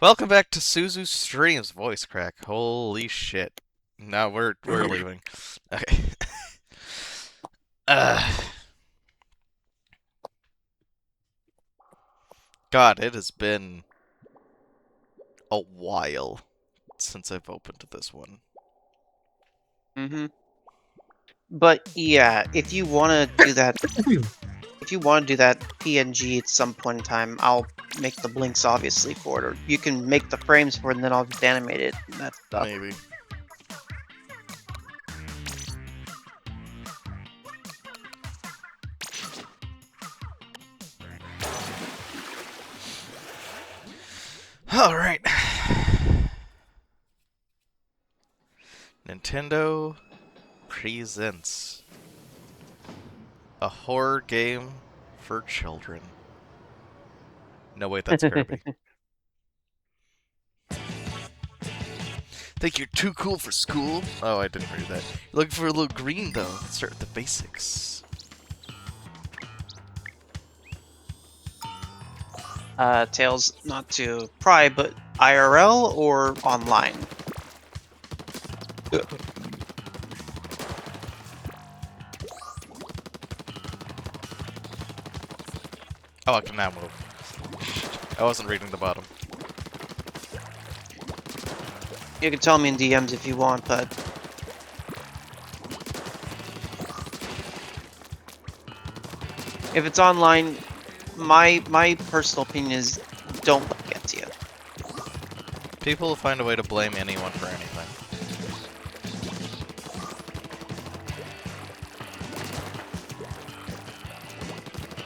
Welcome back to Szuzu Streams voice crack. Holy shit. No, we're leaving. Okay. Uh, God, it has been a while since I've opened this one. Mm-hmm. But yeah, if you want to do that, PNG at some point in time, I'll make the blinks obviously for it, or you can make the frames for it, and then I'll just animate it and that stuff. Maybe. Alright. Nintendo presents a horror game for children. No, wait, that's Kirby. Think you're too cool for school? Oh, I didn't read that. You're looking for a little green, though. Let's start with the basics. Tails, not to pry, but IRL or online? Oh, I can now move. I wasn't reading the bottom. You can tell me in DMs if you want, but if it's online, my personal opinion is don't let it get to you. People will find a way to blame anyone for anything.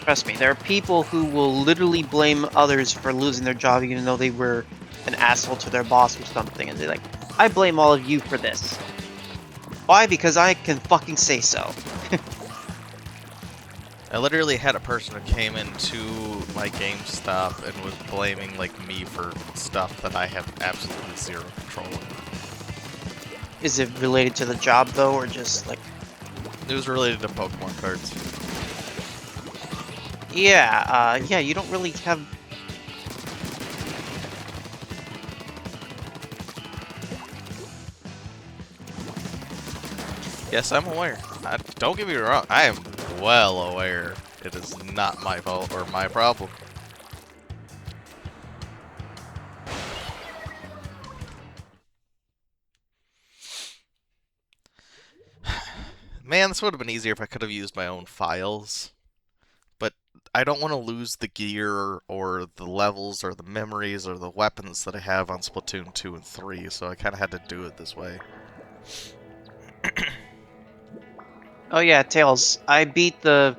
Trust me, there are people who will literally blame others for losing their job even though they were an asshole to their boss or something, and they're like, I blame all of you for this. Why? Because I can fucking say so. I literally had a person who came into my GameStop and was blaming, like, me for stuff that I have absolutely zero control over. Is it related to the job, though, or just, like... It was related to Pokemon cards. Yeah, you don't really have... Yes, I'm aware. Don't get me wrong, I am well aware it is not my fault or my problem. Man, this would have been easier if I could have used my own files. But I don't want to lose the gear or the levels or the memories or the weapons that I have on Splatoon 2 and 3, so I kind of had to do it this way. Oh yeah, Tails, I beat the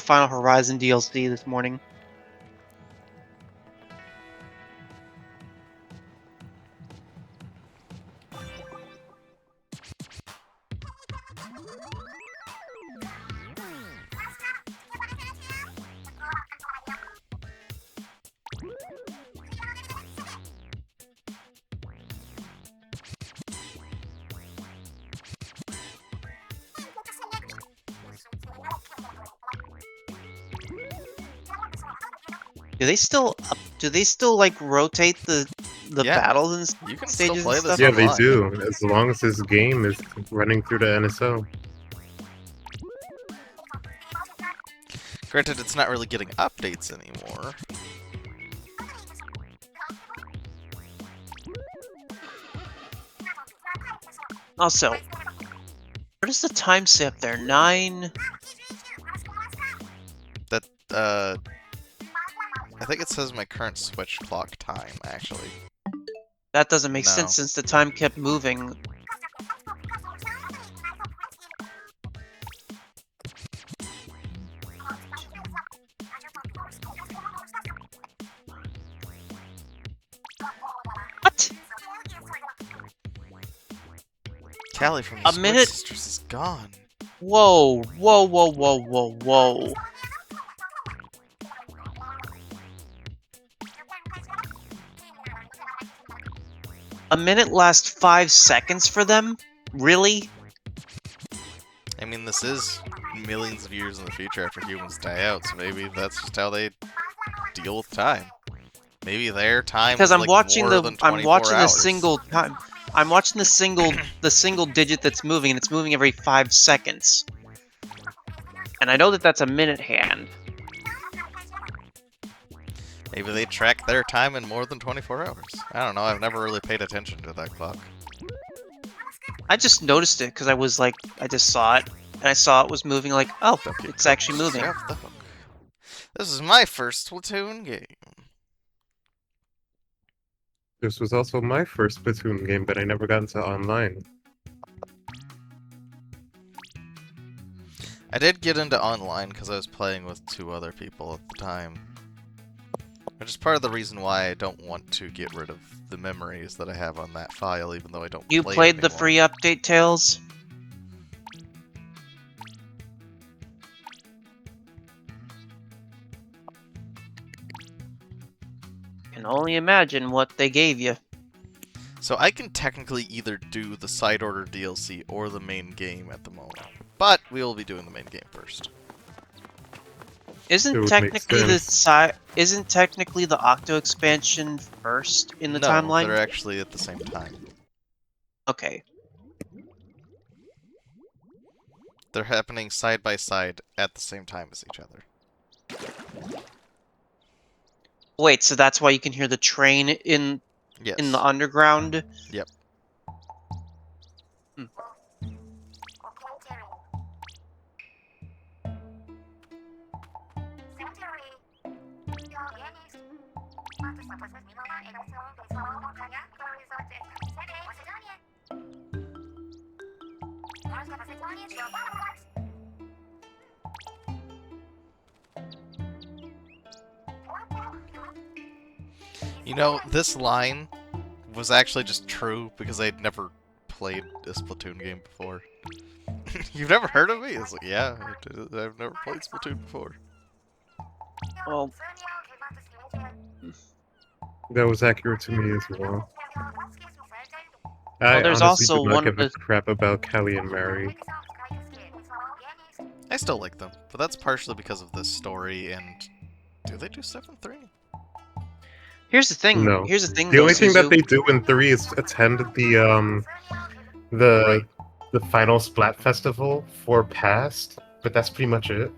Final Horizon DLC this morning. Do they still like rotate the Yeah, battles and you can still stages and play this stuff? Yeah, they online. do. As long as this game is running through the NSO. Granted, it's not really getting updates anymore. Also, what is the time say up there? 9? That, I think it says my current Switch clock time, actually. That doesn't make No. sense since the time kept moving. What? Callie from the A Switch minute? Sisters is gone. Whoa, whoa, whoa, whoa, whoa, whoa. A minute lasts 5 seconds for them? Really? I mean, this is millions of years in the future after humans die out, so maybe that's just how they deal with time. Maybe their time Because was like more than 24 the hours. single time. I'm watching the single digit that's moving, and it's moving every 5 seconds. And I know that that's a minute hand. Maybe they track their time in more than 24 hours. I don't know, I've never really paid attention to that clock. I just noticed it because I was like, I just saw it, and I saw it was moving. Like, oh, Okay, it's actually moving. grab the hook. This is my first Splatoon game. This was also my first Splatoon game, but I never got into online. I did get into online because I was playing with 2 other people at the time. Which is part of the reason why I don't want to get rid of the memories that I have on that file, even though I don't You play it played the anymore. free update, Tails? Can only imagine what they gave you. So I can technically either do the side order DLC or the main game at the moment. But we will be doing the main game first. It Isn't would make technically sense. isn't technically the Octo expansion first in the No, timeline? they're actually at the same time. Okay. They're happening side by side at the same time as each other. Wait, so that's why you can hear the train in Yes. the underground? Yep. Hmm. You know, this line was actually just true because I'd never played a Splatoon game before. You've never heard of me? It's like, yeah, I've never played Splatoon before. Well, That was accurate to me as well. well, I there's honestly do also not one give a crap about Callie and Mary. I still like them, but that's partially because of this story and... Do they do stuff in 3? Here's the thing. No. Here's the thing, The though, only thing that Szuzu. they do in 3 is attend the the final Splat Festival for past, but that's pretty much it.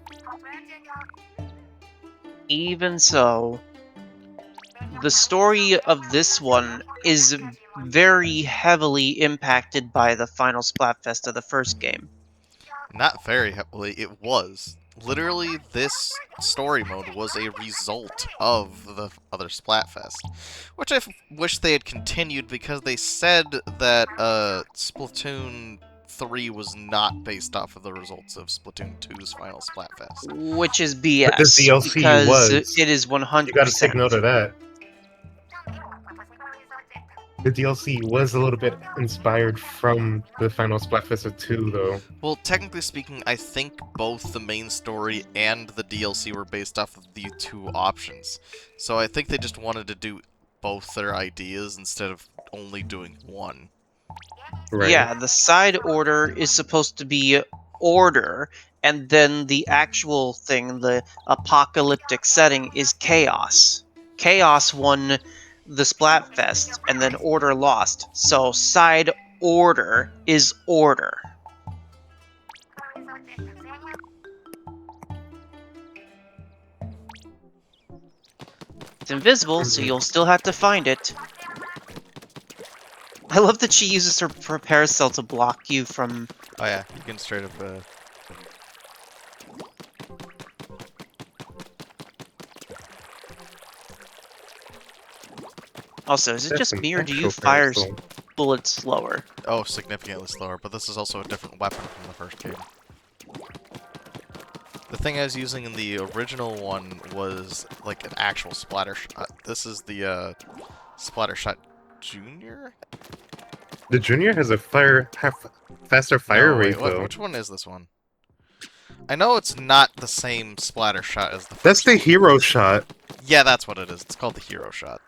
Even so, the story of this one is very heavily impacted by the final Splatfest of the first game. Not very heavily, it was. Literally, this story mode was a result of the other Splatfest. Which I wish they had continued because they said that Splatoon 3 was not based off of the results of Splatoon 2's final Splatfest. Which is But the BS, DLC because was. it is You gotta take 100%. note of that. The DLC was a little bit inspired from the final Splatfest of 2, though. Well, technically speaking, I think both the main story and the DLC were based off of the 2 options. So I think they just wanted to do both their ideas instead of only doing one. Right? Yeah, the side order is supposed to be order, and then the actual thing, the apocalyptic setting, is chaos. Chaos won the Splatfest, and then order lost. So side order is order. It's invisible, so you'll still have to find it. I love that she uses her repair cell to block you from... Oh yeah, you can straight up, Also, is it That's just an me, or do you actual fire parasol. bullets slower? oh, significantly slower, but this is also a different weapon from the first game. The thing I was using in the original one was, like, an actual splatter shot. This is the, splatter shot Junior? The Junior has a faster fire No, wait, rate, though. which one is this one? I know it's not the same splatter shot as the first That's the one. hero shot. Yeah, that's what it is. It's called the hero shot.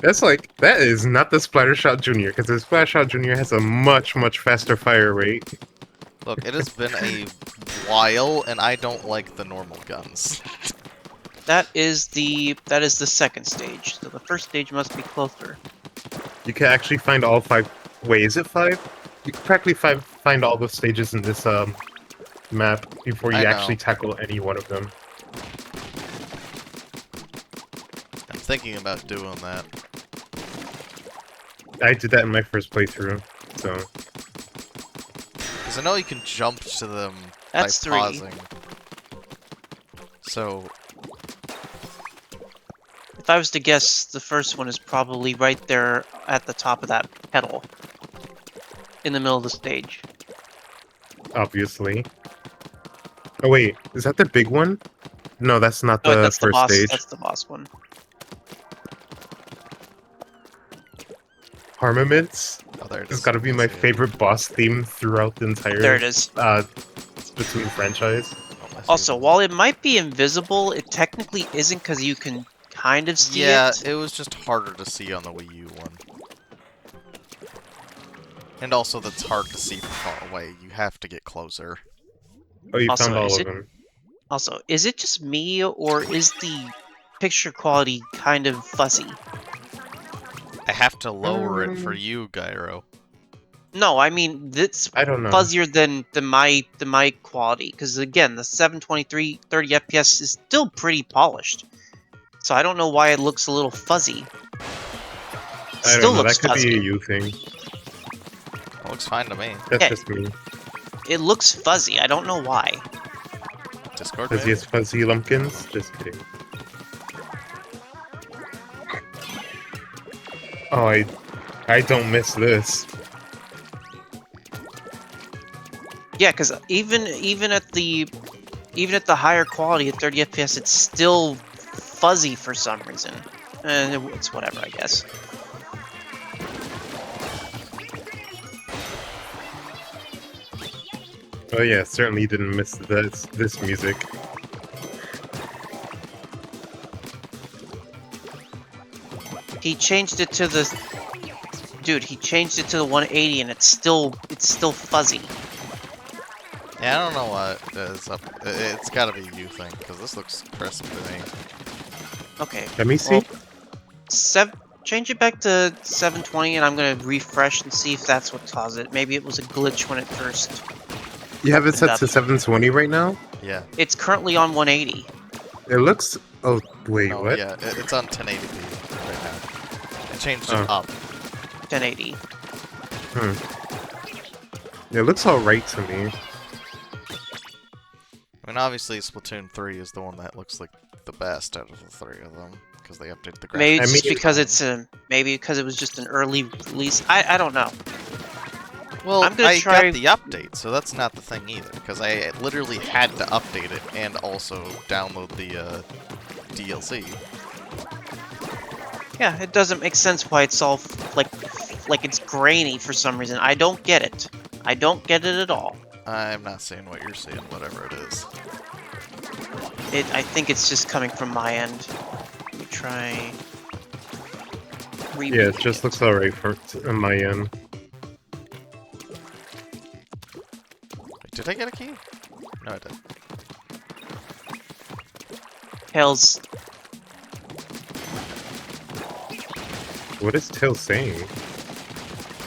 That is not the Splatter Shot Junior, because the Splatter Shot Junior has a much, much faster fire rate. Look, it has been a while, and I don't like the normal guns. That is the second stage. So the first stage must be closer. You can actually find all 5. Wait, is it 5? You can practically find all the stages in this map before I you know. actually tackle any one of them. I'm thinking about doing that. I did that in my first playthrough, so Because I know you can jump to them That's by 3. pausing. So, If I was to guess, the first one is probably right there at the top of that pedal. In the middle of the stage. obviously. Oh wait, is that the big one? No, that's not Oh, the that's the first boss. stage. That's the boss one. Armaments oh, there it has is. got to be I my see it. favorite boss theme throughout the There entire it is. Splatoon franchise. Oh, I see Also, it. while it might be invisible, it technically isn't because you can kind of see Yeah, it. it was just harder to see on the Wii U one. And also, that's hard to see from far away. You have to get closer. Oh, you Also, found all of them. is it just me or is the picture quality kind of fuzzy? I have to lower it for Um, you, Gyro. No, I mean it's I don't know. fuzzier than my quality because again, the 723 30 FPS is still pretty polished. So I don't know why it looks a little fuzzy. I don't Still know. looks That could be a fuzzy. you thing. It looks fine to me. That's Yeah, just me. it looks fuzzy. I don't know why. Discord, Does he maybe? has fuzzy lumpkins? Just kidding. Oh, I don't miss this. Yeah, because even at the higher quality at 30 FPS, it's still fuzzy for some reason. And it's whatever, I guess. Oh yeah, certainly didn't miss this music. He changed it to the dude. He changed it to the 180, and it's still fuzzy. Yeah, I don't know what is up. It's gotta be a you thing, because this looks crisp to me. Okay. Let me see. Well, change it back to 720, and I'm gonna refresh and see if that's what caused it. Maybe it was a glitch when it first You have it opened set up. to 720 right now? Yeah. It's currently on 180. It looks... Oh, wait, No, what? yeah, it's on 1080p right now. I changed it Oh. up. 1080. It looks alright to me. I mean, obviously, Splatoon 3 is the one that looks like the best out of the 3 of them, because they update the graphics. Maybe it's I just mean- because it's maybe because it was just an early release. I don't know. Well, I'm gonna I try- got the update, so that's not the thing either, because I literally had to update it and also download the DLC. Yeah, it doesn't make sense why it's all like it's grainy for some reason. I don't get it. I don't get it at all. I'm not seeing what you're seeing, whatever it is. I think it's just coming from my end. Let me try. Yeah, it just looks alright on my end. Wait, did I get a key? No, I didn't. Tails. What is Tail saying?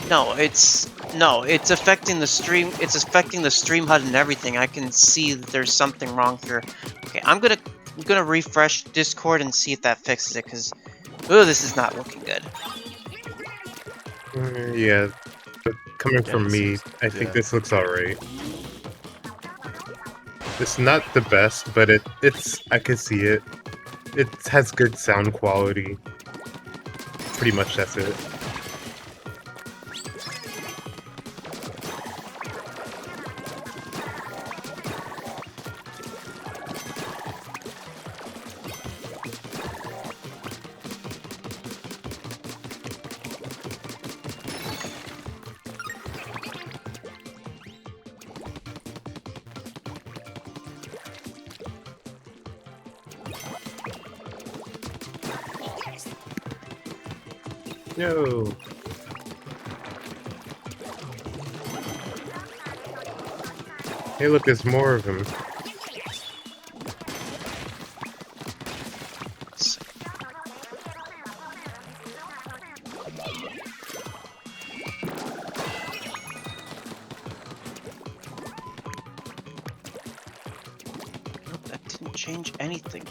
No, it's affecting the stream. It's affecting the stream HUD and everything. I can see that there's something wrong here. Okay, I'm gonna refresh Discord and see if that fixes it. Cause, this is not looking good. Yeah, but coming Yeah, from this me, is- I think yeah. this looks alright. It's not the best, but it's I can see it. It has good sound quality. Pretty much that's it. No. Hey, look, there's more of them. change anything.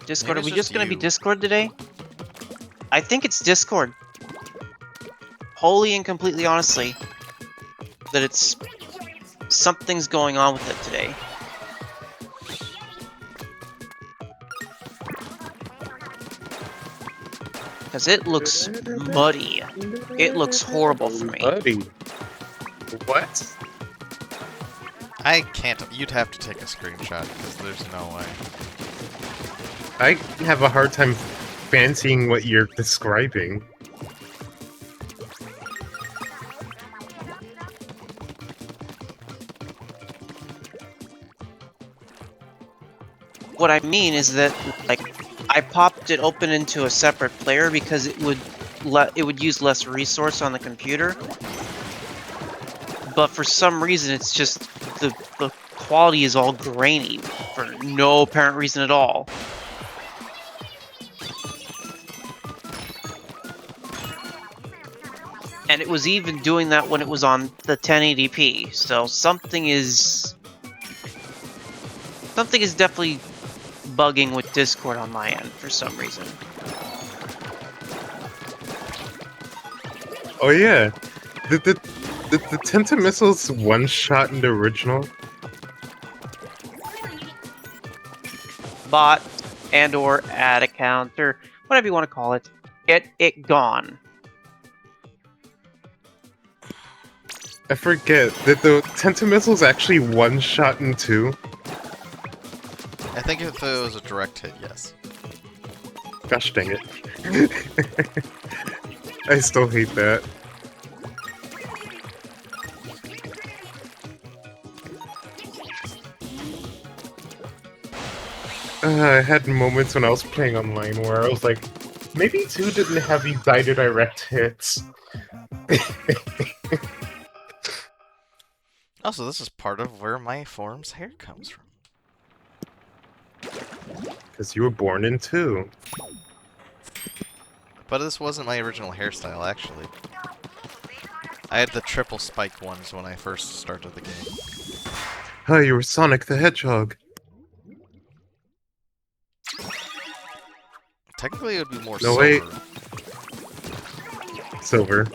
Discord, Maybe are it's we just gonna be you. Discord today? I think it's Discord. Wholly and completely honestly, that it's something's going on with it today. Because it looks muddy. It looks horrible for me. Buddy. What? I can't. You'd have to take a screenshot because there's no way. I have a hard time fancying what you're describing. What I mean is that, like, I popped it open into a separate player because it would use less resource on the computer. But for some reason, it's just the quality is all grainy for no apparent reason at all. And it was even doing that when it was on the 1080p. So something is definitely bugging with Discord on my end for some reason. Oh yeah, the Tenta missiles one shot in the original. Bot and or ad account or whatever you want to call it. Get it gone. I forget that the Tenta missiles actually one shot in 2. I think if it was a direct hit, yes. Gosh dang it. I still hate that. I had moments when I was playing online where I was like, maybe 2 didn't have these direct hits. Also, this is part of where my form's hair comes from. Because you were born in 2. But this wasn't my original hairstyle, actually. I had the triple spike ones when I first started the game. Oh, you were Sonic the Hedgehog. Technically, it would be more No, silver. wait. Silver.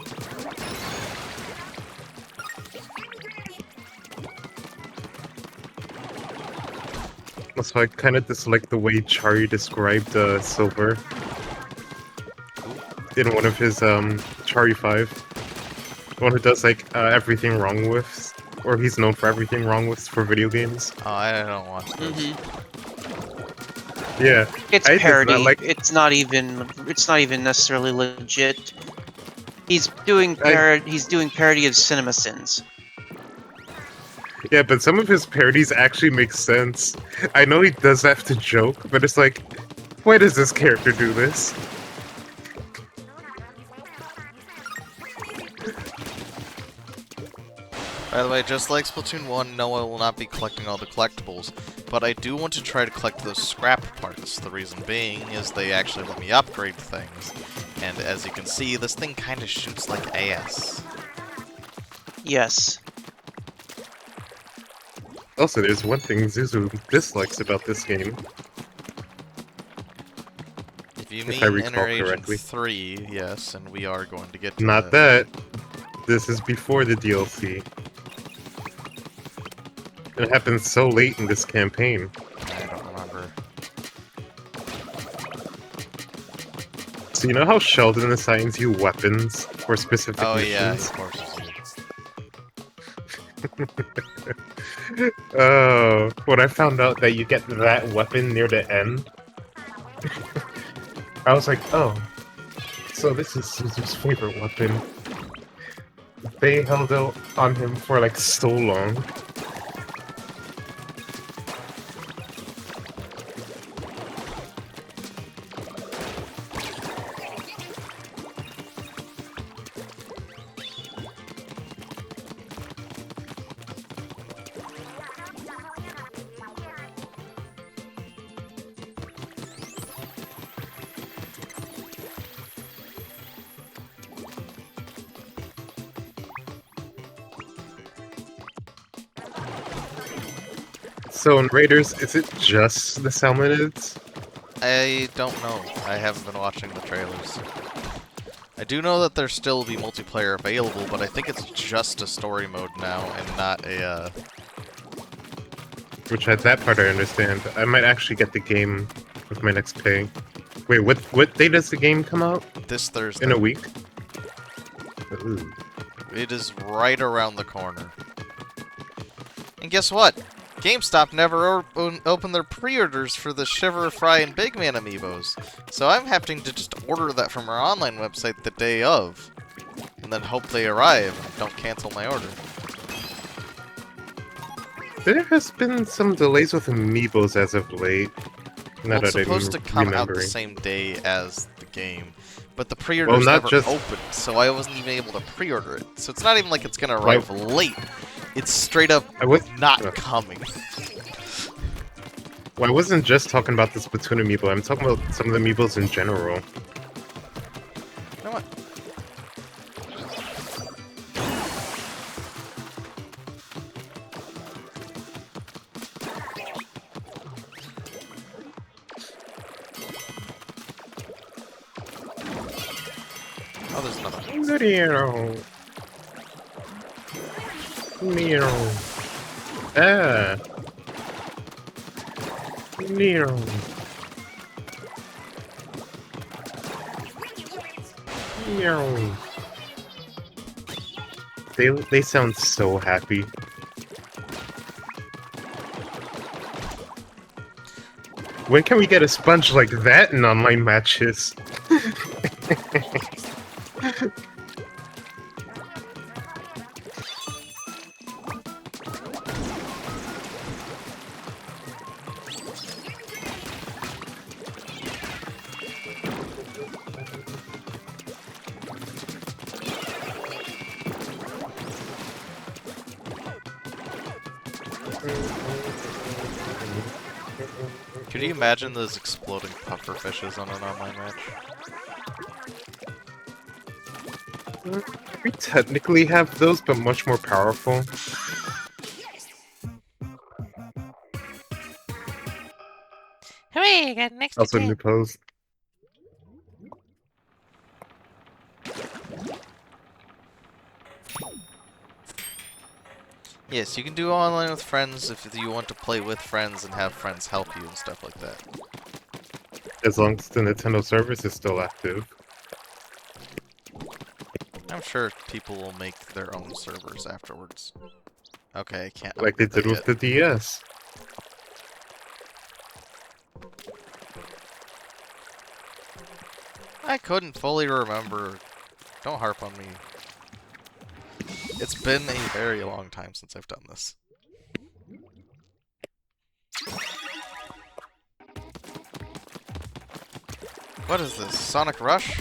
So I kind of dislike the way Chari described Silver in one of his Chari 5. The one who does like everything wrong with, or he's known for everything wrong with for video games. Oh, I don't watch those. Yeah, It's I did parody. not like- It's not even necessarily legit. He's doing parody of Cinema Sins. Yeah, but some of his parodies actually make sense. I know he does have to joke, but it's like, why does this character do this? By the way, just like Splatoon 1, no, I will not be collecting all the collectibles, but I do want to try to collect those scrap parts. The reason being is they actually let me upgrade things, and as you can see, this thing kind of shoots like ass. Yes. Also, there's one thing Szuzu dislikes about this game. If you If mean I recall Inner Agent correctly. 3, yes, and we are going to get to Not that. This is before the DLC. It happened so late in this campaign. I don't remember. So you know how Sheldon assigns you weapons for specific Oh yeah, missions? of course. Oh, when I found out that you get that weapon near the end, I was like, oh, so this is Suzu's favorite weapon. They held out on him for like so long. So in Raiders, is it just the Salmonids? I don't know. I haven't been watching the trailers. I do know that there still will be multiplayer available, but I think it's just a story mode now and not a, Which that part I understand. I might actually get the game with my next pay. Wait, what day does the game come out? this Thursday. In a week? Ooh. It is right around the corner. And guess what? GameStop never opened their pre-orders for the Shiver, Fry, and Big Man amiibos. So I'm having to just order that from our online website the day of. And then hope they arrive and don't cancel my order. There has been some delays with amiibos as of late. Well, Not it's that I'm supposed to come out the remembering. same day as the game. But the pre-orders not never just- opened, so I wasn't even able to pre-order it. So it's not even like it's gonna arrive late. It's straight up I was not coming. Well, I wasn't just talking about the Splatoon amiibo. I'm talking about some of the amiibos in general. You know what? Oh, there's nothing. Nero. Nero. Ah. Nero. Nero. They sound so happy. When can we get a sponge like that in online matches? Could you imagine those exploding puffer fishes on an online match? We technically have those, but much more powerful. Hooray, I got an extra Also tip. new pose. Yes, you can do online with friends if you want to play with friends and have friends help you and stuff like that. As long as the Nintendo service is still active. I'm sure people will make their own servers afterwards. Okay, I can't. Like they upload did that with yet. the DS. I couldn't fully remember. Don't harp on me. It's been a very long time since I've done this. What is this? Sonic Rush?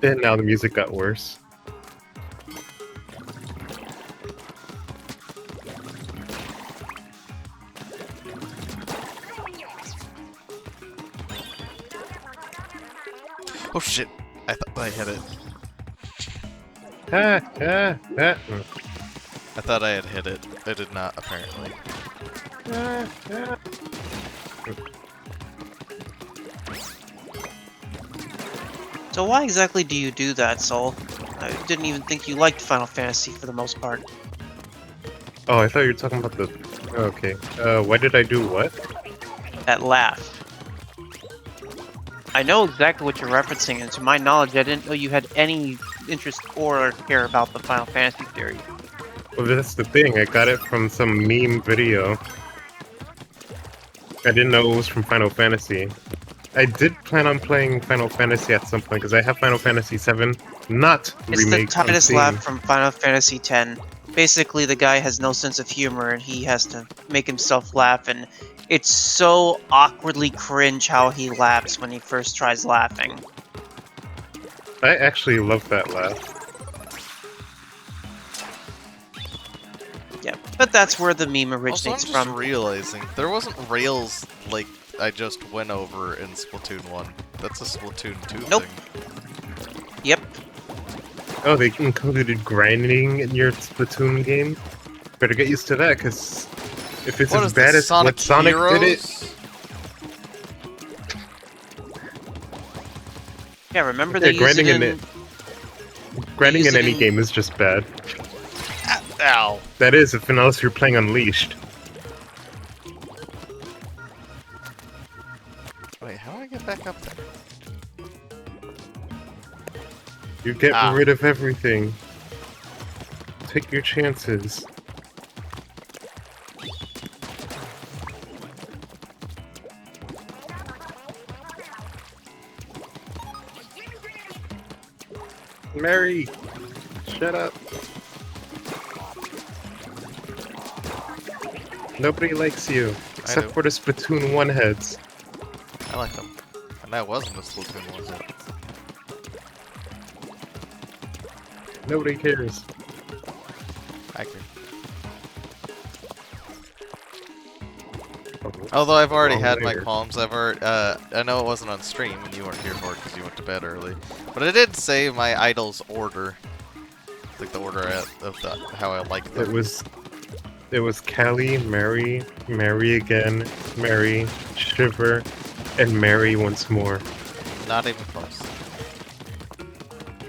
And now the music got worse. Oh shit! I thought I hit it. Ah, ah, ah. I thought I had hit it. I did not, apparently. Ah, ah. So why exactly do you do that, Soul? I didn't even think you liked Final Fantasy for the most part. Oh, I thought you were talking about the... Okay. Why did I do what? That laugh. I know exactly what you're referencing, and to my knowledge, I didn't know you had any interest or care about the Final Fantasy series. Well, that's the thing. I got it from some meme video. I didn't know it was from Final Fantasy. I did plan on playing Final Fantasy at some point, because I have Final Fantasy VII, not It's the remake on Titus Steam. laugh from Final Fantasy X. Basically, the guy has no sense of humor, and he has to make himself laugh, and it's so awkwardly cringe how he laughs when he first tries laughing. I actually love that laugh. Yeah, but that's where the meme Also, I'm originates just from. realizing there wasn't rails like I just went over in Splatoon 1. That's a Splatoon 2 Nope. thing. Yep. Oh, they included grinding in your Splatoon game? Better get used to that, because if it's What as is bad this, as what Sonic did it... Heroes? Yeah, remember Yeah, they used it grinding in... grinding use in it any in- game is just bad. Ow. That is, if unless you're playing Unleashed. Wait, how do I get back up there? You get Ah. rid of everything. Take your chances. Mary! Shut up. Nobody likes you, except do. for the Splatoon 1 heads. I like them. And that wasn't a Splatoon, was it? Nobody cares. I can. Although I've already Wrong had my layer. qualms, I know it wasn't on stream and you weren't here for it because you went to bed early, but I did save my idols order, like the order of how I like them. It was Callie, Mary, Mary again, Mary, Shiver, and Mary once more. Not even close.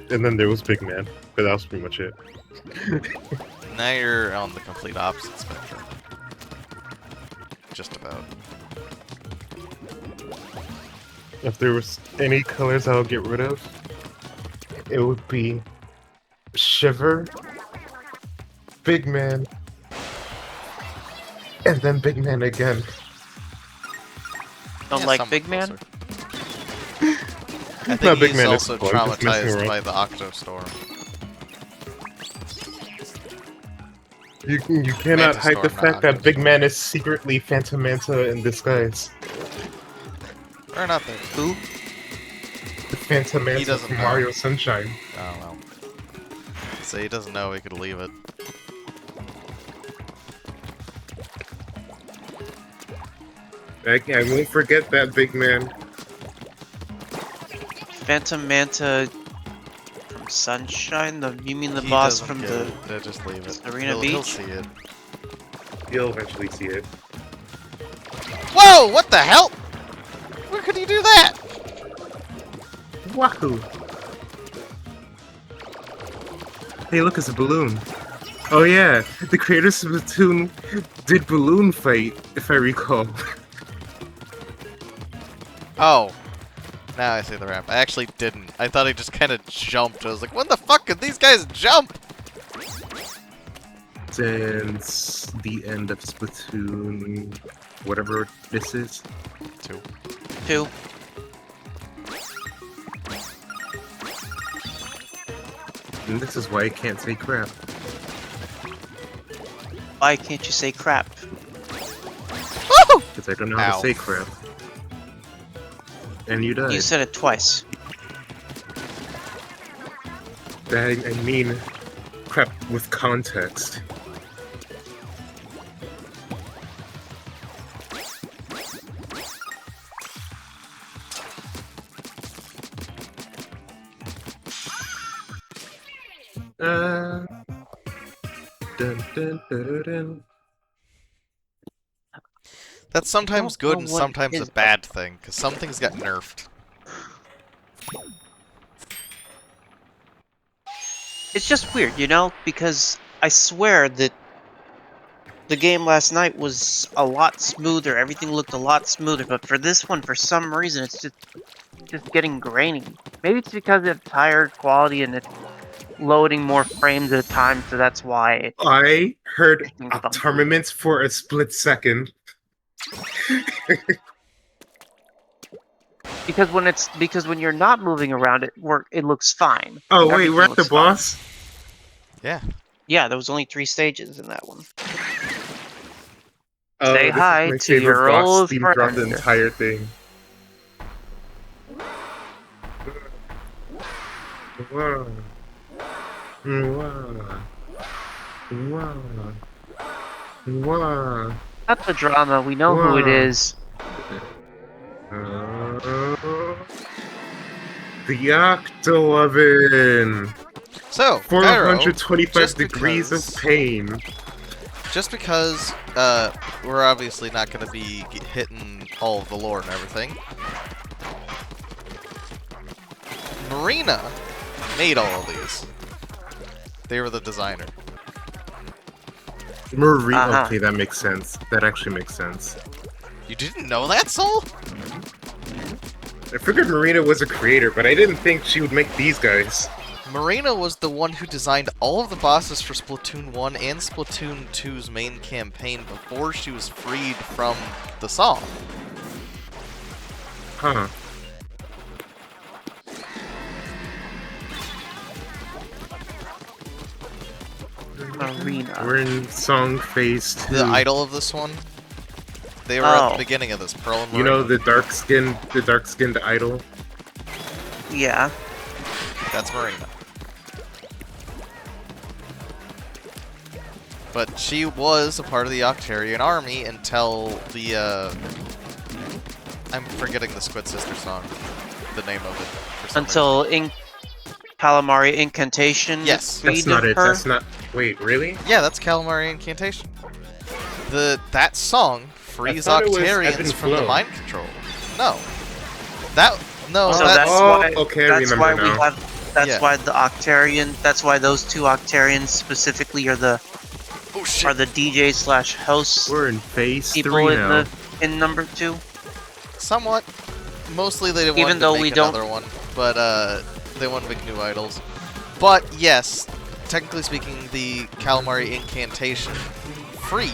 And then there was Big Man, but that was pretty much it. Now you're on the complete opposite spectrum. Just about. If there was any colors I would get rid of, it would be Shiver, Big Man, and then Big Man again. Don't Yeah, like somewhat Big Man? closer. I think No, Big he's Man is also cool, he's just messing traumatized around. by the Octostorm. You cannot hide the Mantistorm, fact not that Big Octostorm. Man is secretly Phantom Manta in disguise. Or not the Who? The Phantom Manta doesn't from know. Mario Sunshine. Oh well. So he doesn't know he could leave it. I won't forget that, Big Man. Phantom Manta from Sunshine? You mean the He boss doesn't from get the... it. Just leave it. Arena He'll Beach? see it. You'll eventually see it. Whoa! What the hell? Where could he do that? Wahoo! Hey, look, it's a balloon. Oh yeah, the creators of Splatoon did Balloon Fight, if I recall. Oh. Now I see the ramp. I actually didn't. I thought he just kind of jumped. I was like, when the fuck could these guys jump? Since the end of Splatoon, whatever this is. 2. 2. And this is why I can't say crap. Why can't you say crap? Woo! Because I don't know how Ow. to say crap. And you died. You said it twice. I mean, crap with context. Dun, dun, dun, dun. That's sometimes don't know good and what sometimes is a bad thing, because some things got nerfed. It's just weird, you know? Because I swear that the game last night was a lot smoother. Everything looked a lot smoother. But for this one, for some reason, it's just getting grainy. Maybe it's because of higher quality and it's loading more frames at a time, so that's why it, I heard Things funky. armaments for a split second. because when you're not moving around it looks fine. Oh wait, Everything we're at the looks fine. boss? Yeah. Yeah, there was only 3 stages in that one. Oh, Say this hi is my to favorite your boss old theme throughout the friend. entire thing. Wow. Wow. Wow. Wow. Not the drama, we know who it Wow. is. The Octo-Oven! So, Gyro, 425 degrees of pain. just because we're obviously not going to be hitting all of the lore and everything, Marina made all of these. They were the designer. Marie. Uh-huh. Okay, that makes sense. That actually makes sense. You didn't know that, Soul? I figured Marina was a creator, but I didn't think she would make these guys. Marina was the one who designed all of the bosses for Splatoon 1 and Splatoon 2's main campaign before she was freed from the song. Huh. Marina. We're in song phase 2. The idol of this one, they were at the beginning of this, Pearl and Marina. You know, the dark-skinned idol? Yeah. That's Marina. But she was a part of the Octarian army until the, I'm forgetting the Squid Sister song, the name of it. For some Until Calamari Incantation. Yes. That's not it. Her. That's not... Wait, really? reason. Yeah, that's Calamari Incantation. That song frees I thought it was Ebb Octarians and from the Flow. mind control. No. That... No, So that's... that's Oh, why. okay, I that's remember why we now. have. That's Yeah. why the Octarian. That's why those two Octarians specifically are the Oh, shit. DJ/hosts We're in phase people 3 in now. in number 2. Somewhat. Mostly they didn't Even want to though make we don't- another one, but they want to make new idols. But yes, technically speaking, the Calamari Incantation freed.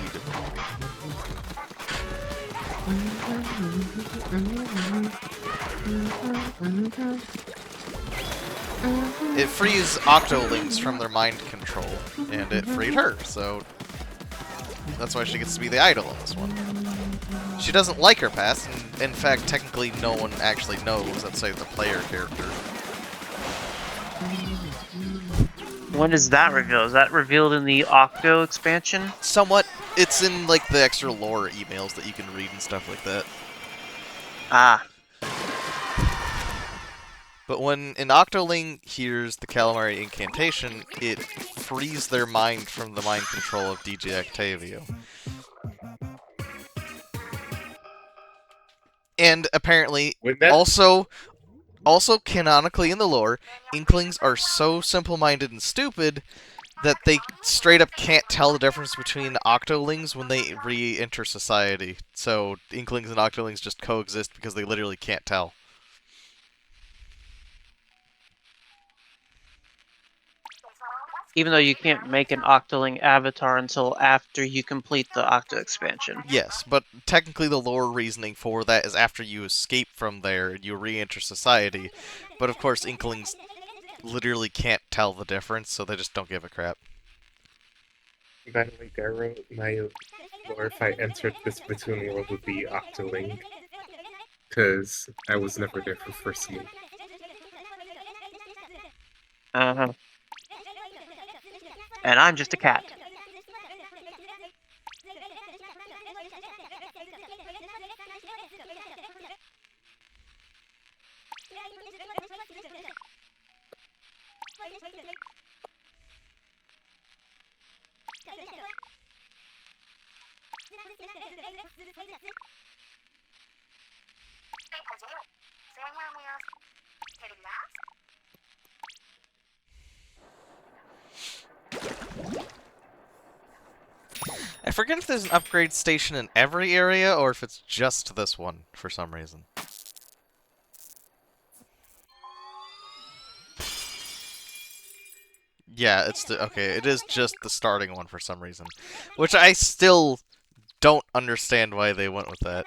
It frees Octolings from their mind control, and it freed her, so that's why she gets to be the idol in this one. She doesn't like her past, and in fact, technically no one actually knows outside the player character. When is that revealed? Is that revealed in the Octo expansion? Somewhat, it's in like the extra lore emails that you can read and stuff like that. Ah. But when an Octoling hears the Calamari Incantation, it frees their mind from the mind control of DJ Octavio. And apparently, Would that... also canonically in the lore, Inklings are so simple-minded and stupid that they straight up can't tell the difference between Octolings when they re-enter society. So Inklings and Octolings just coexist because they literally can't tell. Even though you can't make an Octoling avatar until after you complete the Octo expansion. Yes, but technically the lore reasoning for that is after you escape from there, you re-enter society. But of course, Inklings literally can't tell the difference, so they just don't give a crap. By the way, Gyro, my lore if I entered this Splatoon world would be Octoling. Because I was never there for first game. Uh-huh. And I'm just a cat. I forget if there's an upgrade station in every area, or if it's just this one, for some reason. Yeah, okay, it is just the starting one for some reason. Which I still don't understand why they went with that.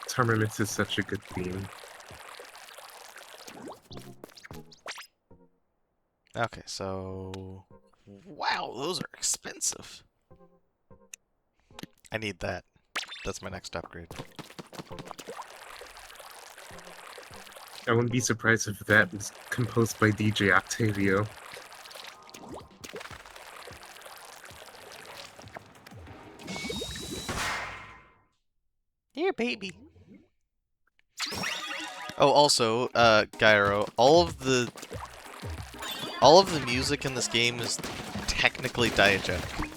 Tournaments is such a good theme. Okay, so... Wow, those are expensive. I need that. That's my next upgrade. I wouldn't be surprised if that was composed by DJ Octavio. Here, baby. Oh, also, Gyro, all of the music in this game is technically diegetic.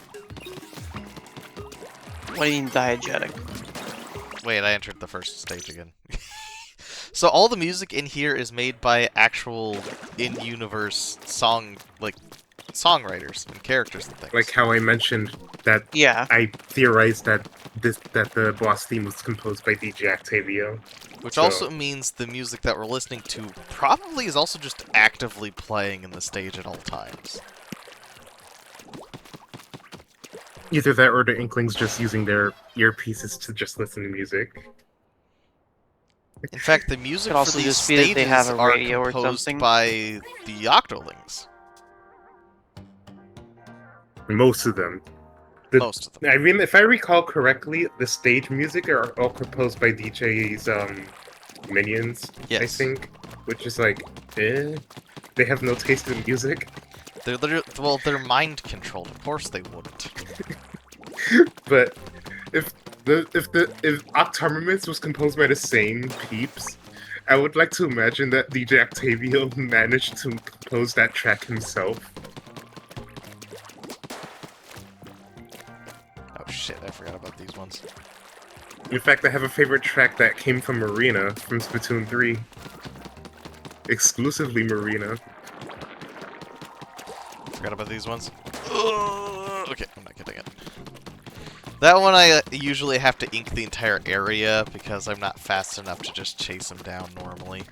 What do you mean diegetic? Wait, I entered the first stage again. So all the music in here is made by actual in-universe songwriters and characters and things. Like how I mentioned that Yeah. I theorized that the boss theme was composed by DJ Octavio. Which So- also means the music that we're listening to probably is also just actively playing in the stage at all times. Either that or the Inklings just using their earpieces to just listen to music. In fact, the music Could for also these just be that stages they have a are radio or composed something. by the Octolings. Most of them. Most of them. I mean, if I recall correctly, the stage music are all composed by DJ's minions, Yes. I think. Which is like, eh? They have no taste in music. They're mind controlled. Of course they wouldn't. But if Octarmaments was composed by the same peeps, I would like to imagine that DJ Octavio managed to compose that track himself. Oh shit, I forgot about these ones. In fact, I have a favorite track that came from Marina from Splatoon 3. Exclusively Marina. Forgot about these ones. Okay, I'm not getting it. That one I usually have to ink the entire area because I'm not fast enough to just chase him down normally.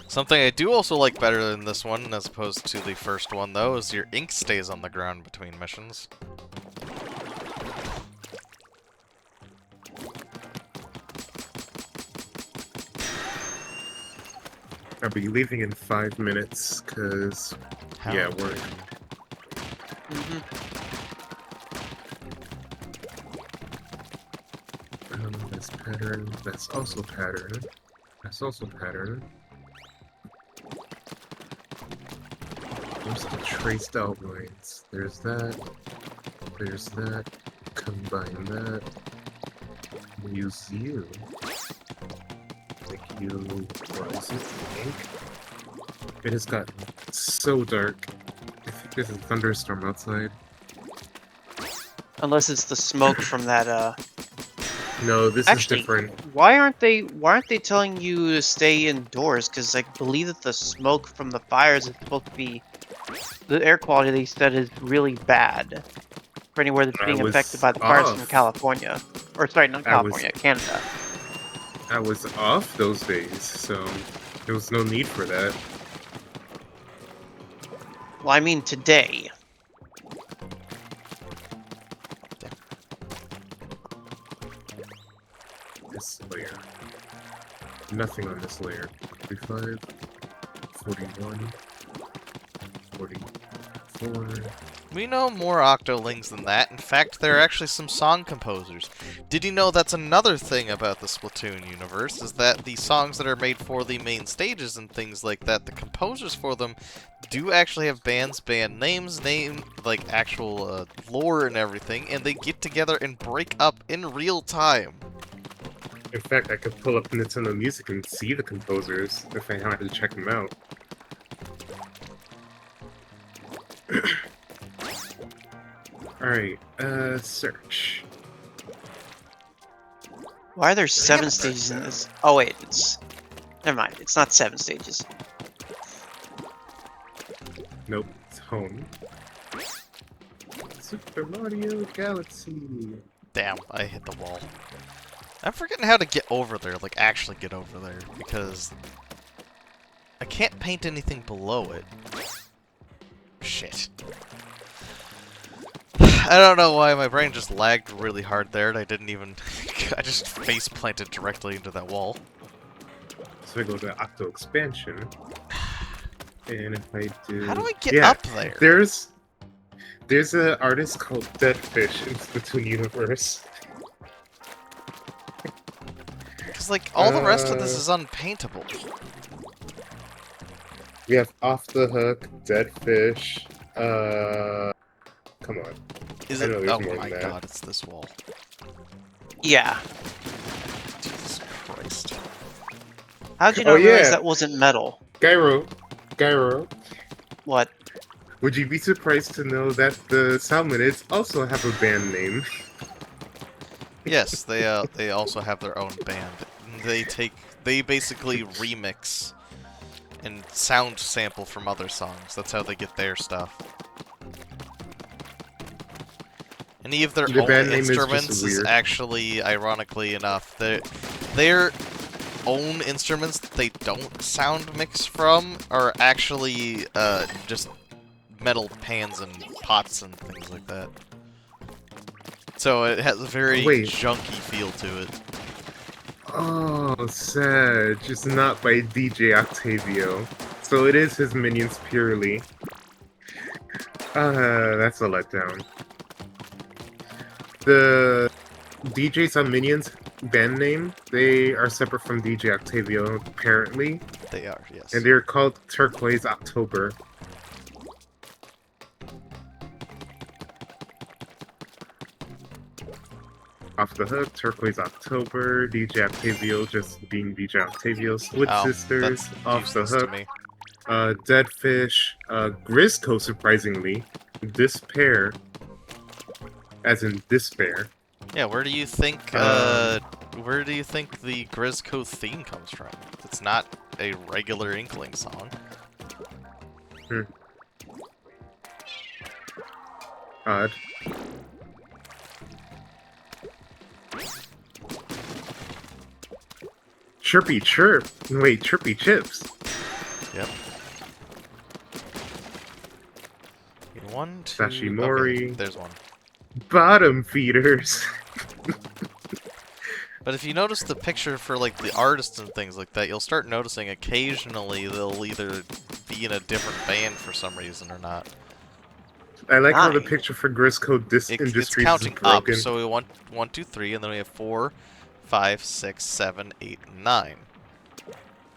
Something I do also like better than this one, as opposed to the first one, though, is your ink stays on the ground between missions. I'll be leaving in 5 minutes, cause How? yeah, we're Mm-hmm. this pattern. That's also pattern. That's also pattern. There's the traced outlines. There's that. There's that. Combine that. Use you. Like you. What is it? Ink? It has gotten so dark. I think there's a thunderstorm outside. Unless it's the smoke from that. No, this Actually, is different. Why aren't they telling you to stay indoors? Because I believe that the smoke from the fires is supposed to be the air quality. They said is really bad for anywhere that's I being was affected by the fires from off. California, or sorry, not I was- California, Canada. I was off those days, so there was no need for that. Well, I mean today. This layer. Nothing on this layer. 45, 41, 44. We know more Octolings than that. In fact, there are actually some song composers. Did you know that's another thing about the Splatoon universe, is that the songs that are made for the main stages and things like that, the composers for them do actually have band names, like actual lore and everything, and they get together and break up in real time. In fact, I could pull up Nintendo Music and see the composers if I had to check them out. Alright, search. Why are there 7 stages in this? Oh wait, it's never mind. It's not 7 stages. Nope, it's home. Super Mario Galaxy. Damn, I hit the wall. I'm forgetting how to get over there, like actually get over there, because I can't paint anything below it. Shit. I don't know why my brain just lagged really hard there, and I didn't even... I just face planted directly into that wall. So I go to Octo Expansion. And if I do... How do I get yeah, up there? There's an artist called Deadfish in Splatoon Universe. Because, like, all the rest of this is unpaintable. We have Off the Hook, Deadfish, come on. Is I it? know there's Oh more my than that. god, it's this wall. Yeah. Jesus Christ. How'd you Oh, not realize yeah. that wasn't metal? Gyro, What? would you be surprised to know that the Salmonids also have a band name? Yes, they also have their own band. They basically remix and sound sample from other songs. That's how they get their stuff. Any of their The own band name is just instruments is weird. actually, ironically enough, their own instruments that they don't sound mix from are actually just metal pans and pots and things like that. So it has a very Wait. junky feel to it. Oh, sad. Just not by DJ Octavio. So it is his minions purely. That's a letdown. The DJs on Minions band name, they are separate from DJ Octavio, apparently. They are, yes. And they're called Turquoise October. Off the Hook, Turquoise October, DJ Octavio just being DJ Octavio, Split Oh, Sisters, that's Off the useless to Hook, me. Dead Fish, Grisco, surprisingly, Despair, as in despair. Yeah, where do you think the Grisco theme comes from? It's not a regular Inkling song. Odd. Chirpy Chirp. Wait, Chirpy Chips. Yep. One, two. Sashimori. Okay, there's one. Bottom feeders. But if you notice the picture for like the artists and things like that, you'll start noticing occasionally they'll either be in a different band for some reason or not. I like how the Nine. picture for Grisco It's Industries is counting up, broken. so we want 1, 2, 3, and then we have 4, 5, 6, 7, 8, 9.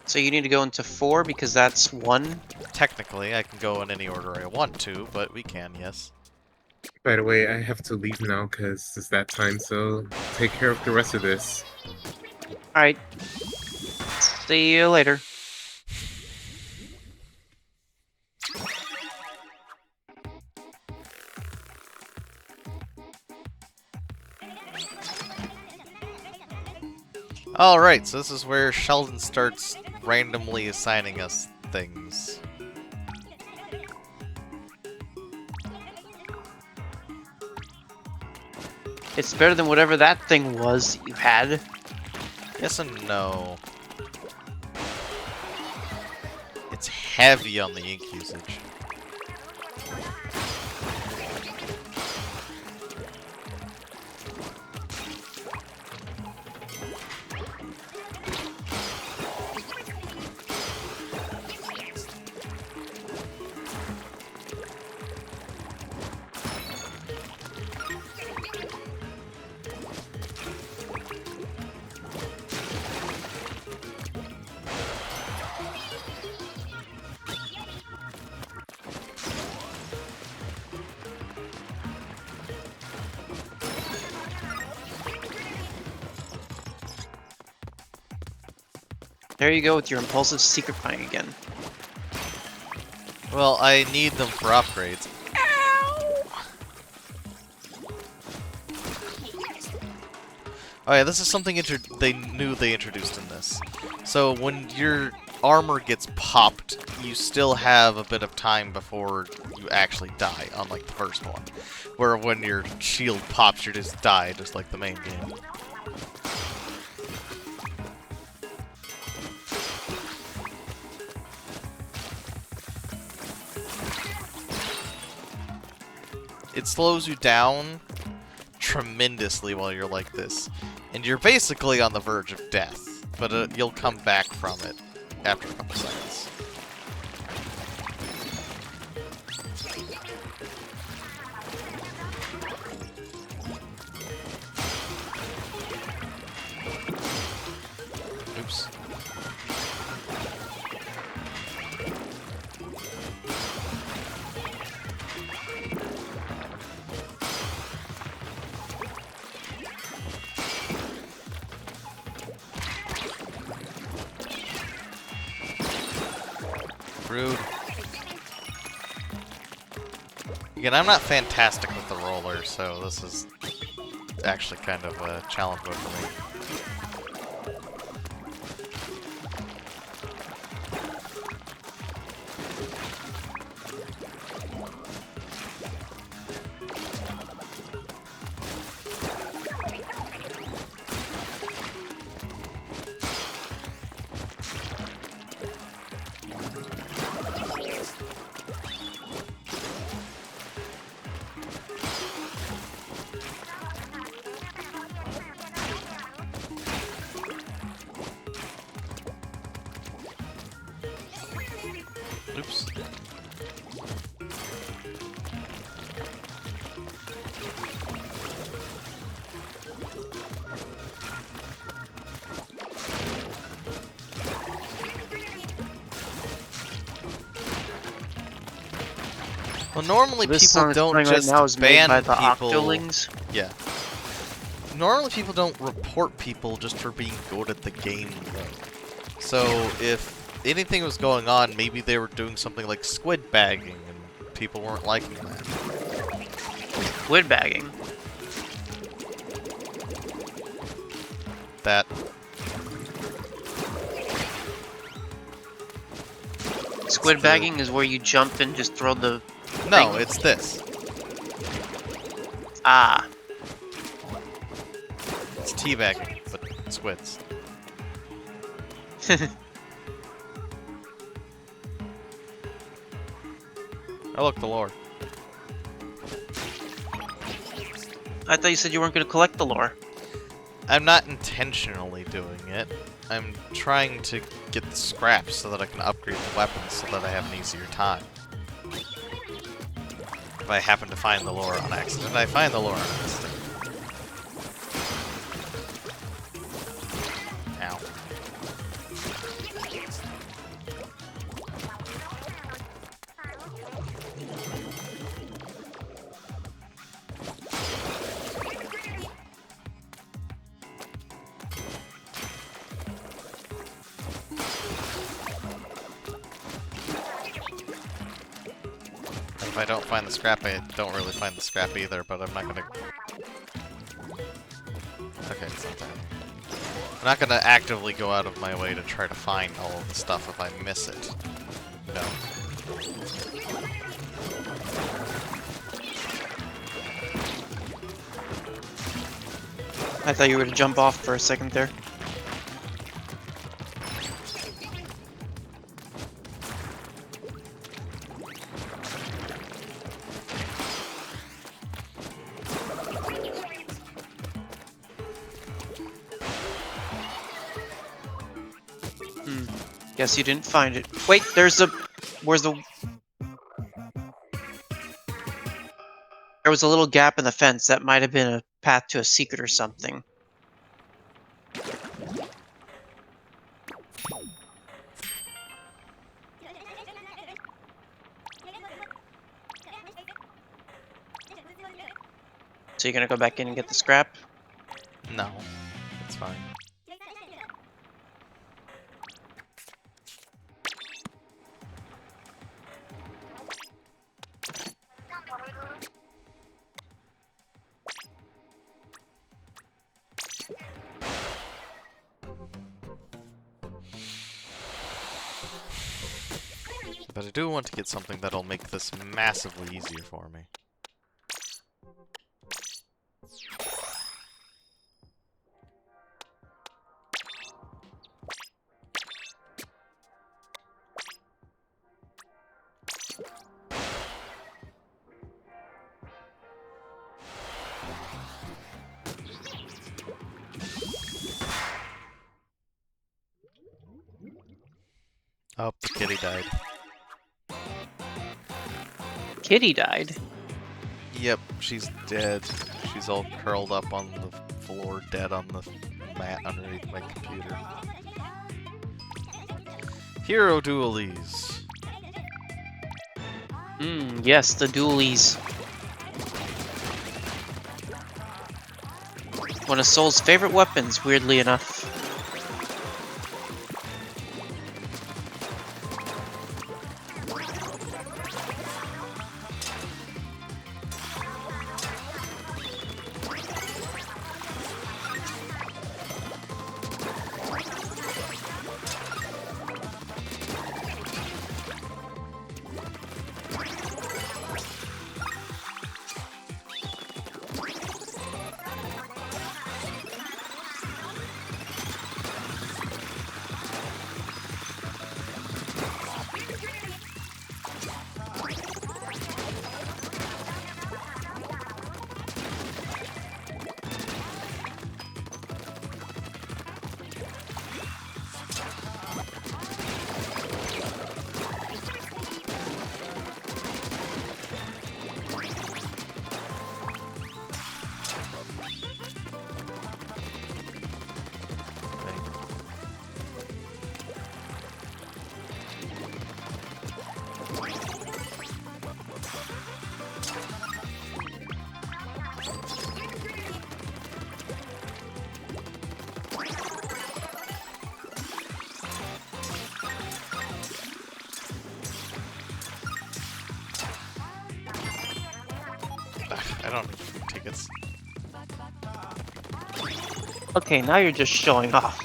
So you need to go into 4 because that's 1. Technically, I can go in any order I want to, but we can, yes. By the way, I have to leave now because it's that time, so take care of the rest of this. Alright. See you later. Alright, so this is where Sheldon starts randomly assigning us things. It's better than whatever that thing was that you had. Yes and no. It's heavy on the ink usage. There you go with your impulsive secret buying again. Well, I need them for upgrades. Oh yeah, this is something they introduced in this. So when your armor gets popped, you still have a bit of time before you actually die, unlike the first one. Where when your shield pops, you just die, just like the main game. It slows you down tremendously while you're like this. And you're basically on the verge of death, but you'll come back from it after a couple seconds. Oops. Rude. Again, I'm not fantastic with the roller, so this is actually kind of a challenge mode for me. Oops. Well, normally This people song that's don't playing right just now is made ban by the people. Octolings. Yeah. Normally people don't report people just for being good at the game, though. So if anything was going on, maybe they were doing something like squid bagging, and people weren't liking that. Squid bagging. That Squid the- bagging is where you jump and just throw the... no, thing. it's this. Ah. It's teabagging, but squids. Oh look, the lore. I thought you said you weren't going to collect the lore. I'm not intentionally doing it. I'm trying to get the scraps so that I can upgrade the weapons so that I have an easier time. If I happen to find the lore on accident, I find the lore on accident. Ow. If I don't find the scrap, I don't really find the scrap either, but I'm not gonna... Okay, it's not that. I'm not gonna actively go out of my way to try to find all of the stuff if I miss it. No. I thought you were to jump off for a second there. Guess you didn't find it. Wait, there's a... Where's the... There was a little gap in the fence. That might have been a path to a secret or something. So you're gonna go back in and get the scrap? No. It's fine. But I do want to get something that'll make this massively easier for me. Oh, the kitty died. Kitty died. Yep, she's dead. She's all curled up on the floor, dead on the mat underneath my computer. Hero dualies. Yes, the dualies. One of Soul's favorite weapons, weirdly enough. tickets. Okay, now you're just showing off.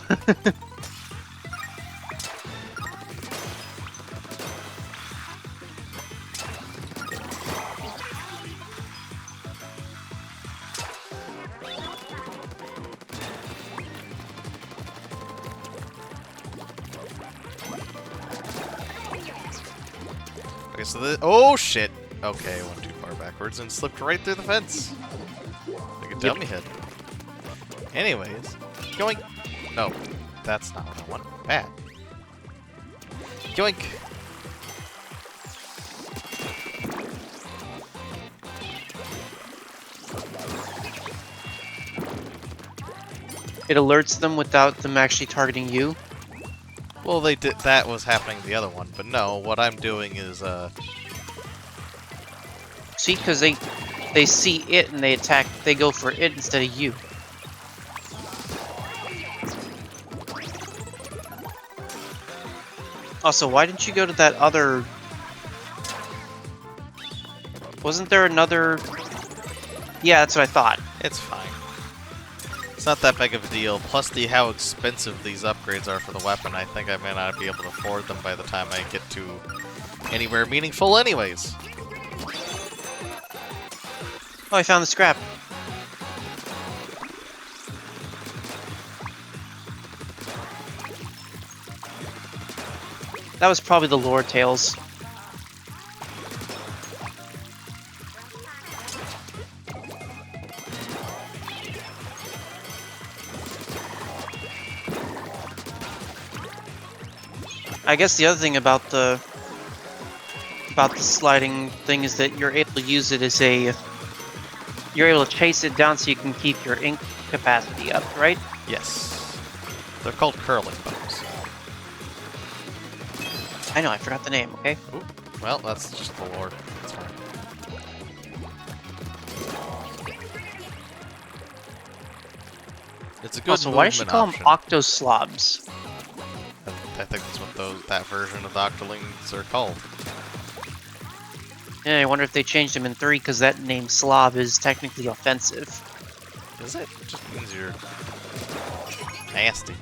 Okay, so the oh shit. Okay, I went too far backwards and slipped right through the fence. Like a dummy head. Anyways, yoink. No, that's not what I want. Bad. Yoink. It alerts them without them actually targeting you. Well, they did. That was happening the other one, but no. What I'm doing is See, because they see it and they attack. They go for it instead of you. Also, why didn't you go to that other? Wasn't there another? Yeah, that's what I thought. It's fine. It's not that big of a deal. Plus, how expensive these upgrades are for the weapon, I think I may not be able to afford them by the time I get to anywhere meaningful anyways. Oh, I found the scrap. That was probably the lore tales. I guess the other thing about the sliding thing is that you're able to use it as a you're able to chase it down so you can keep your ink capacity up, right? Yes. They're called curling bows. I know, I forgot the name, okay? Ooh. Well, that's just the lore. That's fine. It's a good Also, why does she movement call option. them Octoslobs? I think that's what that version of the Octolings are called. Yeah, I wonder if they changed them in 3 because that name Slob is technically offensive. Is it? It just means you're nasty.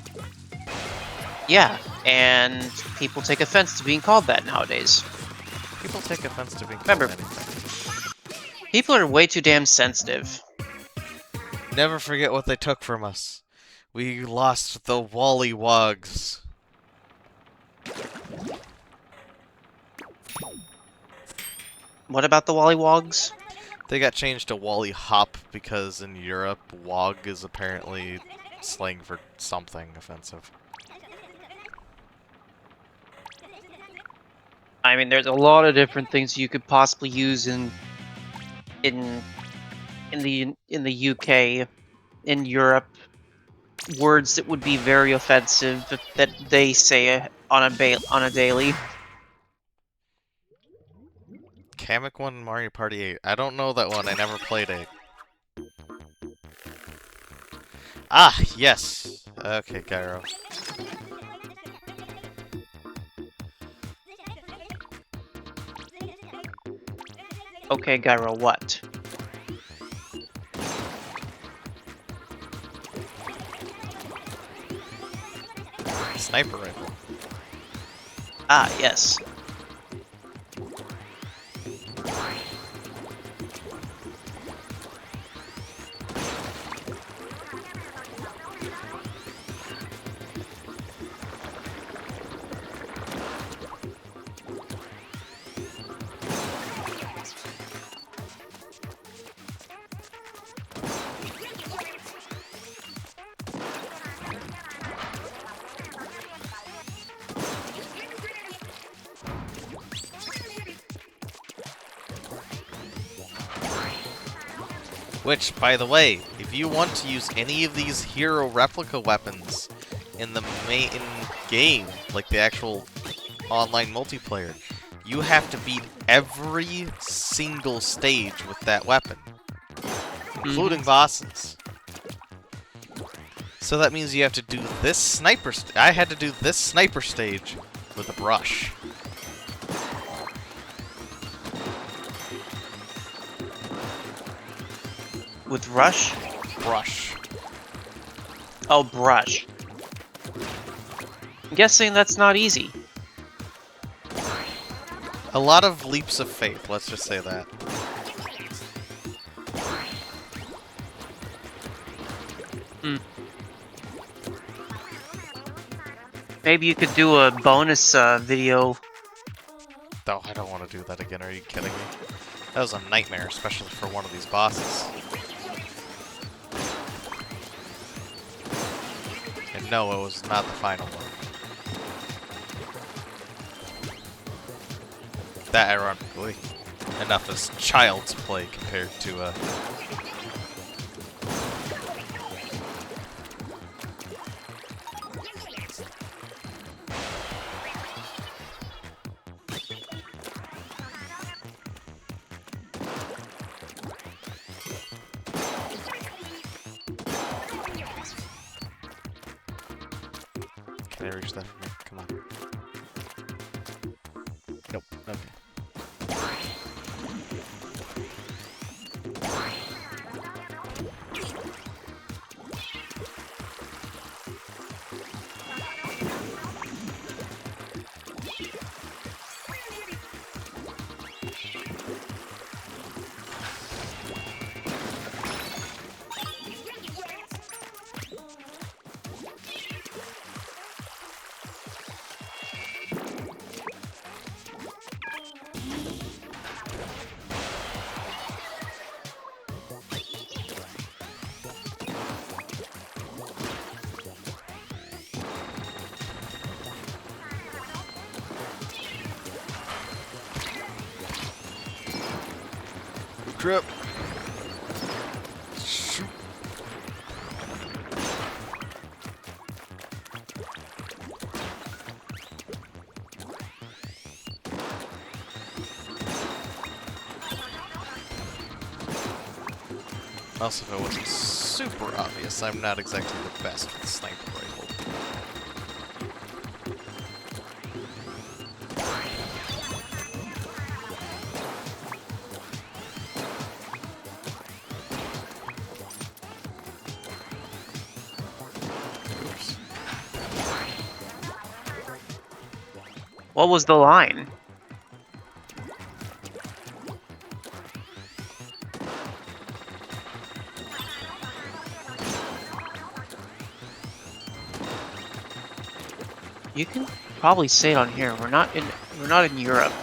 Yeah, and people take offense to being called that nowadays. People take offense to being called Remember- anything. People are way too damn sensitive. Never forget what they took from us. We lost the Wollywogs. What about the Wollywogs? They got changed to Wally Hop because in Europe, wog is apparently slang for something offensive. I mean, there's a lot of different things you could possibly use in the UK, in Europe, words that would be very offensive that they say on a daily. Kamek 1 Mario Party 8. I don't know that one. I never played 8. Ah, yes. Okay, Gyro. Okay, Gyro, what? Sniper rifle. Ah, yes. Which, by the way, if you want to use any of these hero replica weapons in the main game, like the actual online multiplayer, you have to beat every single stage with that weapon, including bosses. So that means you have to do this sniper. I had to do this sniper stage with a brush. With Rush? Brush. Oh, Brush. I'm guessing that's not easy. A lot of leaps of faith, let's just say that. Hmm. Maybe you could do a bonus video. Oh, I don't want to do that again, are you kidding me? That was a nightmare, especially for one of these bosses. And no, it was not the final one. That, ironically, enough is child's play compared to, Can I reach that for me? Come on. Nope. Okay. Trip. Shoot. Also, if it wasn't super obvious, I'm not exactly the best with sniper rifle. Oops. What was the line? You can probably say it on here. We're not in Europe.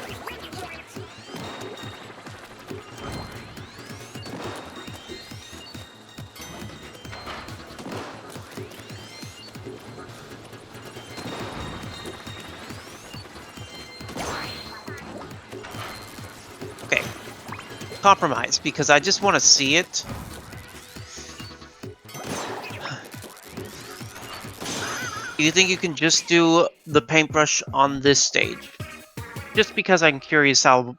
Okay. Compromise, because I just want to see it. Do you think you can just do the paintbrush on this stage? Just because I'm curious how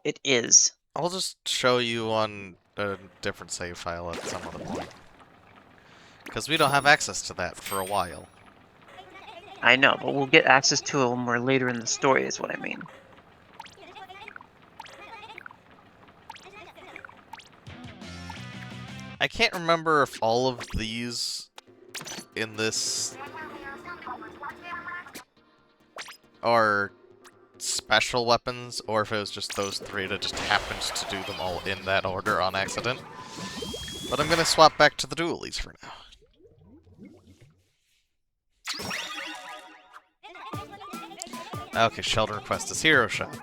it is. I'll just show you on a different save file at some other point. Because we don't have access to that for a while. I know, but we'll get access to it when we're later in the story, is what I mean. I can't remember if all of these in this are special weapons, or if it was just those three that just happened to do them all in that order on accident. But I'm gonna swap back to the dualies for now. Okay, Sheldon request is Hero Shot.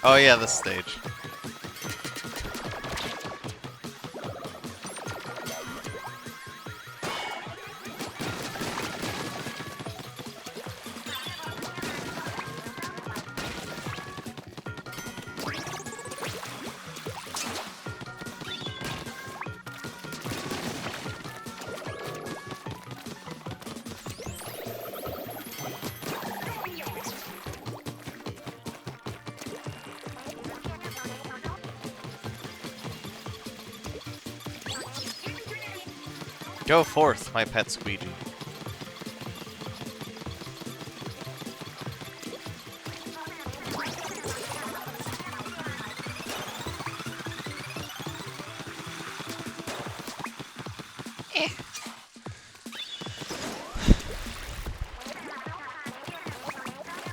Oh yeah, this stage. Go forth, my pet squeegee.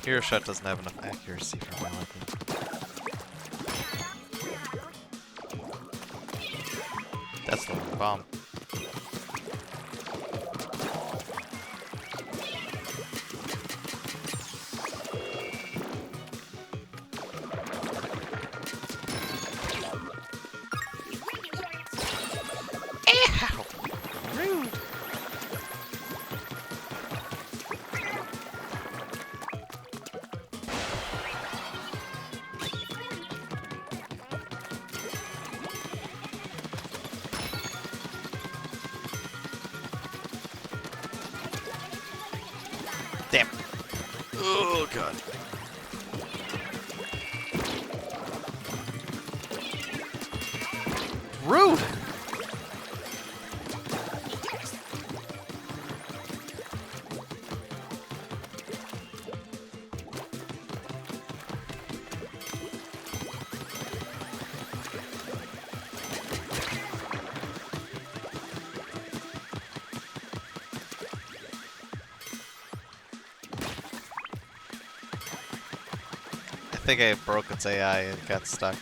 Hero Shot doesn't have enough accuracy for my weapon. That's the wrong bomb. Ow! Rude! Damn. Oh god. Rude! I think I broke its AI and got stuck.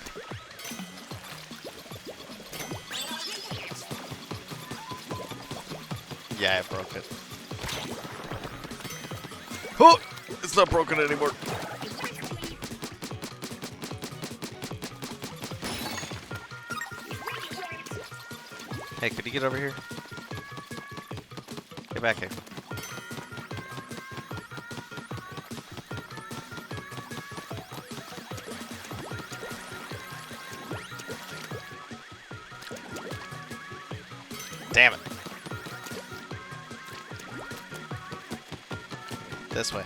Yeah, I broke it. Oh! It's not broken anymore. Hey, could you get over here? Get back here. Damn it. This way.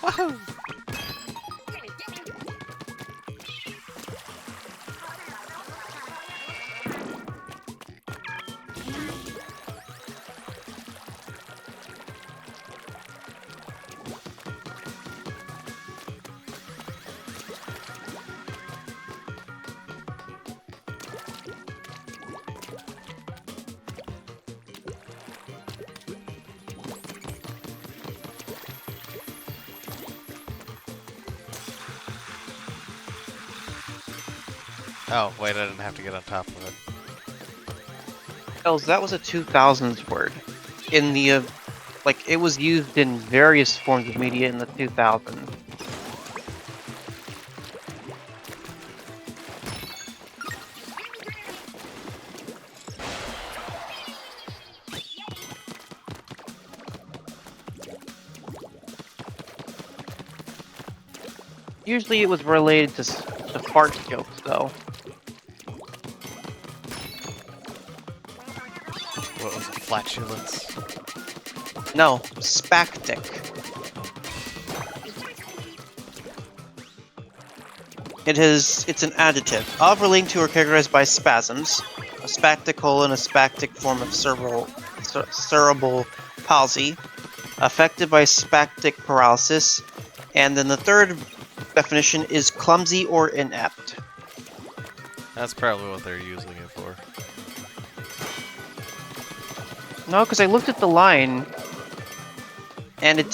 Woohoo! Oh, wait, I didn't have to get on top of it. Els, that was a 2000s word. In the, like, it was used in various forms of media in the 2000s. Usually it was related to fart jokes, though. What was it? Flatulence? No, spactic. It's an adjective of relating to or characterized by spasms, a spectacle and a spastic form of cerebral palsy, affected by spastic paralysis, and then the third definition is clumsy or inept. That's probably what they're using it for. No, because I looked at the line, and it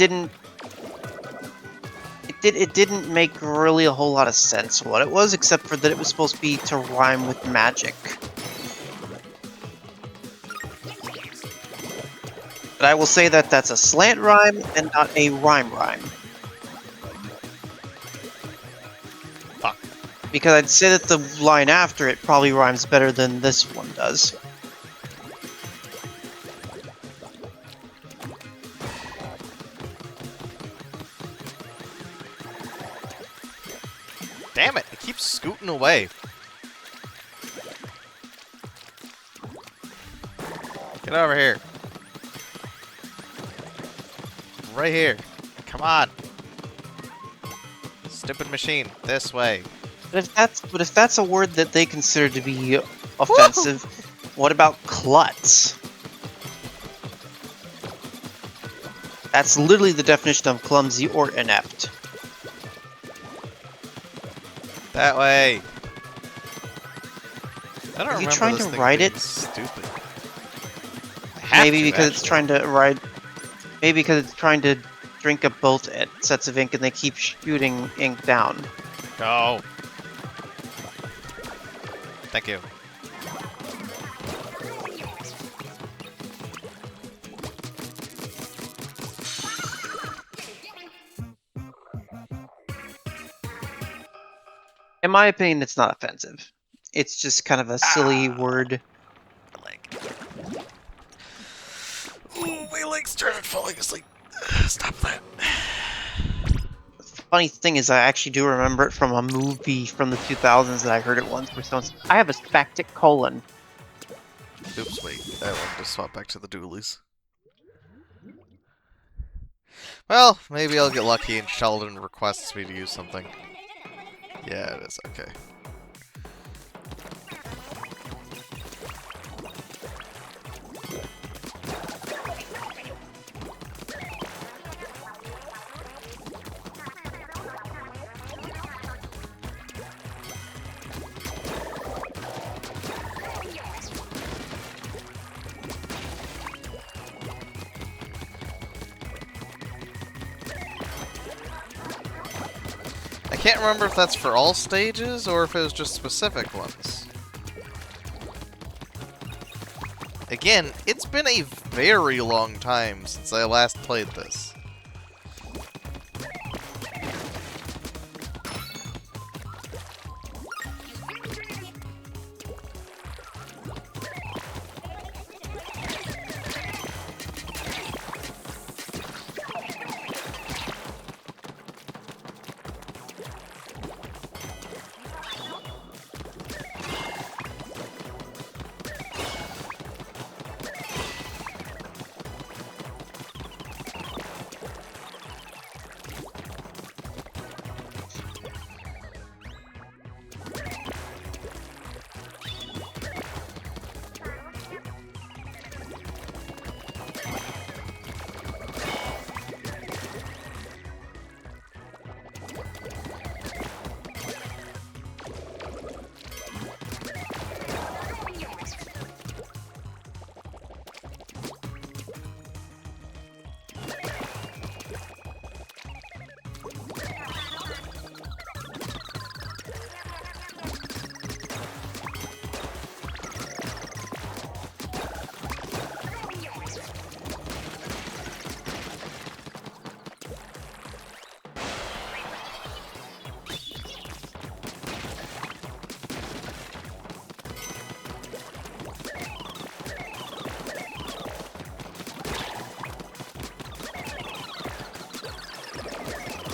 it didn't make really a whole lot of sense what it was, except for that it was supposed to be to rhyme with magic. But I will say that that's a slant rhyme and not a rhyme rhyme. Fuck. Because I'd say that the line after it probably rhymes better than this one does. Damn it! It keeps scooting away. Get over here. Right here. Come on. Stupid machine. This way. But if that's a word that they consider to be offensive, what about klutz? That's literally the definition of clumsy or inept. That way. I don't Are you remember trying this to thing ride being it? stupid. I have Maybe to, because it's actually. trying to ride. Maybe because it's trying to drink up both sets of ink, and they keep shooting ink down. Go. Thank you. In my opinion, it's not offensive. It's just kind of a silly Ah. word. My leg. Ooh, my leg started falling asleep. Stop that. The funny thing is, I actually do remember it from a movie from the 2000s that I heard it once, where someone said, I have a spastic colon. Oops, wait. I wanted to swap back to the dualies. Well, maybe I'll get lucky and Sheldon requests me to use something. Yeah, it is. Okay. I can't remember if that's for all stages or if it was just specific ones. Again, it's been a very long time since I last played this.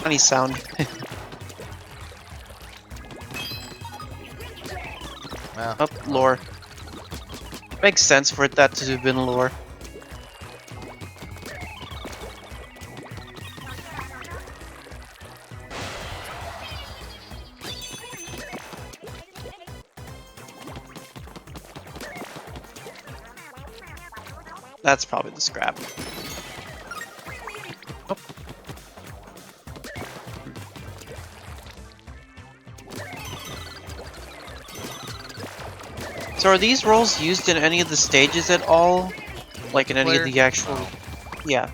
Funny sound. Well, Oh, lore. Makes sense for that to have been lore. That's probably the scrap. Oh. So are these rolls used in any of the stages at all? Like in any of the actual... Yeah.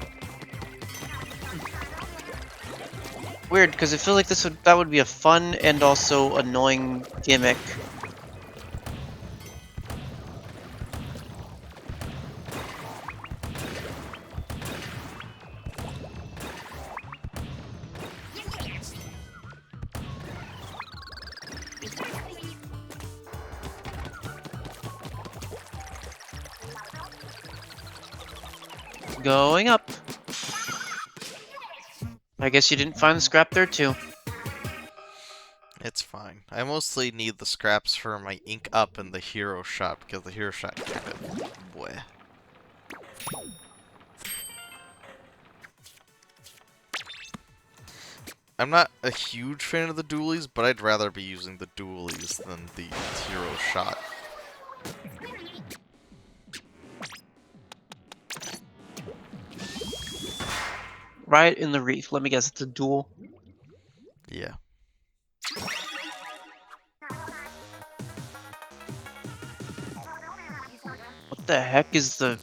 Weird, because I feel like that would be a fun and also annoying gimmick. Going up. I guess you didn't find the scrap there too. It's fine. I mostly need the scraps for my ink up and the hero shot, because the hero shot kind of... Bleh. I'm not a huge fan of the dualies, but I'd rather be using the dualies than the hero shot. Right in the reef. Let me guess, it's a duel. Yeah. What the heck is the...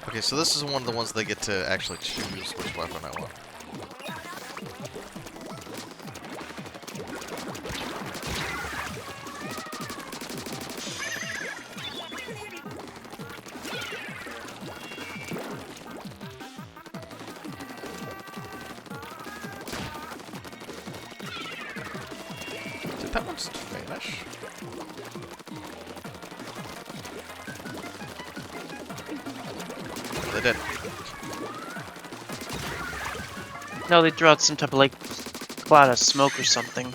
Okay, so this is one of the ones they get to actually choose which weapon I want. Did that one just vanish? They did. No, they threw out some type of, like, cloud of smoke or something.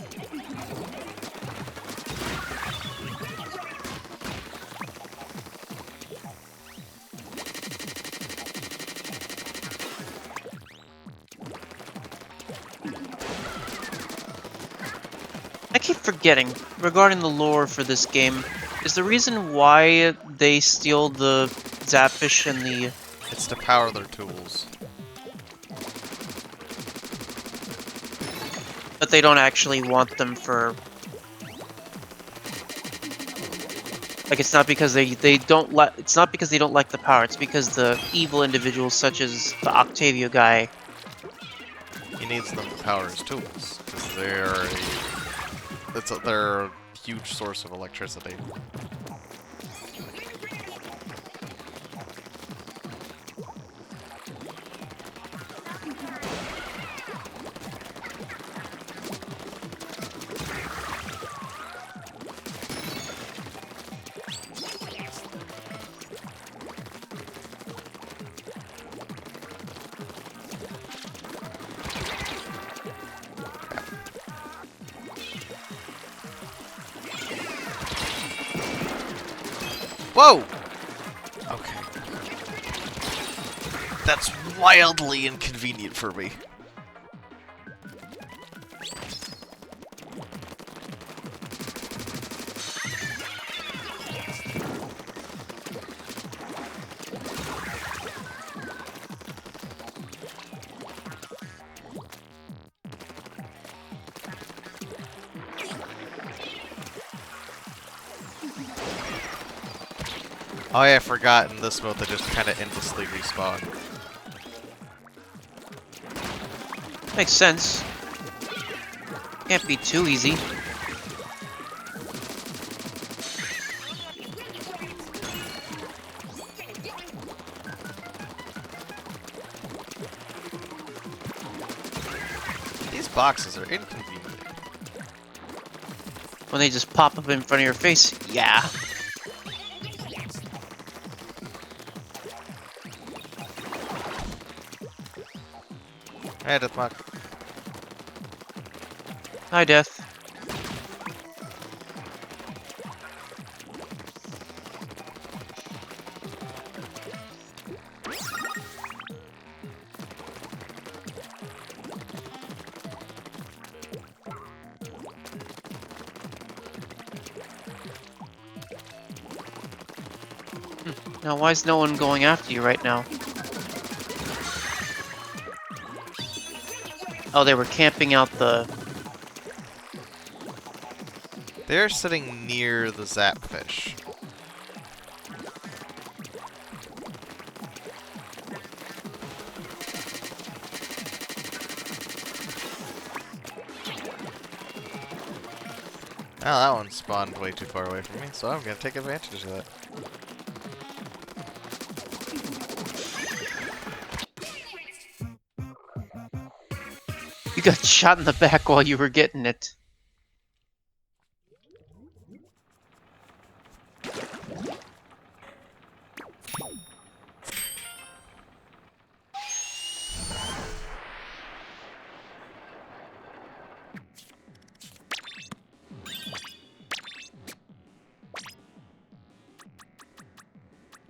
I keep forgetting, regarding the lore for this game, is the reason why they steal the Zapfish and the... It's to power their tools. But they don't actually want them for... Like, it's not because they don't like... It's not because they don't like the power, it's because the evil individuals such as the Octavio guy... He needs them to power his tools, because they're a huge source of electricity. Whoa! Okay. That's wildly inconvenient for me. Oh yeah, I forgot in this mode they just kind of endlessly respawn. Makes sense. Can't be too easy. These boxes are inconvenient. When they just pop up in front of your face, yeah. Hey, Deathmark. Hi, Death. Now, why is no one going after you right now? Oh, they were camping out the... They're sitting near the Zapfish. Oh, that one spawned way too far away from me, so I'm gonna take advantage of that. You got shot in the back while you were getting it.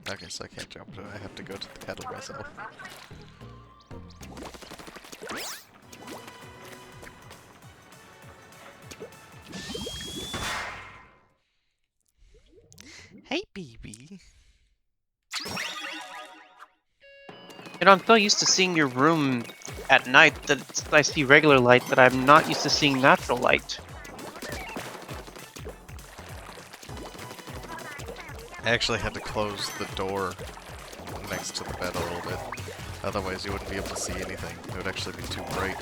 Okay, so I can't jump, but I have to go to the kettle myself. Hey, BB. You know, I'm so used to seeing your room at night that I see regular light that I'm not used to seeing natural light. I actually had to close the door next to the bed a little bit. Otherwise, you wouldn't be able to see anything. It would actually be too bright.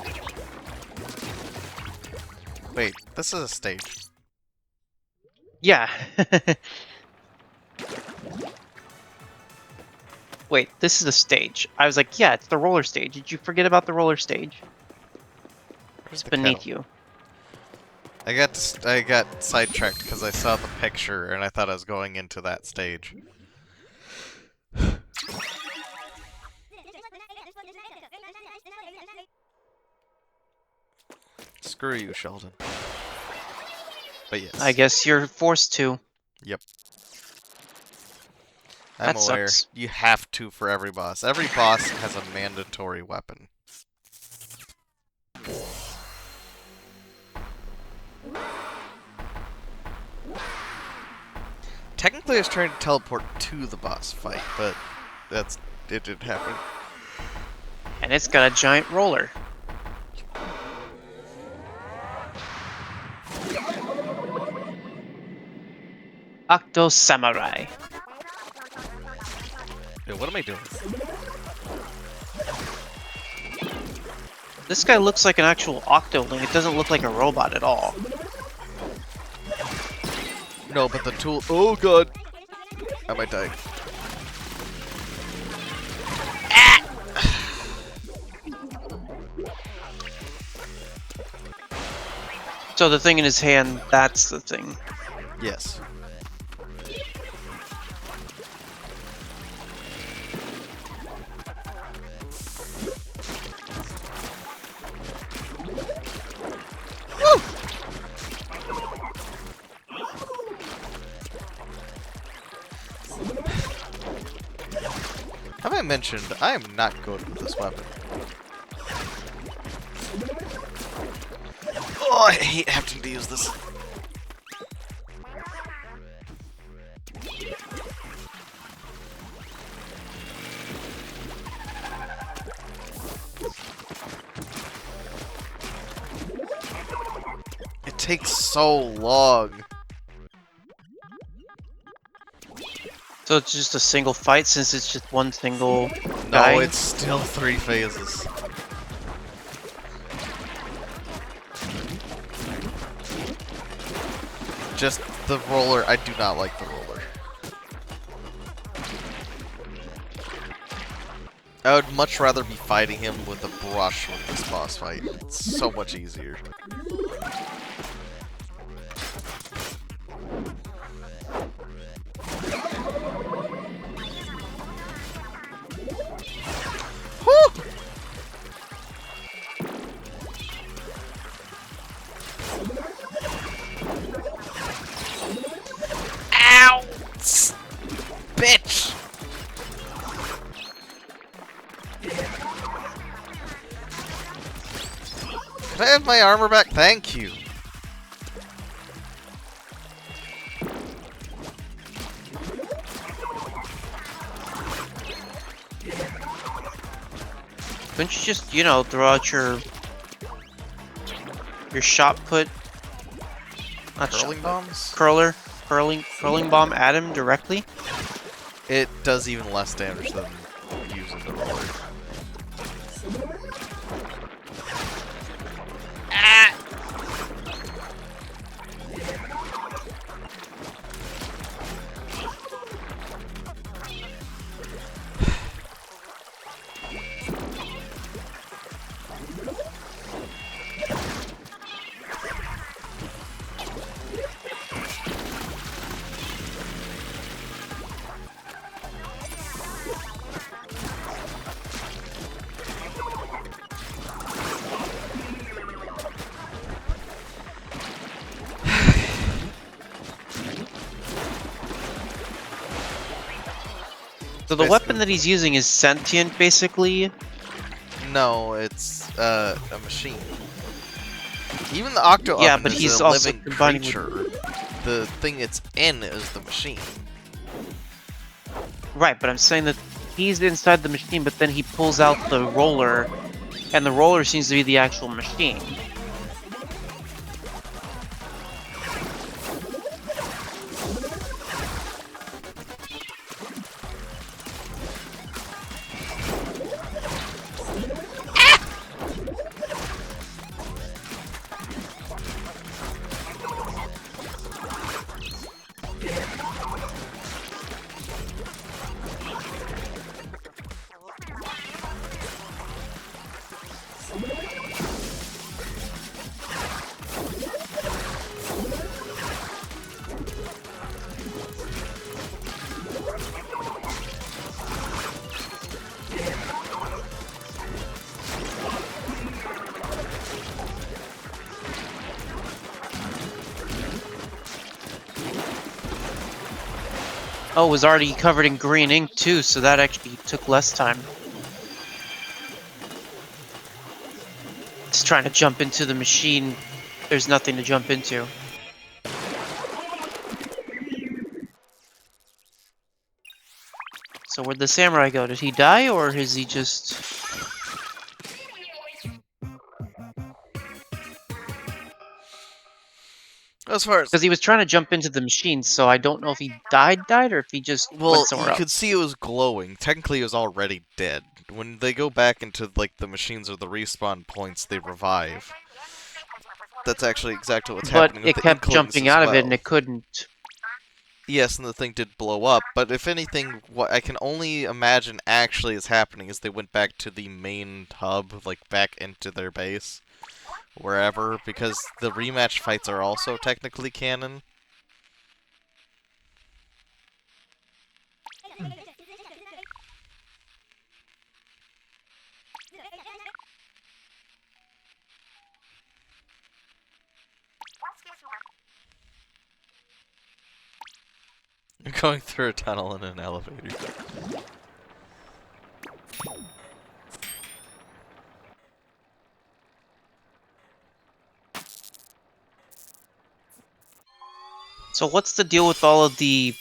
Wait, this is a stage. Yeah. Wait, this is a stage. I was like, yeah, it's the roller stage. Did you forget about the roller stage? Where's It's the beneath kettle? you. I got sidetracked because I saw the picture and I thought I was going into that stage. Screw you, Sheldon. But yes. I guess you're forced to. Yep. I'm That aware. sucks. You have to for every boss. Every boss has a mandatory weapon. Technically, I was trying to teleport to the boss fight, but it didn't happen. And it's got a giant roller. Octo Samurai. Wait, what am I doing? This guy looks like an actual Octoling. It doesn't look like a robot at all. No, but the tool. Oh god! I might die. So the thing in his hand, that's the thing. Yes. Woo! Have I mentioned I am not good with this weapon? Oh, I hate having to use this. It takes so long. So it's just a single fight since it's just one single No, guy? it's still 3 phases. Just the roller, I do not like the roller. I would much rather be fighting him with a brush with this boss fight. It's so much easier. Whew! Ow! Bitch! Can I have my armor back? Thank you. Couldn't you just, you know, throw out your shot put, not shot Curling put, bombs? curling bomb at him directly? It does even less damage than using the roller. So the weapon that he's using is sentient, basically. No, it's a machine. Even the octo Yeah, oven but is he's a also living combining creature. The thing it's in is the machine. Right, but I'm saying that he's inside the machine, but then he pulls out the roller, and the roller seems to be the actual machine. Oh, it was already covered in green ink too, so that actually took less time. Just trying to jump into the machine, there's nothing to jump into. So where'd the samurai go? Did he die, or is he just... As far as Because he was trying to jump into the machine, so I don't know if he died, or if he just well, went somewhere you else. could see it was glowing. Technically, it was already dead. When they go back into like the machines or the respawn points, they revive. That's actually exactly what's But happening with it the kept Inklings jumping as out of it, and well. it couldn't... Yes, and the thing did blow up, but if anything, what I can only imagine actually is happening is they went back to the main hub, like back into their base, wherever, because the rematch fights are also technically canon. You're going through a tunnel in an elevator. So what's the deal with all of the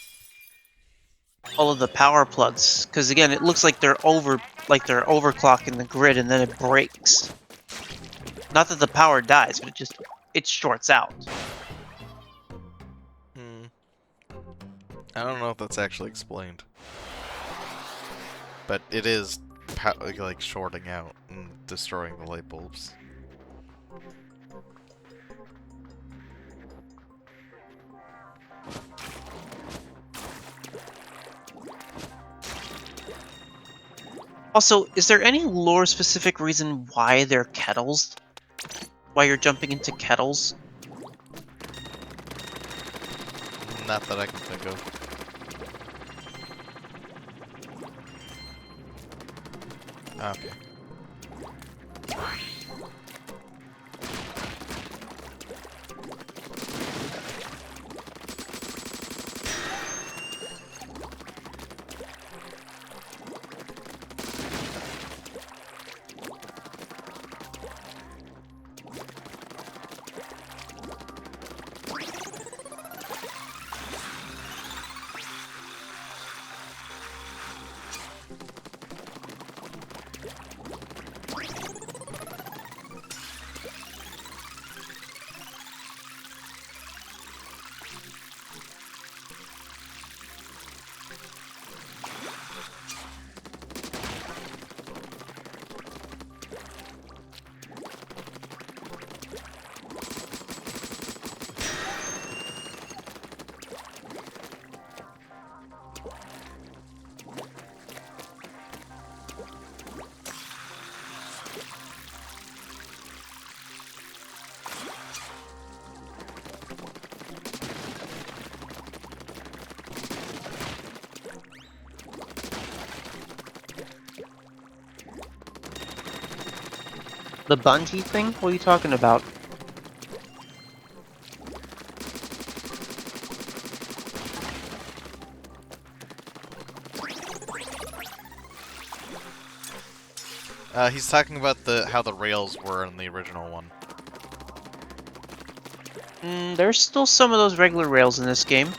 power plugs? Because again, it looks like they're overclocking the grid, and then it breaks. Not that the power dies, but it shorts out. Hmm. I don't know if that's actually explained. But it is, like, shorting out and destroying the light bulbs. Also, is there any lore-specific reason why they're kettles? Why you're jumping into kettles? Not that I can think of. Okay. The bungee thing? What are you talking about? He's talking about how the rails were in the original one. There's still some of those regular rails in this game.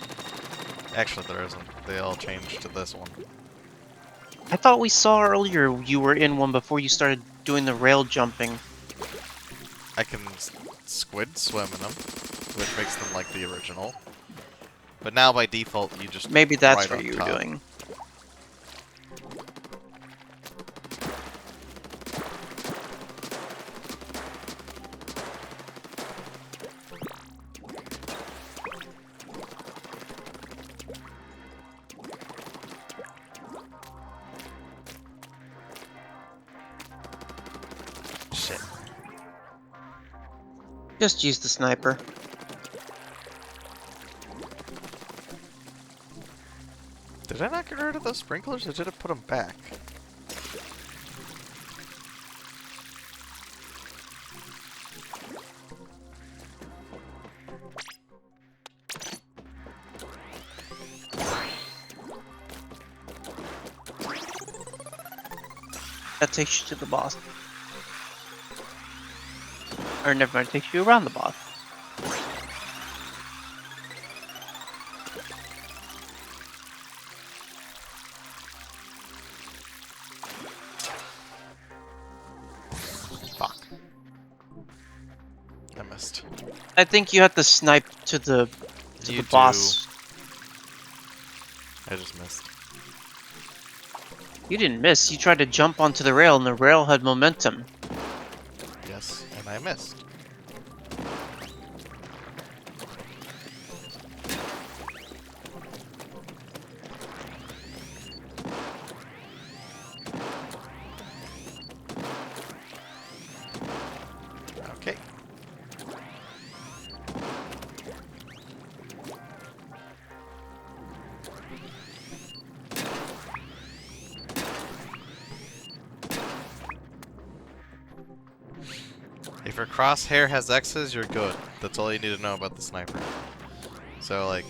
Actually, there isn't. They all changed to this one. I thought we saw earlier you were in one before you started doing the rail jumping. I can squid swim in them, which makes them like the original. But now by default, you just Maybe that's right what on you were top. doing. Shit. Just use the sniper. Did I not get rid of those sprinklers, or did I put them back? That takes you to the boss. Or never mind, takes you around the boss. Fuck. I missed. I think you have to snipe to the You boss. I just missed. You didn't miss. You tried to jump onto the rail, and the rail had momentum. Yes, and I missed. Okay. If your crosshair has X's, you're good. That's all you need to know about the sniper. So, like...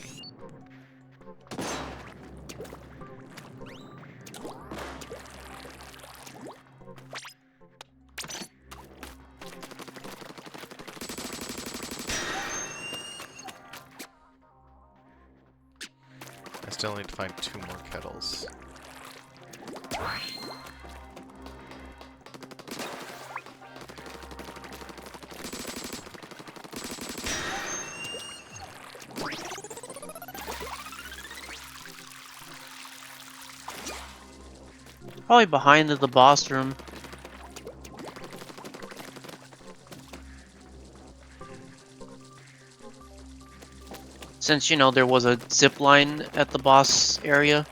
I still need to find 2 more kettles. Probably behind the boss room. Since, you know, there was a zip line at the boss area.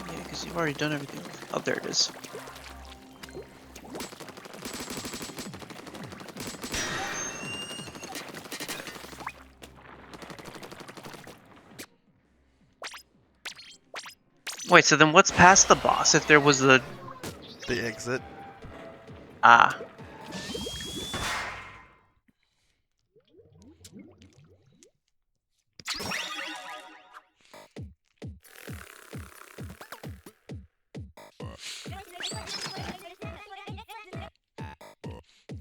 Yeah, because you've already done everything. Oh, there it is. Wait, so then what's past the boss if there was a... The exit. Ah.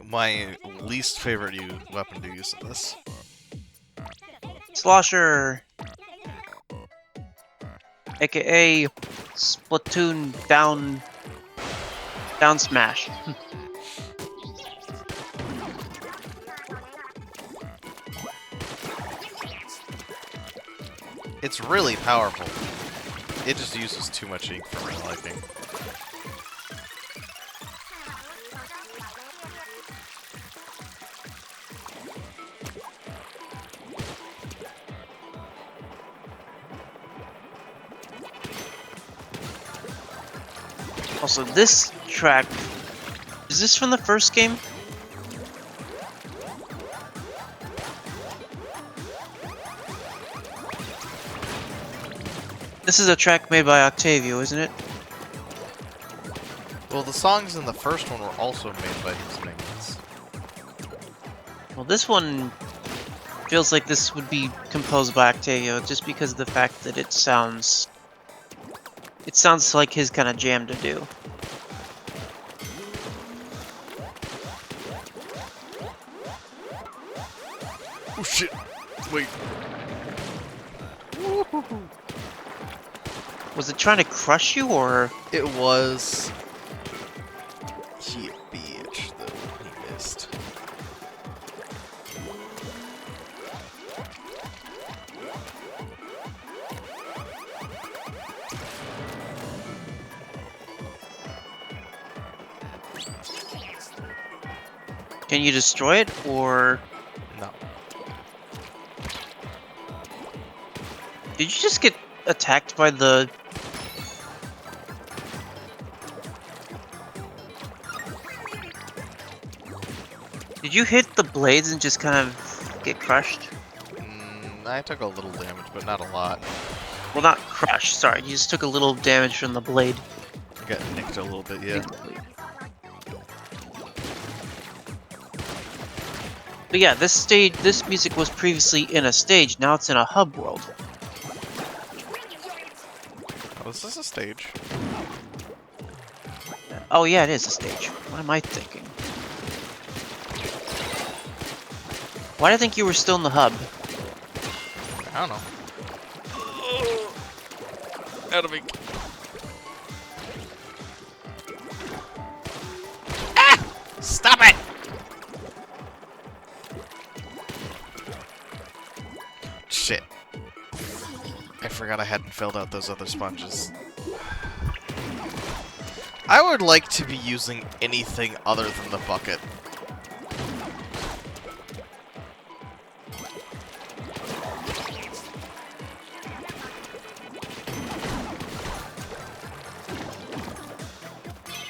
My least favorite weapon to use in this. Slosher! AKA Splatoon down smash. It's really powerful. It just uses too much ink for my liking. Also, this track... Is this from the first game? This is a track made by Octavio, isn't it? Well, the songs in the first one were also made by his minions. Well, this one feels like this would be composed by Octavio just because of the fact that it sounds like his kind of jam to do. Oh shit! Wait. Was it trying to crush you, or It was. He a bitch, though. He missed. can you destroy it, or No. did you just get attacked by the... Did you hit the blades and just kind of get crushed? I took a little damage, but not a lot. Well, not crushed, sorry. You just took a little damage from the blade. I got nicked a little bit, yeah. But yeah, this music was previously in a stage, now it's in a hub world. Oh, is this a stage? Oh yeah, it is a stage. What am I thinking? Why do I think you were still in the hub? I don't know. Out of me. Ah! Stop it! Shit. I forgot I hadn't filled out those other sponges. I would like to be using anything other than the bucket.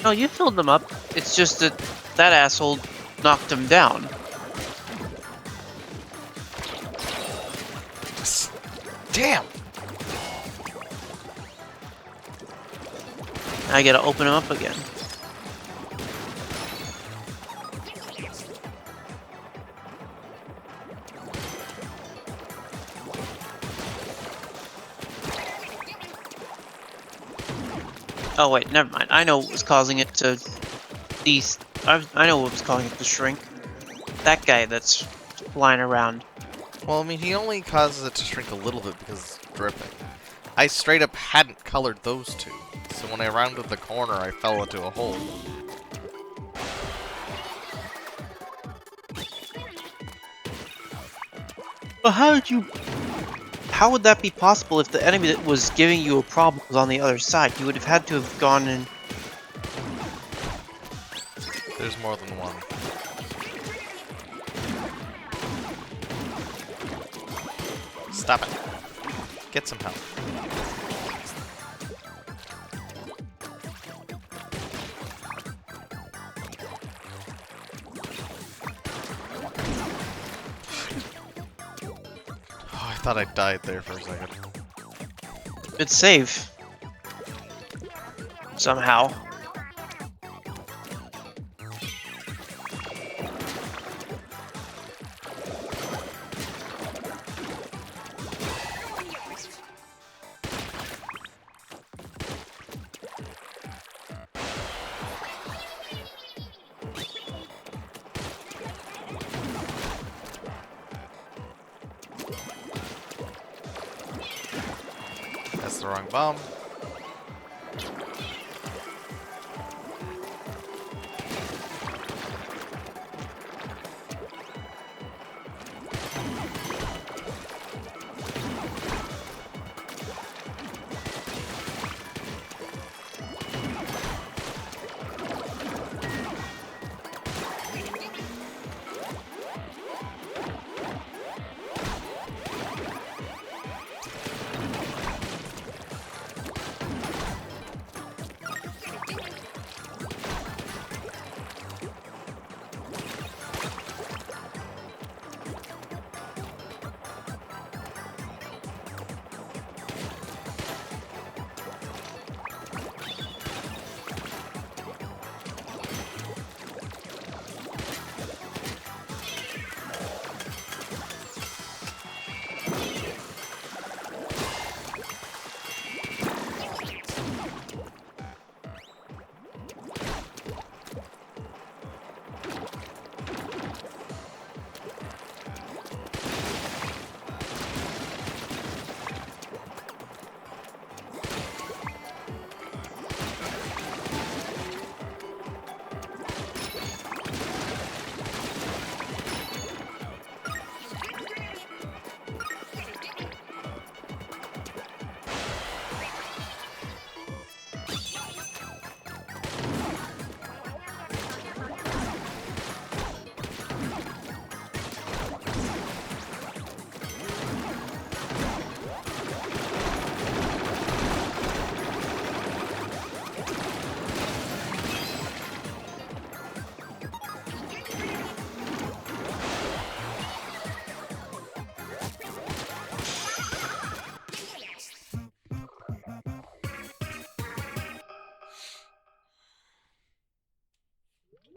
No, you filled them up. It's just that that asshole knocked him down. Damn! I gotta open him up again. Oh wait, never mind. I know what was causing it to... I know what was causing it to shrink. That guy that's flying around. Well, I mean, he only causes it to shrink a little bit because it's dripping. I straight up hadn't colored those two, so when I rounded the corner, I fell into a hole. But how would that be possible if the enemy that was giving you a problem was on the other side? You would have had to have gone in... There's more than one. Stop it. Get some help. Oh, I thought I died there for a second. It's safe. Somehow. That's the wrong bomb.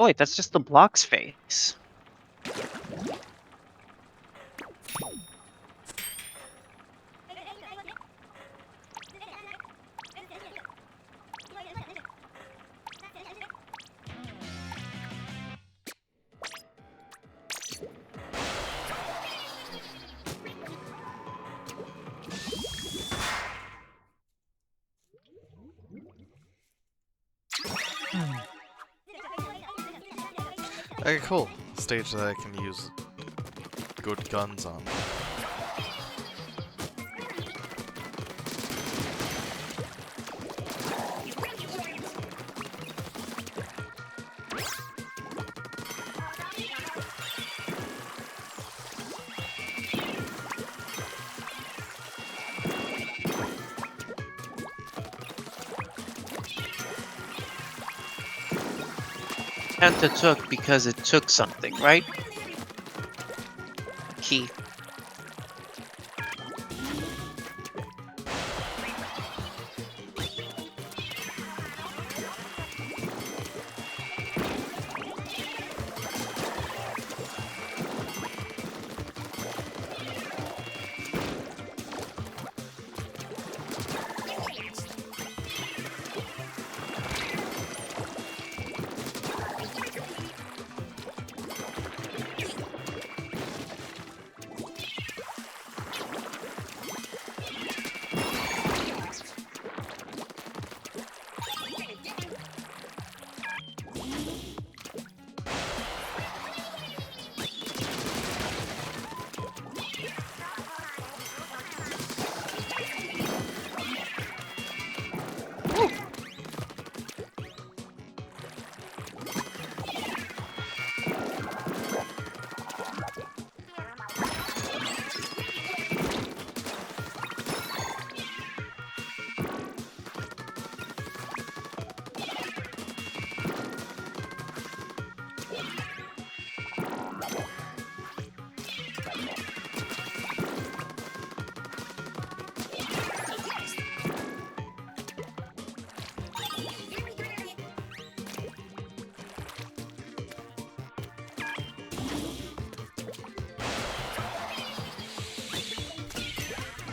Oh wait, that's just the block's face. Okay, cool. Stage that I can use good guns on. Penta took because it took something, right? Key.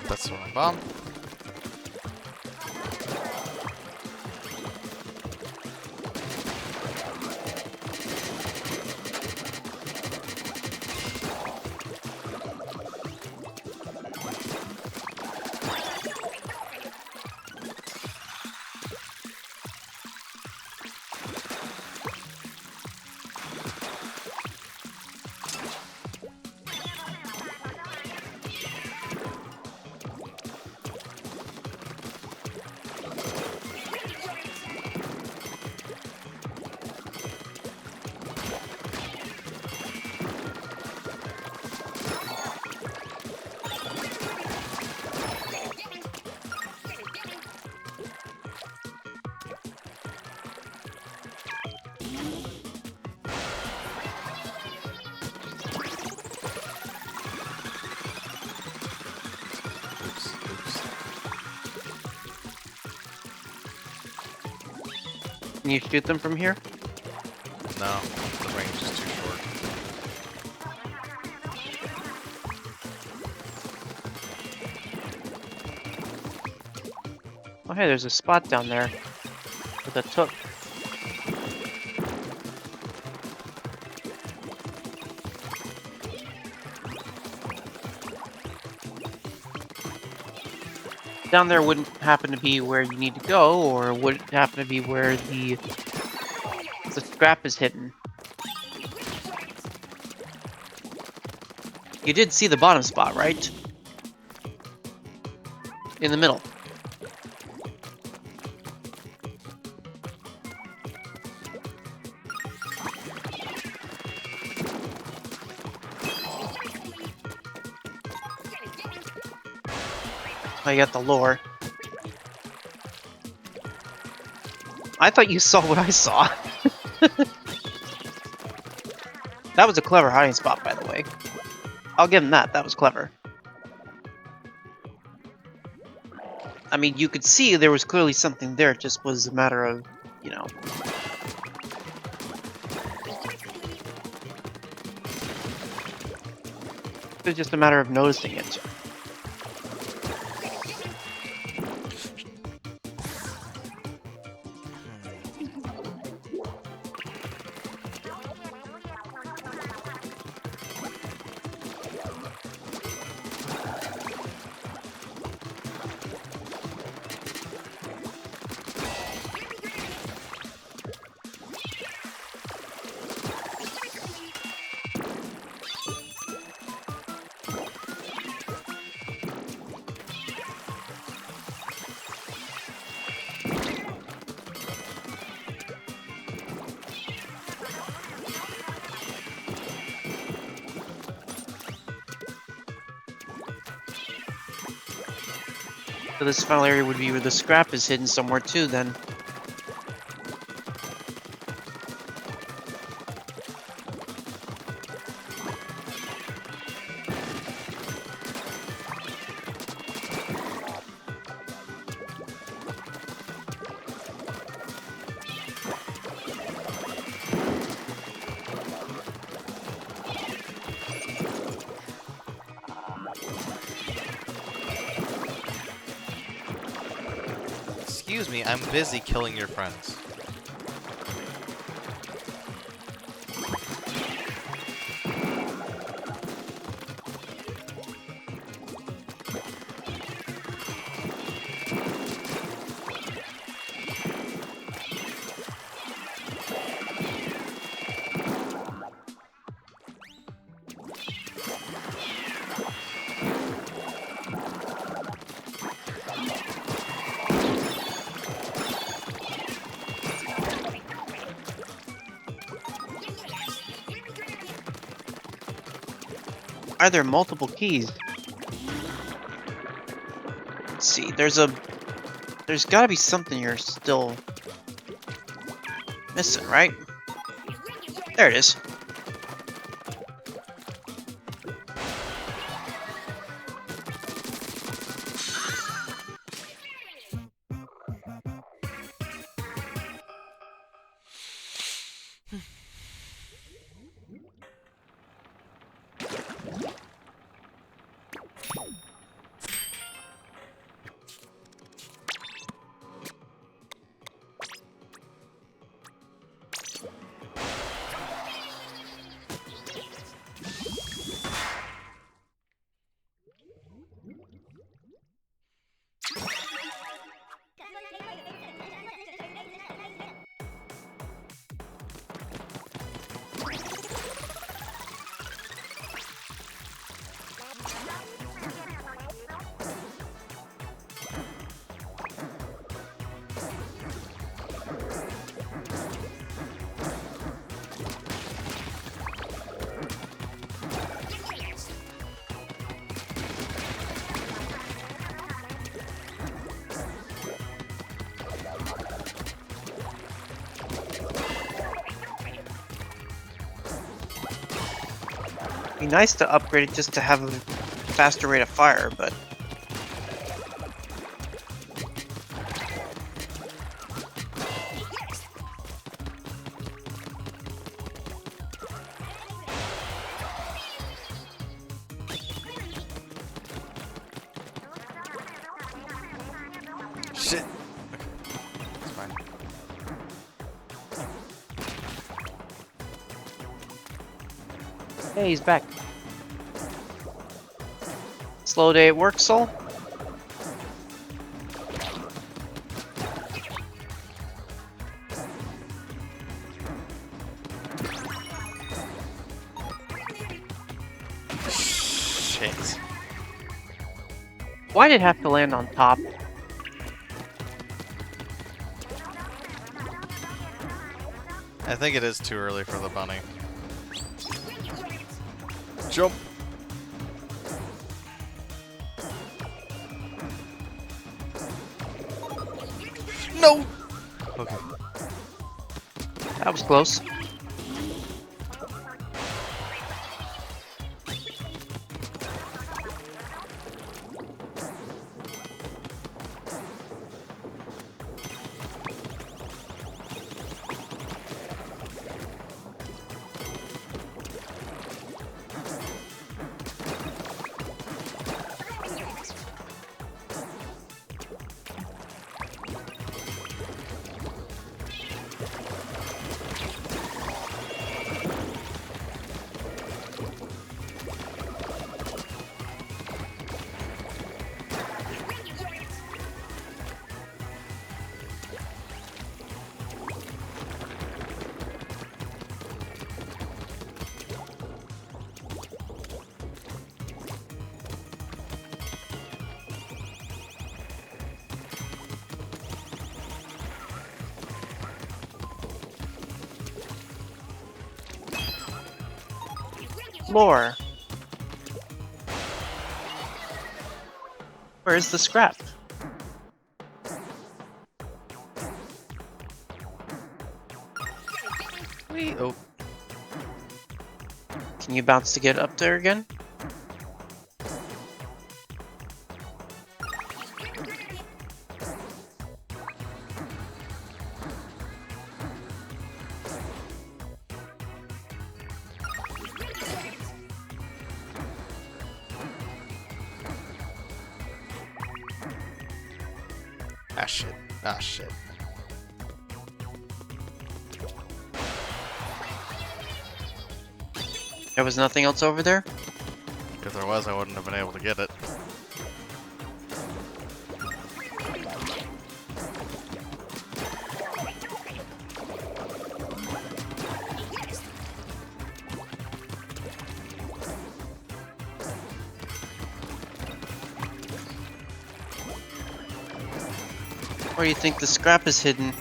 That's the wrong bomb. Oops, oops. Can you shoot them from here? No, the range is too short. Oh hey, there's a spot down there with a took. Down there wouldn't happen to be where you need to go, or would it happen to be where the scrap is hidden? You did see the bottom spot, right? In the middle. I got the lore. I thought you saw what I saw. That was a clever hiding spot, by the way. I'll give him that. That was clever. I mean, you could see there was clearly something there. It just was a matter of, you know, It's just a matter of noticing it. So this final area would be where the scrap is hidden somewhere too, then. Excuse me, I'm busy killing your friends. Are there multiple keys? Let's see. There's got to be something you're still missing, right? There it is. Be nice to upgrade it just to have a faster rate of fire, but Shit. It's fine. hey, he's back. Slow day at work, Soul? Shit. Why did it have to land on top? I think it is too early for the bunny. Jump. No. Okay. That was close. floor. Where's the scrap? Wait. Oh. Can you bounce to get up there again? Ah, shit. Ah, shit. There was nothing else over there? If there was, I wouldn't have been able to get it. Where do you think the scrap is hidden?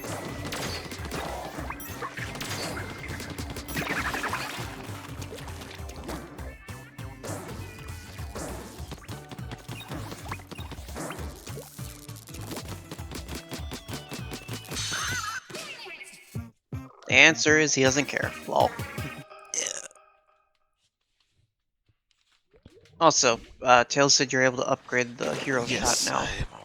The answer is he doesn't care. Lol. Also, Tails said you're able to upgrade the hero shot now. I am aware.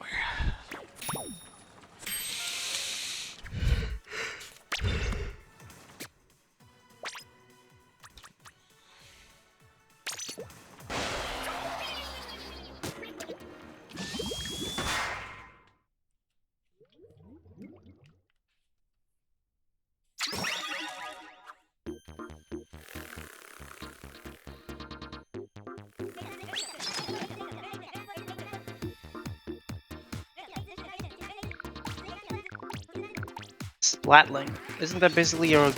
Splatling. Isn't that basically your...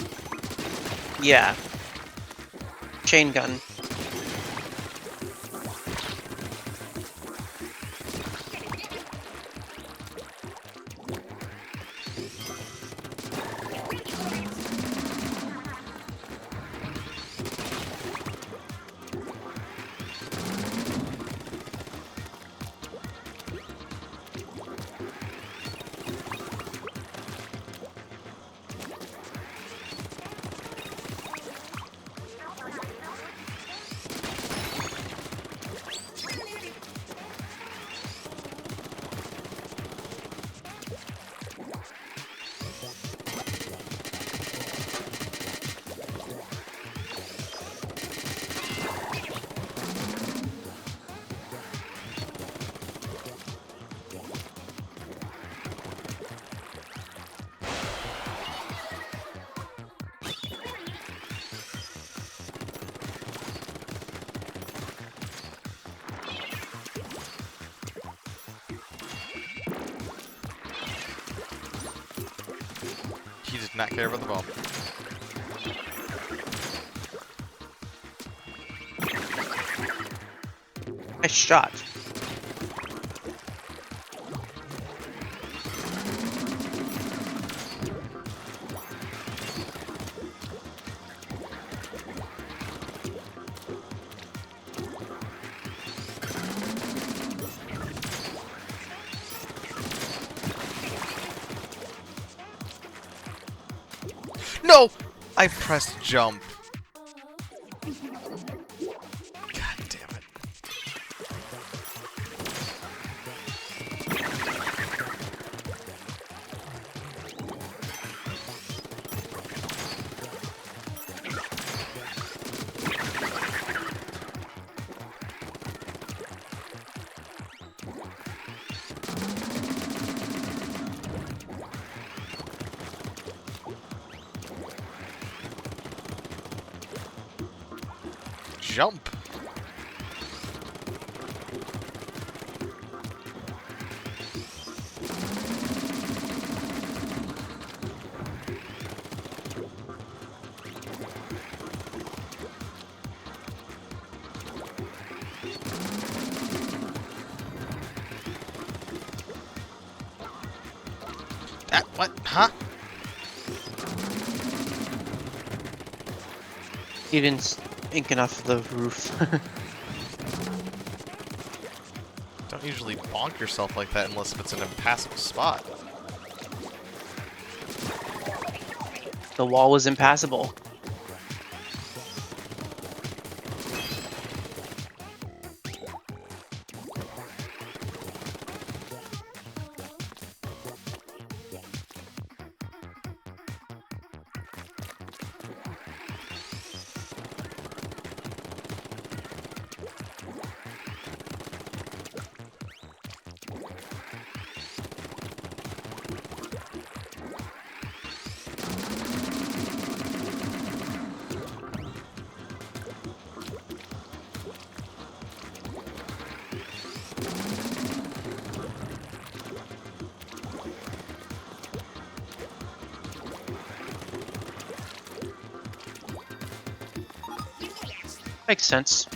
Yeah. Chain gun. He did not care about the ball. Nice shot. No! I pressed jump. God damn it. Jump. What? Huh? You didn't... inking off the roof. Don't usually bonk yourself like that unless if it's an impassable spot. The wall was impassable. Makes sense.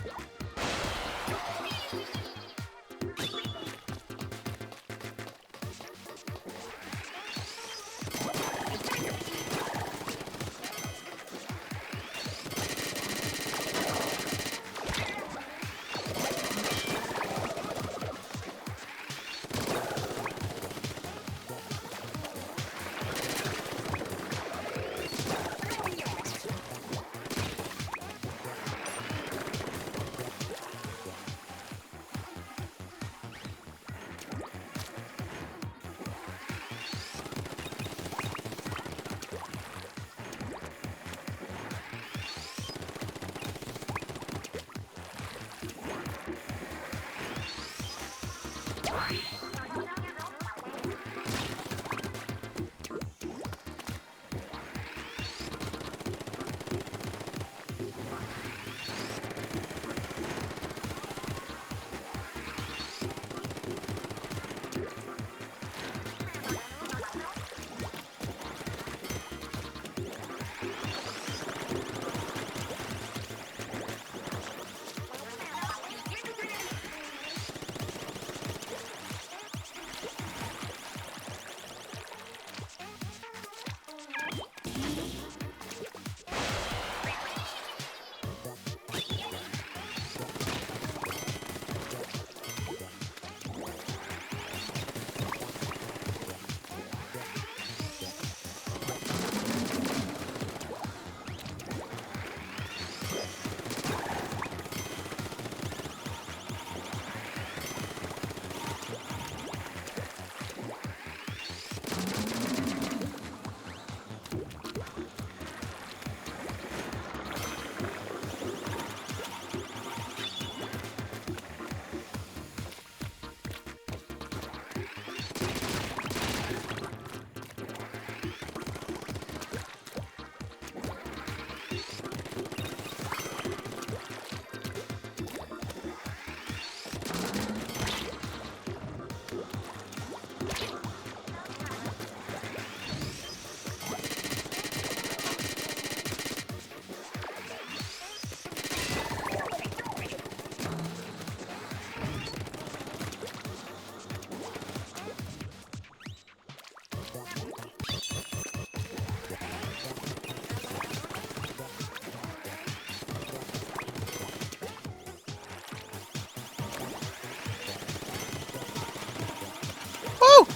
Woo!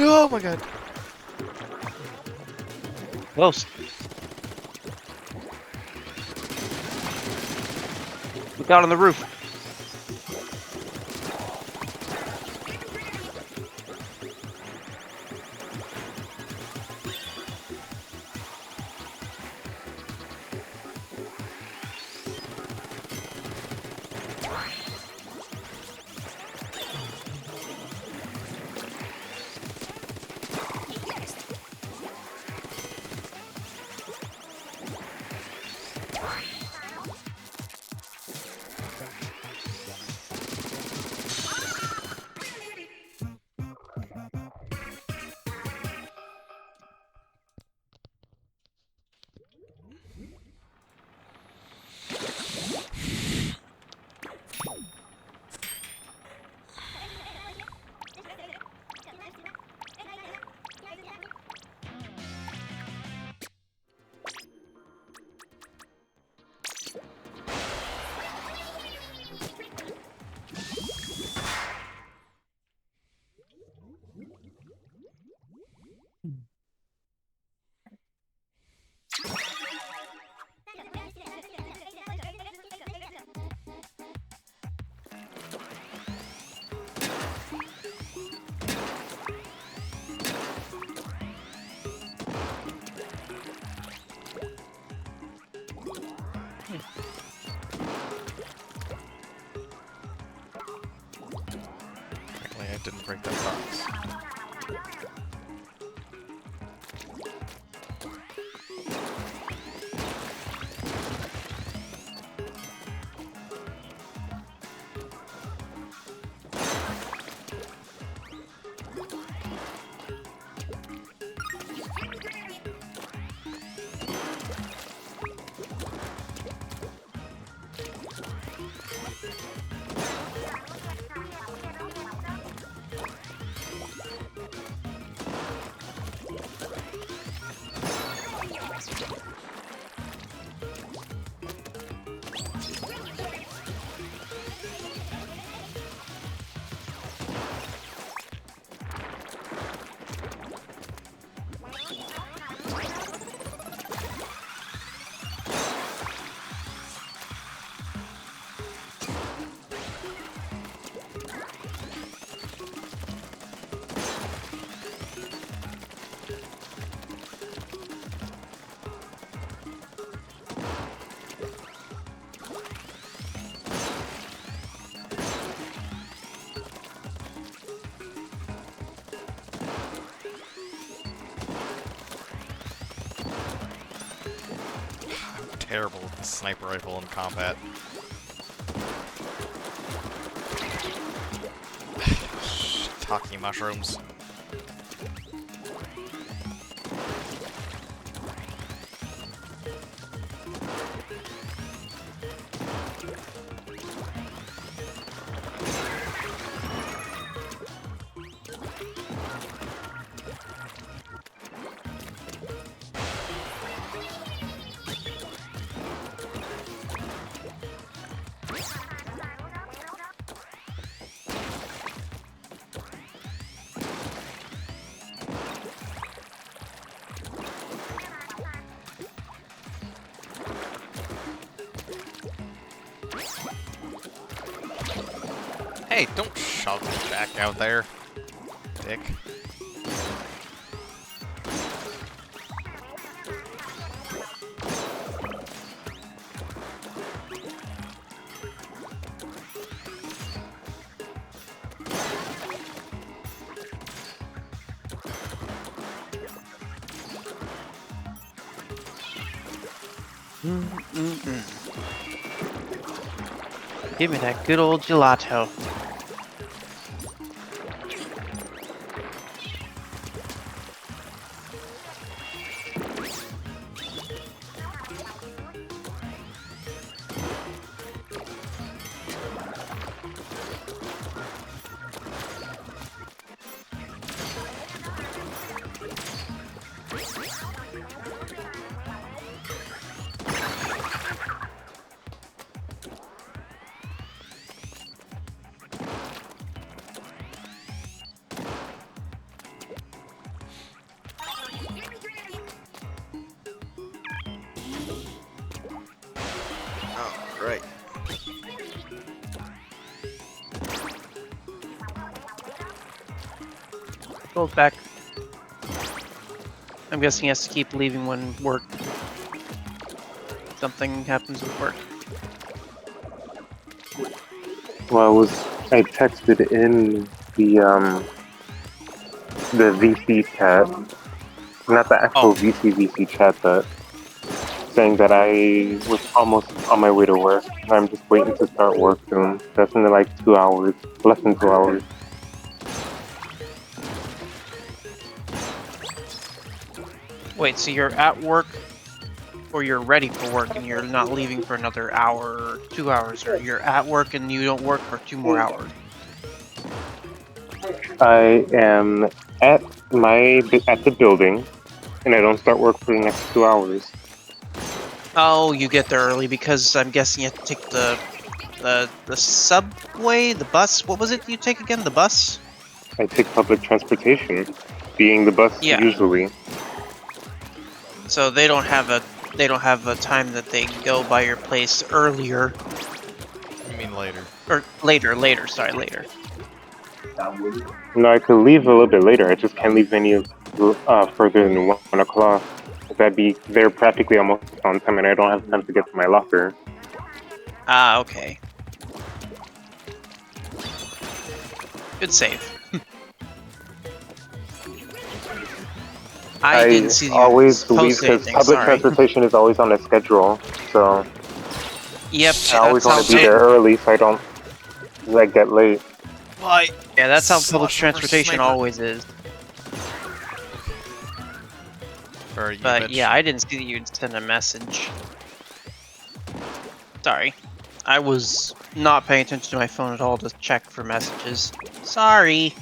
Oh my god. Close. Look out on the roof. think that sucks. Terrible with the sniper rifle in combat. Shiitake mushrooms. Hey, don't shove me back out there, dick. Give me that good old gelato. Right. Goes back. I'm guessing he has to keep leaving when work. Something happens with work. Well, I texted in the VC chat, not the actual VC chat, but saying that I was almost on my way to work. I'm just waiting to start work soon. That's in like 2 hours, less than 2 hours. Wait, so you're at work, or you're ready for work and you're not leaving for another hour or 2 hours, or you're at work and you don't work for 2 more hours? I am at the building, and I don't start work for the next 2 hours. Oh, you get there early because I'm guessing you have to take the subway, the bus. What was it you take again? The bus? I take public transportation, being the bus Yeah. usually. So they don't have a time that they go by your place earlier. You mean later? Or later. Sorry, later. No, I could leave a little bit later. I just can't leave any further than 1 o'clock. That'd be they're practically almost on time, and I don't have time to get to my locker. Ah, okay. Good save. I didn't see you always leave post because anything. public Sorry. transportation is always on a schedule. So Yep, I always that's how. want to be there early so I don't like get late. Why? Yeah, that's how public Saucer versus transportation sniper. always is. Where are you, But bitch? yeah, I didn't see that you'd send a message. Sorry. I was not paying attention to my phone at all to check for messages. Sorry.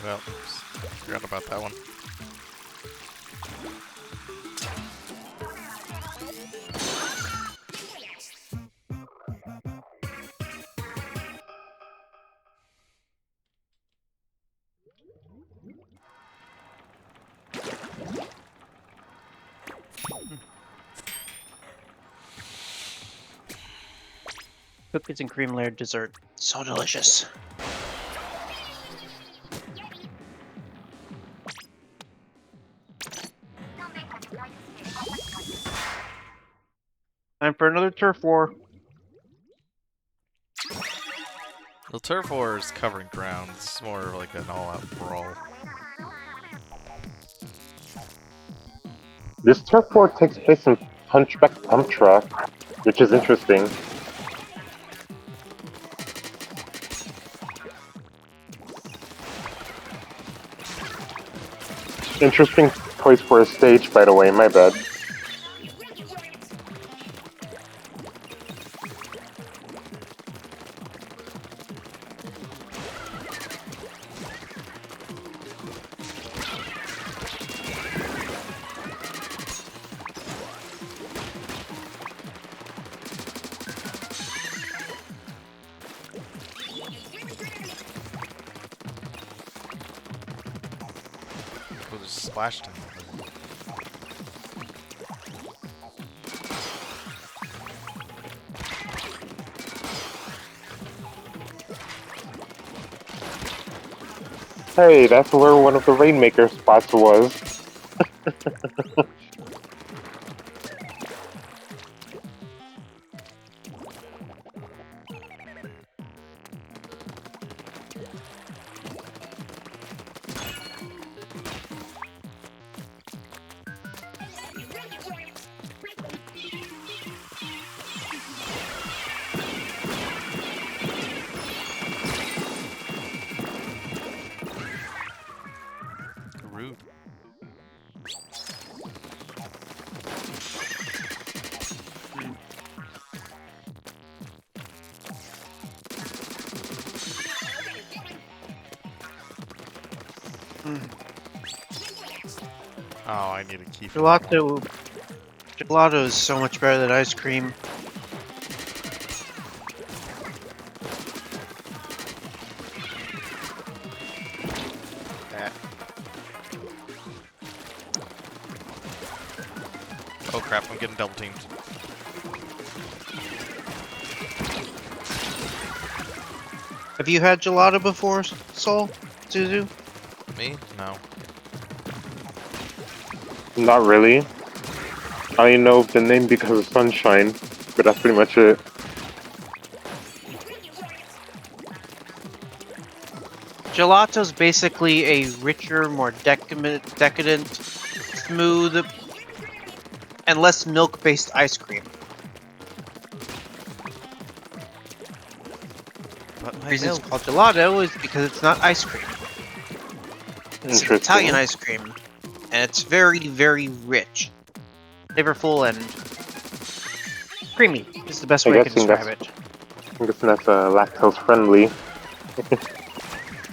Well, forgot about that one. Cookies and cream layered dessert. So delicious. Time for another turf war. The turf war is covering ground. This is more like an all-out brawl. This turf war takes place in Hunchback Pump Track, which is interesting. Interesting place for a stage, by the way, my bad. We'll just splashed him. Hey, that's where one of the Rainmaker spots was. Rude. Oh, I need a key for that one. Gelato is so much better than ice cream. Eh. Oh crap, I'm getting double teamed. Have you had gelato before, Soul? Szuzu? Me? No. Not really. I only know the name because of Sunshine, but that's pretty much it. Gelato's basically a richer, more decadent, smooth and less milk-based ice cream. But The my reason milk. it's called gelato is because it's not ice cream. It's an Interesting. Italian ice cream, and it's very, very rich, flavorful, and creamy. Is the best I'm way I can guessing describe it. I'm guessing that's lactose friendly.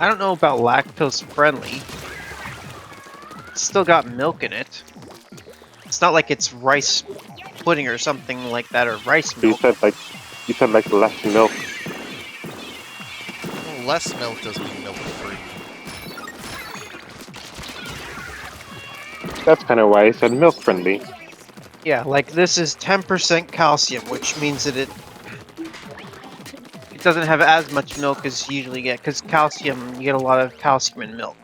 I don't know about lactose friendly. It's still got milk in it. It's not like it's rice pudding or something like that, or rice You milk. said like less milk. Well, less milk doesn't mean milk free. That's kind of why I said milk friendly. Yeah, like this is 10% calcium, which means that it doesn't have as much milk as you usually get, because calcium, you get a lot of calcium in milk.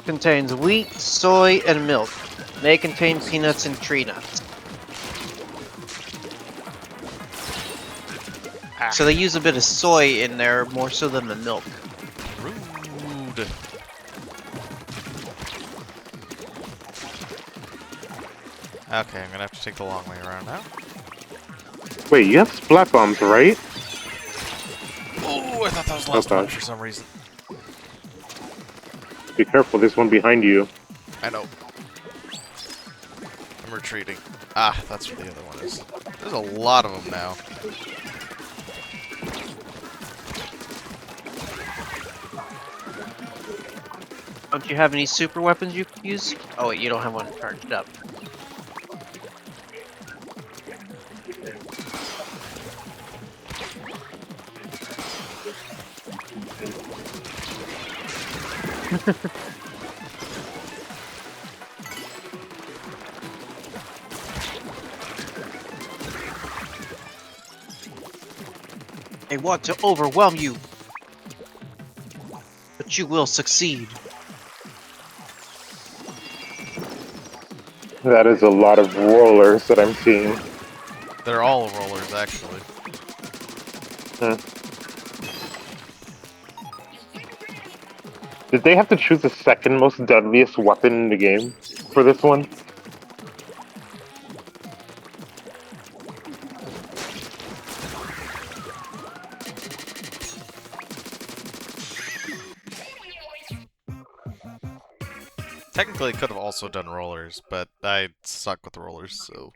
Contains wheat, soy, and milk. May contain peanuts and tree nuts. So they use a bit of soy in there more so than the milk. Rude. Okay, I'm gonna have to take the long way around now. Wait, you have splat bombs, right? Oh, I thought that was the last Okay. one for some reason. Be careful, there's one behind you. I know. I'm retreating. Ah, that's where the other one is. There's a lot of them now. Don't you have any super weapons you could use? Oh wait, you don't have one charged up. They want to overwhelm you, but you will succeed. That is a lot of rollers that I'm seeing. They're all rollers, actually. Did they have to choose the second most deadliest weapon in the game for this one? Technically, it could have also done rollers, but I suck with rollers, so...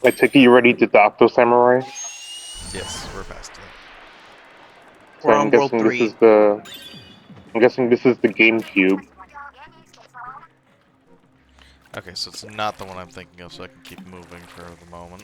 I take it you ready to dock those samurai? Yes, we're past it. So We're I'm on World guessing 3. this is the... I'm guessing this is the GameCube. Okay, so it's not the one I'm thinking of, so I can keep moving for the moment.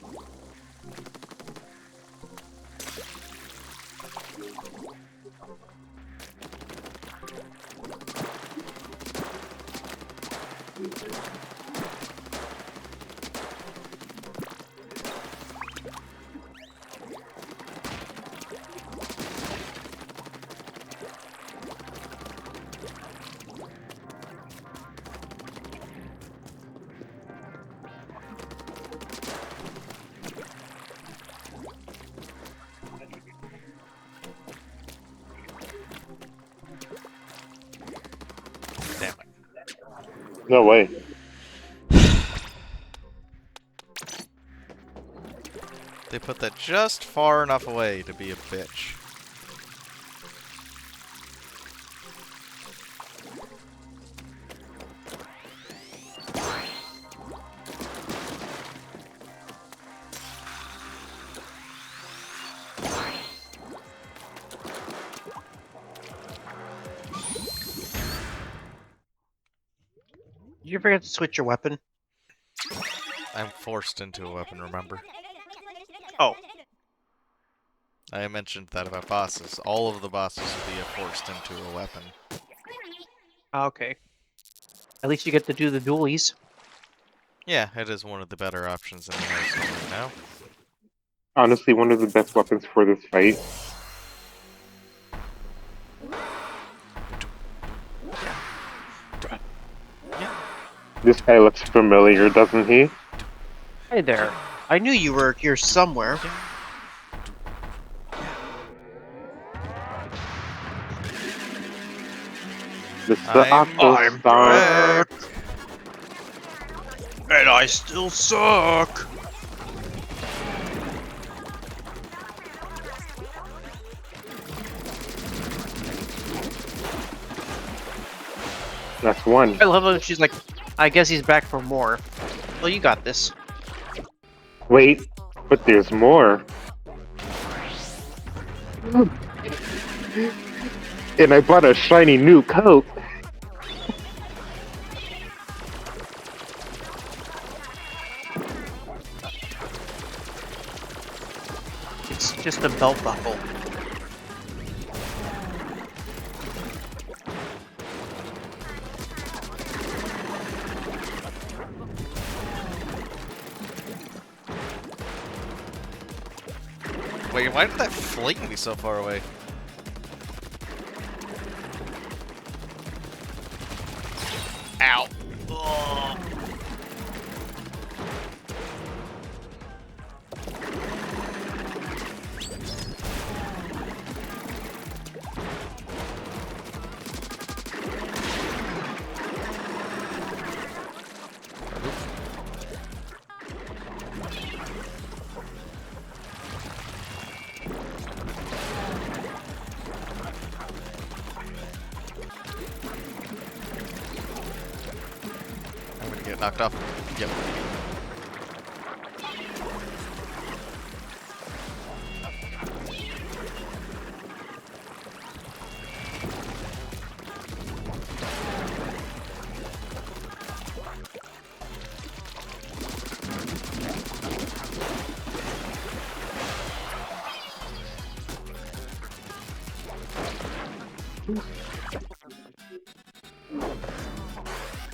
Damn it. No way. They put that just far enough away to be a bitch. Did you forget to switch your weapon? I'm forced into a weapon, remember? Oh. I mentioned that about bosses. All of the bosses will be forced into a weapon. Okay. At least you get to do the dualies. Yeah, it is one of the better options in the house right now. Honestly, one of the best weapons for this fight. This guy looks familiar, doesn't he? Hey there. I knew you were here somewhere. Mr. I'm Octostar. back. And I still suck. That's one. I love how she's like, I guess he's back for more. Well, you got this. Wait, but there's more. And I bought a shiny new coat. It's just a belt buckle. Wait, why did that fling me so far away? Ow. Ugh. I'm gonna get knocked off. Yep.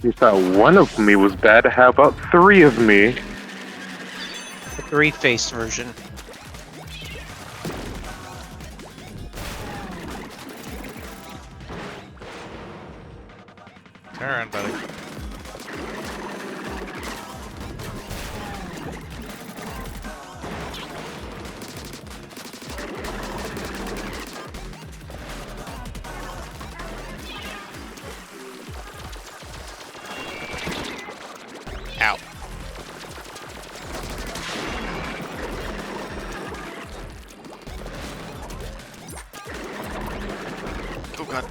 You thought one of me was bad, how about three of me? The three-faced version. Turn around, buddy. Ow. Oh god.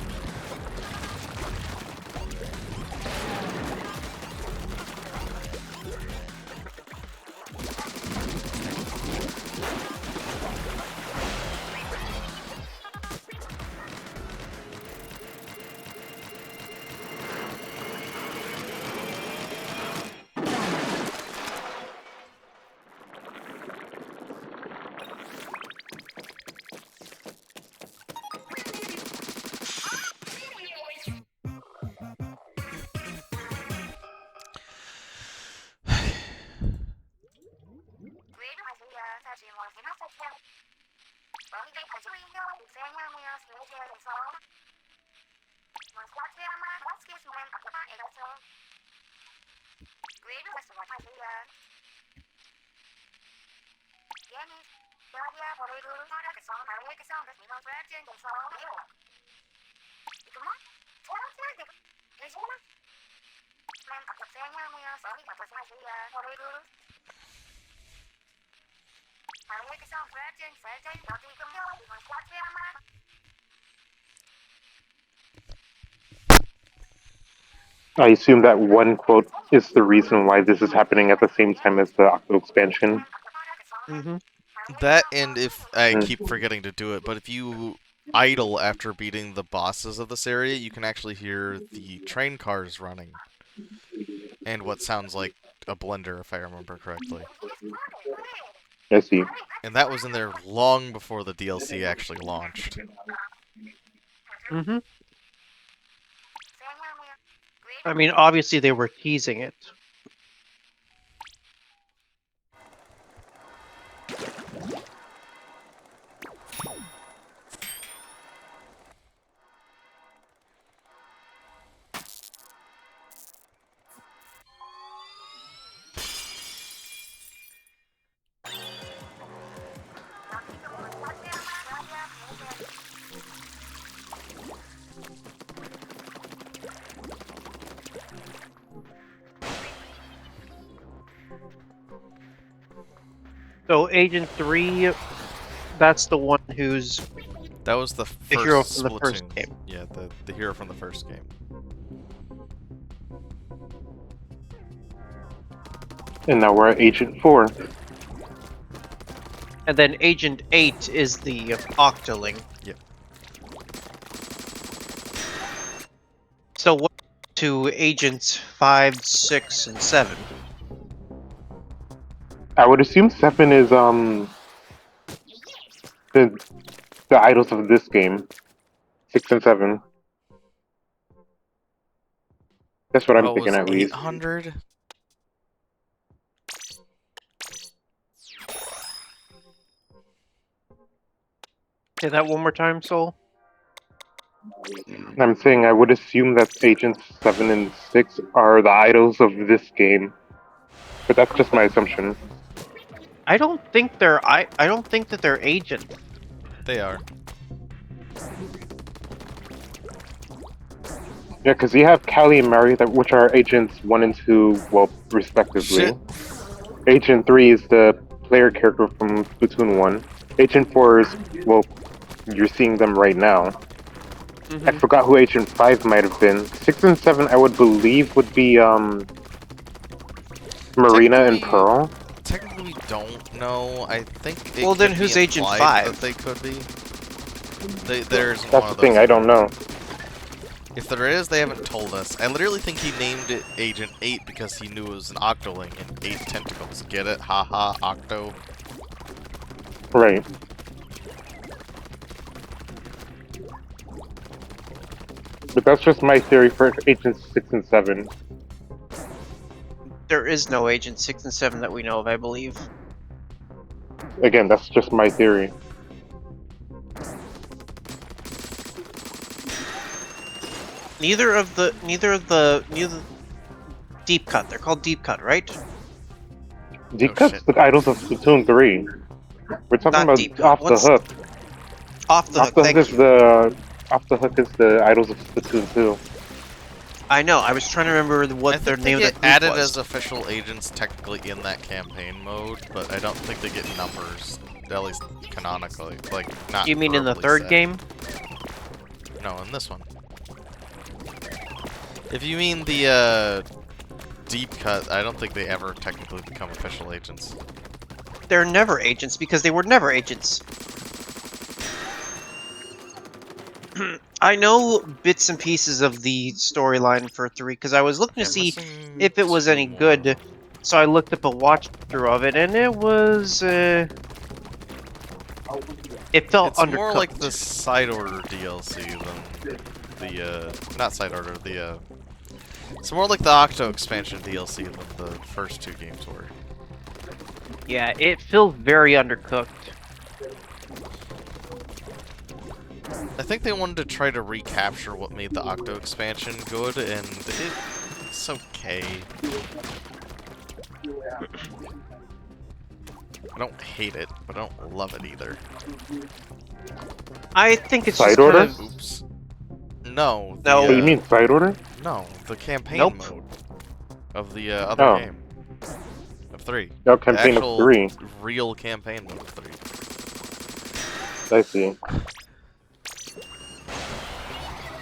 I assume that one quote is the reason why this is happening at the same time as the Octo expansion. Mm-hmm. That, and if I Mm. keep forgetting to do it, but if you idle after beating the bosses of this area, you can actually hear the train cars running. And what sounds like a blender, if I remember correctly. I see. And that was in there long before the DLC actually launched. Mm-hmm. I mean, obviously they were teasing it. So Agent 3, that's the one who's That was the the first hero from the first Splatoon. game. Yeah, the hero from the first game. And now we're at Agent 4. And then Agent 8 is the Octoling. Yep. So what to Agents 5, 6, and 7? I would assume 7 is the idols of this game. 6 and 7. That's what I'm Oh, it thinking was at least. 800? Say that one more time, Soul. I'm saying I would assume that Agents 7 and 6 are the idols of this game. But that's just my assumption. I don't think they're I don't think that they're agents. They are. Yeah, because you have Callie and Mary, which are Agents 1 and 2, well, respectively. Shit. Agent 3 is the player character from Splatoon 1. Agent 4 is, well, you're seeing them right now. I forgot who Agent 5 might have been. 6 and 7, I would believe, would be, Marina and Technically- Pearl. Technically, we don't know. I think. It Well, then could who's be Agent implied 5? That they could be. There's That's one the of thing, those. I don't know. If there is, they haven't told us. I literally think he named it Agent 8 because he knew it was an Octoling and 8 tentacles. Get it? Haha, Octo. Right. But that's just my theory for Agents 6 and 7. There is no Agent 6 and 7 that we know of, I believe. Again, that's just my theory. Neither deep cut. They're called deep cut, right? Deep Oh, Cut's shit. the idols of Splatoon 3. We're talking Not about Deep Cut. Off the What's- Hook. Off the Off hook. the Hook Thank is you. the idols of Splatoon 2. I know. I was trying to remember I what their think they name of get the group added was. as official agents technically in that campaign mode, but I don't think they get numbers, at least canonically. Like, not. You mean in the verbally third said. game? No, in this one. If you mean the deep cut, I don't think they ever technically become official agents. They're never agents because they were never agents. I know bits and pieces of the storyline for 3 because I was looking to Yeah, see listen if it was to any more. good. So I looked up a watch through of it, and it was. It felt It's undercooked. more like the side order DLC than the not side order, the it's more like the Octo expansion DLC than the first 2 games were. Yeah, it feels very undercooked. I think they wanted to try to recapture what made the Octo expansion good, and it's okay. I don't hate it, but I don't love it either. I think it's Side just order? kind of. Oops. No. No. What, you mean side order? No, the campaign Nope. mode of the other Oh. game. Of 3. No, The campaign of actual 3. real campaign mode of 3. I see.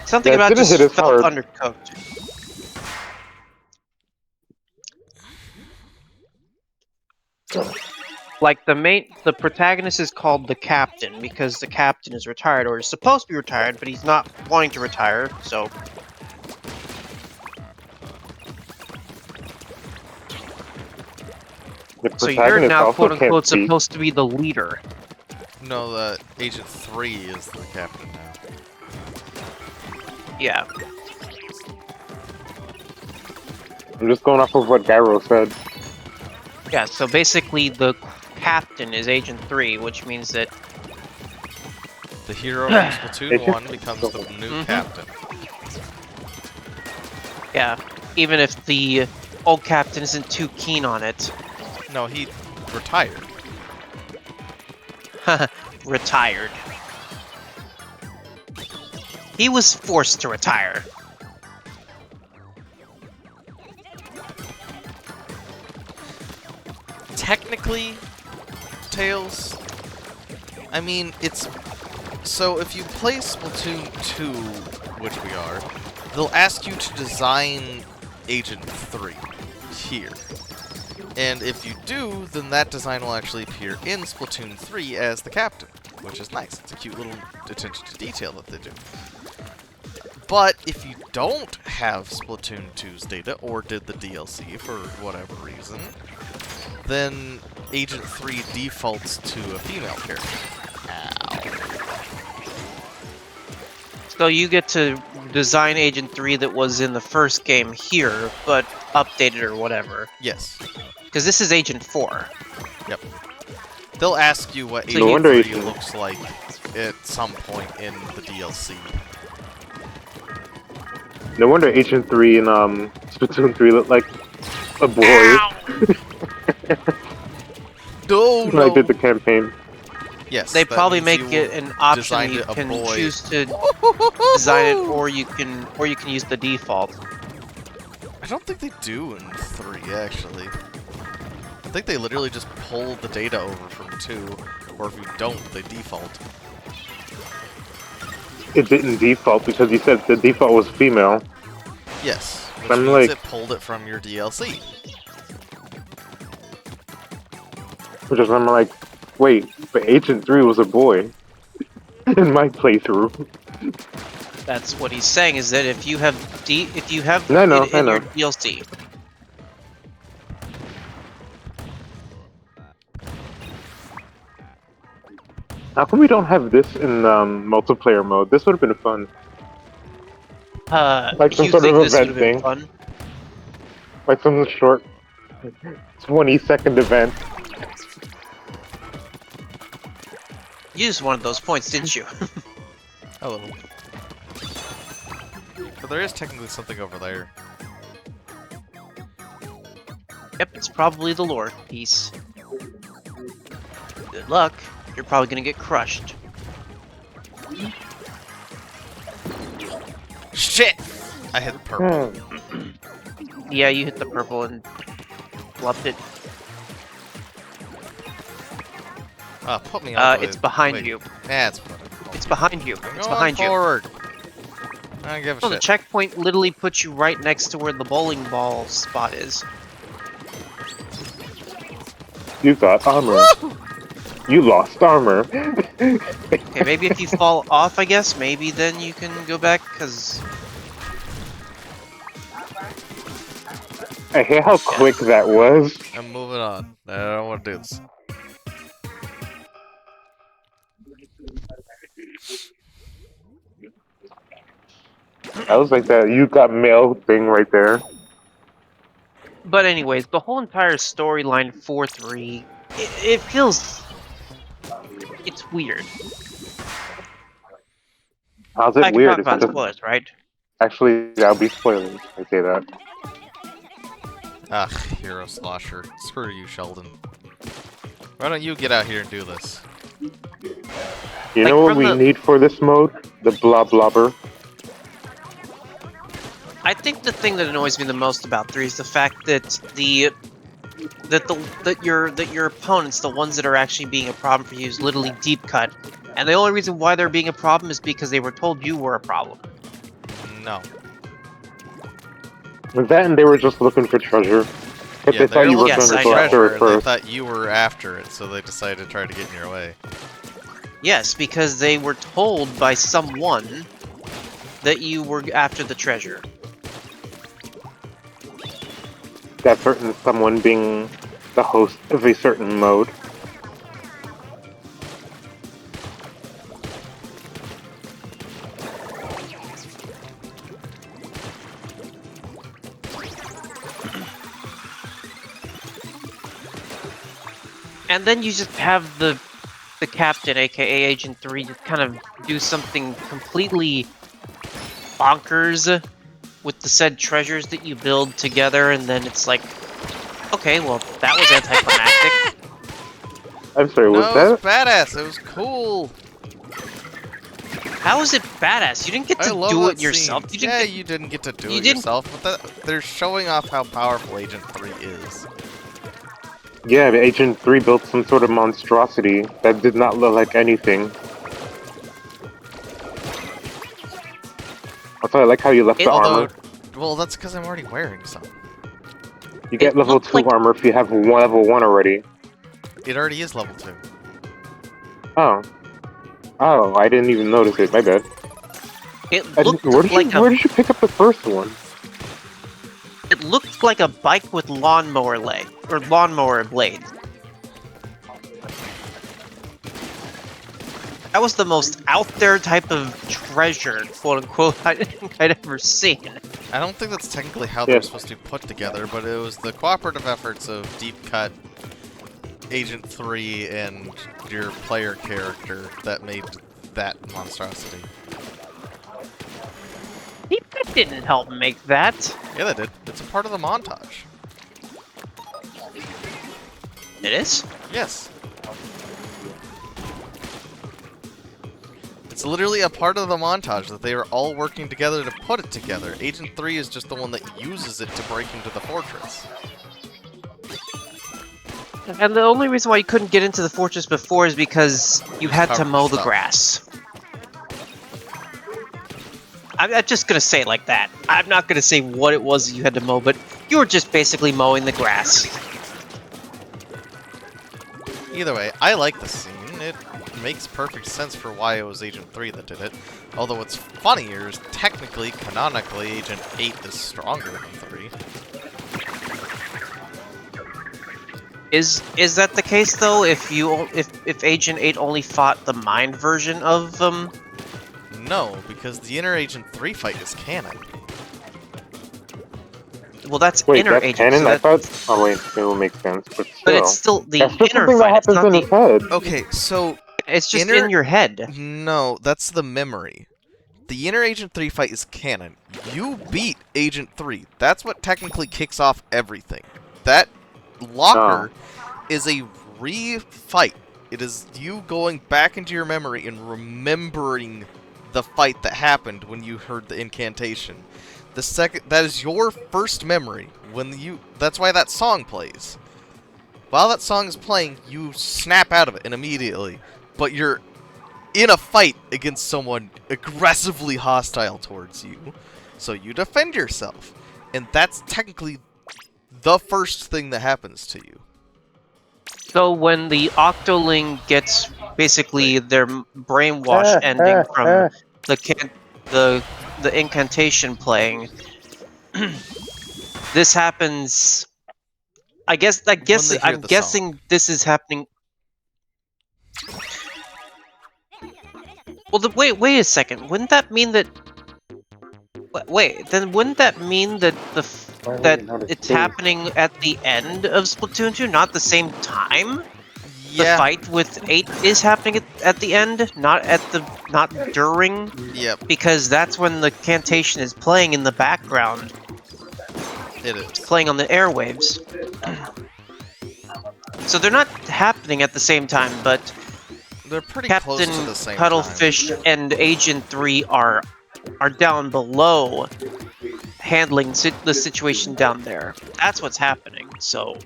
Something Yeah, it about didn't just hit as felt hard. undercooked. Like the protagonist is called the captain because the captain is retired or is supposed to be retired, but he's not wanting to retire. So The you're protagonist now also quote can't unquote speak. supposed to be the leader. No, the Agent 3 is the captain now. Yeah. I'm just going off of what Gyro said. Yeah, so basically the captain is Agent 3, which means that The hero from Splatoon Agent- 1 becomes the new captain. yeah, even if the old captain isn't too keen on it. No, he retired. Retired. He was forced to retire. Technically, details. I mean, it's... So if you play Splatoon 2, which we are, they'll ask you to design Agent 3 here. And if you do, then that design will actually appear in Splatoon 3 as the captain, which is nice. It's a cute little attention to detail that they do. But if you don't have Splatoon 2's data, or did the DLC for whatever reason, then Agent 3 defaults to a female character. Ow. So you get to design Agent 3 that was in the first game here, but updated or whatever. Yes. Because this is Agent 4. Yep. They'll ask you what So Agent 3 looks like at some point in the DLC. No wonder Agent 3 and Splatoon 3 look like a boy. No, When I did the campaign. Yes. They that probably means make you it an option designed you it a can boy. choose to design it, or you can use the default. I don't think they do in 3, actually. I think they literally just pull the data over from 2, or if you don't, they default. It didn't default because you said the default was female. Yes, which I'm means like- it pulled it from your DLC. Which is I'm like, wait, but Agent 3 was a boy in my playthrough. That's what he's saying, is that if you have I know, it I in know. your DLC, How come we don't have this in multiplayer mode? This would have been fun. Like some you sort think of this event would have been thing. fun? Like some short 20-second event. You just wanted those points, didn't you? A little. But there is technically something over there. Yep, it's probably the lore piece. Good luck. You're probably gonna get crushed. Shit! I hit purple. Yeah, you hit the purple and flubbed it. Put me on. It's behind you. Yeah, it's behind. It's behind you. I'm It's going behind you. forward. I don't give a So the shit. checkpoint literally puts you right next to where the bowling ball spot is. You got armor. You lost armor. Okay, maybe if you fall off, I guess, maybe then you can go back, because... I hate how quick that was. I'm moving on. I don't want to do this. I was like that you got mail thing right there. But anyways, the whole entire storyline for 3, it feels... It's weird. How's I it can weird? talk It's about just, spoilers, right? actually, that'll be spoilers. I say that. Ugh, hero slosher. Screw you, Sheldon. Why don't you get out here and do this? You Like, know what from we the- need for this mode? The blah blobber. I think the thing that annoys me the most about 3 is the fact that that your opponents, the ones that are actually being a problem for you, is literally deep cut, and the only reason why they're being a problem is because they were told you were a problem. No. With that, and they were just looking for treasure. But Yeah, they thought you were looking going for to go after treasure, it and they first. thought you were after it, so they decided to try to get in your way. Yes, because they were told by someone that you were after the treasure. That certain someone being the host of a certain mode. And then you just have the captain, aka Agent 3, just kind of do something completely bonkers with the said treasures that you build together, and then it's like, okay, well, that was anticlimactic. I'm sorry, was No, that? it was badass. It was cool. How is it badass? You didn't get I to love do that it yourself. scene. You didn't Yeah, get... you didn't get to do you it didn't- yourself, but they're showing off how powerful Agent 3 is. Yeah, the Agent 3 built some sort of monstrosity that did not look like anything. Also, I like how you left the Although, armor. well, that's because I'm already wearing some. You get It level looked 2 like armor if you have level 1 already. It already is level 2. Oh. Oh, I didn't even notice it. My bad. it And looked like where did you pick up the first one? it looked like a bike with lawnmower leg or lawnmower blade. That was the most out there type of treasure, quote unquote, I'd ever seen. I don't think that's technically how they were Yes. supposed to be put together, but it was the cooperative efforts of Deep Cut, Agent 3, and your player character that made that monstrosity. Deep Cut didn't help make that. Yeah, they did. It's a part of the montage. It is? Yes. It's literally a part of the montage that they are all working together to put it together. Agent 3 is just the one that uses it to break into the fortress. And the only reason why you couldn't get into the fortress before is because you had to covered mow the stuff. grass. I'm just gonna say it like that. I'm not gonna say what it was that you had to mow, but you were just basically mowing the grass. Either way, I like the scene. It makes perfect sense for why it was Agent 3 that did it. Although what's funnier is technically, canonically, Agent 8 is stronger than 3. Is that the case though? If Agent 8 only fought the mind version of No, because the inner Agent 3 fight is canon. well, that's Wait, inner that's Agent. canon? So I that, thought... Oh wait, it will make sense, but still. but it's still the That's just inner something that fight. It's happens not in the. his head. Okay, so It's just inner- in your head. no, that's the memory. The inner Agent 3 fight is canon. You beat Agent 3. That's what technically kicks off everything. That locker is a re-fight. It is you going back into your memory and remembering the fight that happened when you heard the incantation. The second, that is your first memory. That's why that song plays. While that song is playing, you snap out of it and immediately. But you're in a fight against someone aggressively hostile towards you. So you defend yourself. And that's technically the first thing that happens to you. So when the Octoling gets basically their brainwash ending from the incantation playing, this happens. I guess they hear I'm the guessing this is happening. Well, wait a second. Wouldn't that mean that? Wait, then wouldn't that mean that that it's happening at the end of Splatoon 2, not the same time? The Yeah. fight with 8 is happening at the end, not during, Yep. because that's when the cantation is playing in the background, It is. playing on the airwaves. So they're not happening at the same time, but They're pretty close Captain to the same Cuttlefish and Agent 3 are down below, handling the situation down there. That's what's happening. So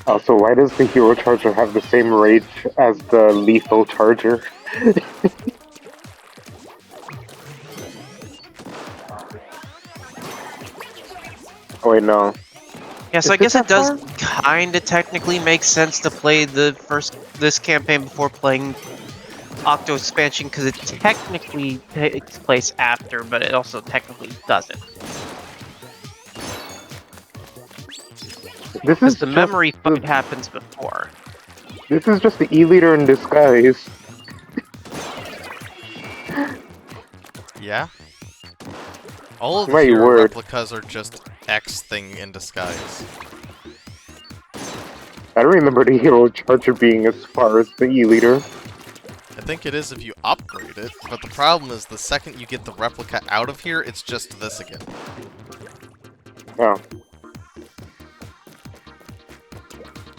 Also, why does the Hero Charger have the same rage as the Lethal Charger? Oh wait, no. yeah, so I Is guess it it that does far? kind of technically make sense to play this campaign before playing Octo expansion, because it technically takes place after, but it also technically doesn't. This Because is the just memory fight happens before. This is just the E-Leader in disguise. Yeah. All of the My hero word. replicas are just X thing in disguise. I don't remember the Hero Charger being as far as the E-Leader. I think it is if you upgrade it, but the problem is the second you get the replica out of here, it's just this again. Oh.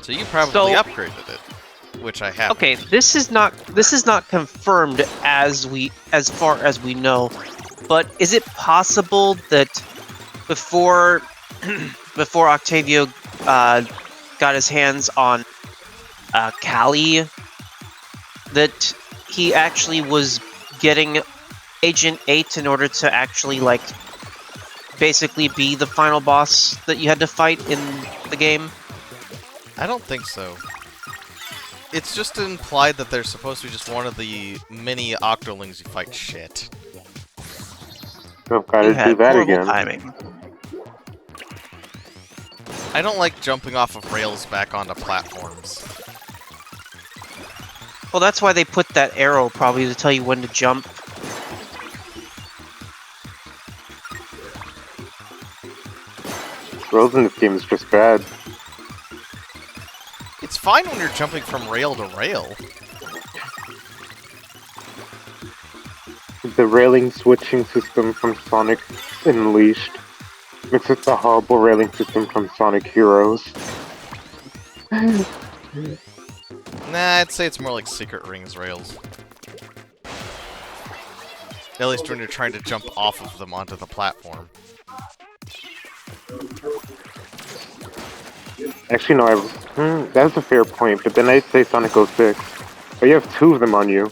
So you probably So- upgraded it, which I have. Okay, this is not confirmed as far as we know, but is it possible that before before Octavio got his hands on Callie, that he actually was getting Agent 8 in order to actually, like, basically be the final boss that you had to fight in the game? I don't think so. It's just implied that they're supposed to be just one of the mini Octolings you fight. Shit. I've You gotta do had that horrible again. timing. I don't like jumping off of rails back onto platforms. Well, that's why they put that arrow, probably, to tell you when to jump. Rails in this game is just bad. It's fine when you're jumping from rail to rail. The railing switching system from Sonic Unleashed mixed with the horrible railing system from Sonic Heroes. Nah, I'd say it's more like Secret Rings rails. At least when you're trying to jump off of them onto the platform. Actually, no, that's a fair point, but then I'd say Sonic 06. But you have two of them on you.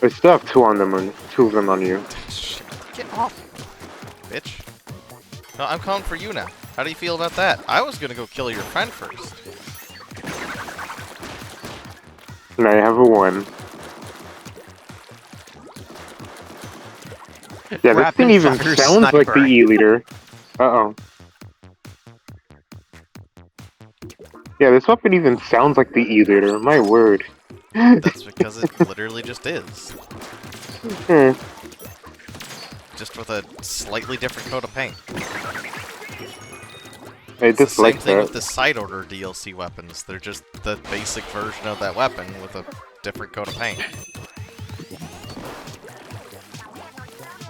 I still have two of them on you. Shit, get off, bitch. No, I'm coming for you now. How do you feel about that? I was gonna go kill your friend first. Now you have a one. Yeah, this thing even Rapid-fire sounds like the sniper. E-Leader. Uh-oh. Yeah, this weapon even sounds like the E-Leader, my word. That's because it literally just is. Hmm. Just with a slightly different coat of paint. I It's the same dislike thing with that. the side order DLC weapons. They're just the basic version of that weapon with a different coat of paint.